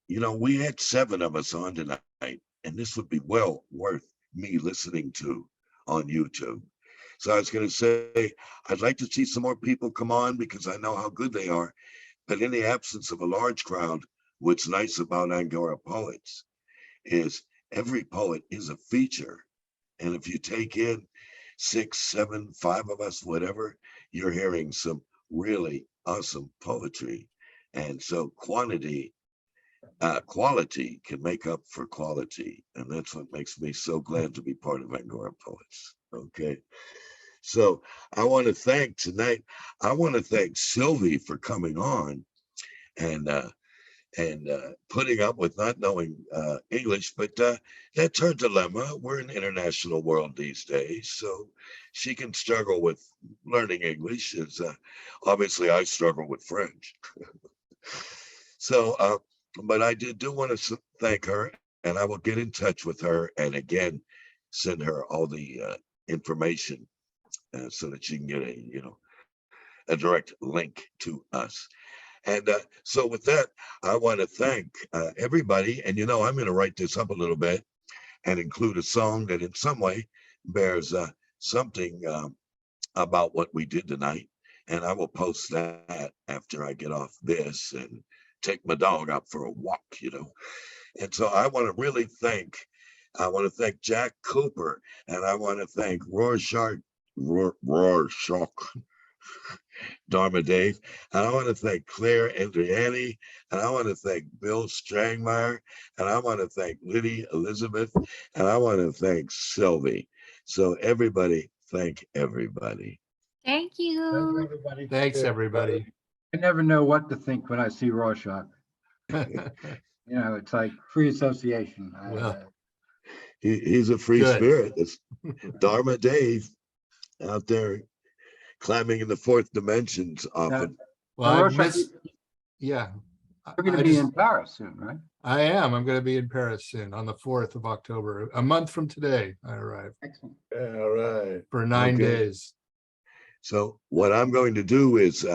we had 7 of us on tonight, and this would be well worth me listening to on YouTube. So I was going to say, I'd like to see some more people come on because I know how good they are. But in the absence of a large crowd, what's nice about Angora Poets is every poet is a feature. And if you take in 6, 7, 5 of us, whatever, you're hearing some really awesome poetry. And so quality can make up for quality. And that's what makes me so glad to be part of Angora Poets. Okay. So I want to thank Sylvie for coming on and putting up with not knowing English, but that's her dilemma. We're in the international world these days, so she can struggle with learning English. As obviously I struggle with French. So, but I do want to thank her, and I will get in touch with her and again send her all the information so that she can get a direct link to us. And so with that, I want to thank everybody. And, I'm going to write this up a little bit and include a song that in some way bears something about what we did tonight. And I will post that after I get off this and take my dog out for a walk, And so I want to thank Jack Cooper, and I want to thank Rorschach, Dharma Dave, and I want to thank Claire Andriani, and I want to thank Bill Strangmeyer, and I want to thank Liddy Elizabeth, and I want to thank Sylvie. So everybody, thank everybody. Thank you. Everybody. Thanks, everybody. I never know what to think when I see Rorschach. It's like free association. Well, He's a free Good. spirit. It's Dharma Dave out there climbing in the 4th dimensions often. Well, Rorschach, yeah. We're going to be in Paris soon, right? I am. I'm going to be in Paris soon on the 4th of October. A month from today, I arrive Excellent. All right. for 9 Okay. days. So what I'm going to do is,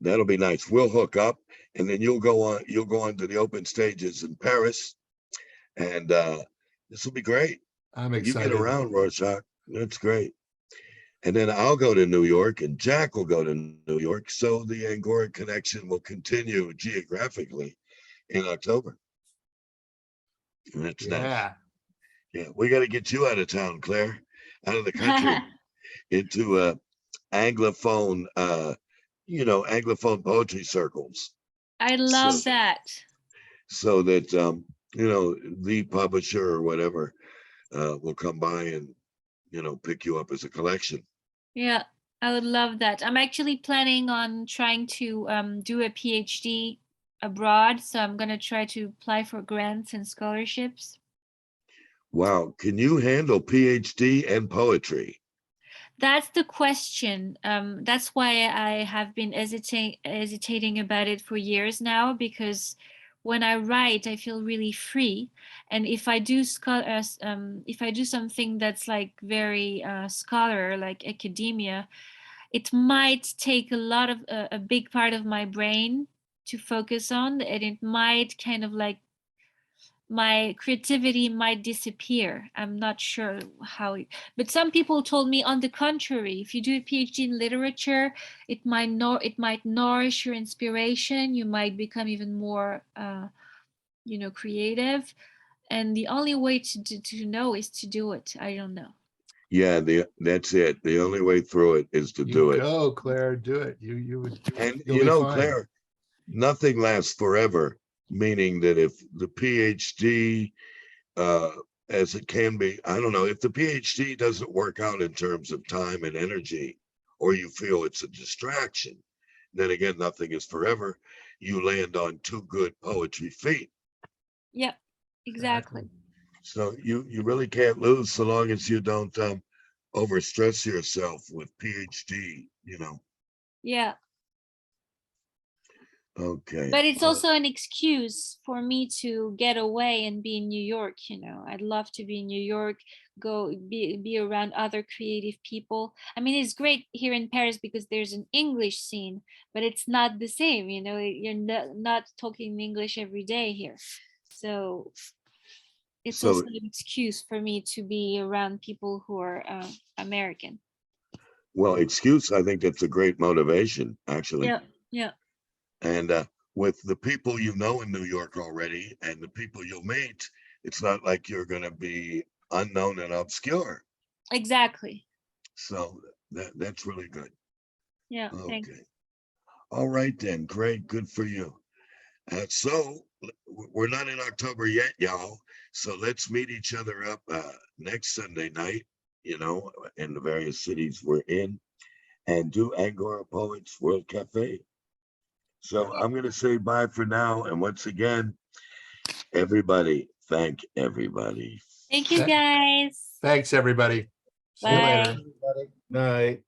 that'll be nice. We'll hook up and then you'll go on to the open stages in Paris. And this will be great. I'm You excited. get around, Rorschach. That's great. And then I'll go to New York and Jack will go to New York. So the Angora connection will continue geographically in October. And that's nice. Yeah. Yeah, we got to get you out of town, Claire, out of the country into Anglophone, Anglophone poetry circles. I love So- that. So that, the publisher or whatever will come by and, pick you up as a collection. Yeah, I would love that. I'm actually planning on trying to do a PhD abroad, so I'm gonna try to apply for grants and scholarships. Wow. Can you handle PhD and poetry? That's the question. That's why I have been hesitating about it for years now, because when I write, I feel really free. And if I do if I do something that's like very scholar, like academia, it might take a big part of my brain to focus on, and it might kind of like my creativity might disappear. I'm not sure how, but some people told me on the contrary, if you do a PhD in literature, it might nourish your inspiration. You might become even more, creative. And the only way to know is to do it. I don't know. Yeah, that's it. The only way through it is to do You it. go, Claire, do it. You would, And you'll be fine. Claire, nothing lasts forever, meaning that if the PhD, as it can be, I don't know, if the PhD doesn't work out in terms of time and energy, or you feel it's a distraction, then again, nothing is forever. You land on two good poetry feet. Yep, exactly. So you really can't lose so long as you don't overstress yourself with PhD, Yeah. Okay. But it's also an excuse for me to get away and be in New York. I'd love to be in New York, go be around other creative people. I mean, it's great here in Paris because there's an English scene, but it's not the same. You're not talking English every day here. So it's So- also an excuse for me to be around people who are American. Well, excuse, I think that's a great motivation, actually. Yeah, yeah. And with the people you know in New York already and the people you'll meet, it's not like you're going to be unknown and obscure. Exactly. So that's really good. Yeah, thanks. Okay. All right then. Great. Good for you. So we're not in October yet, y'all. So let's meet each other up next Sunday night, in the various cities we're in, and do Angora Poets World Cafe. So I'm going to say bye for now. And once again, everybody, thank everybody. Thank you, guys. Thanks, everybody. See you Bye. later. Night.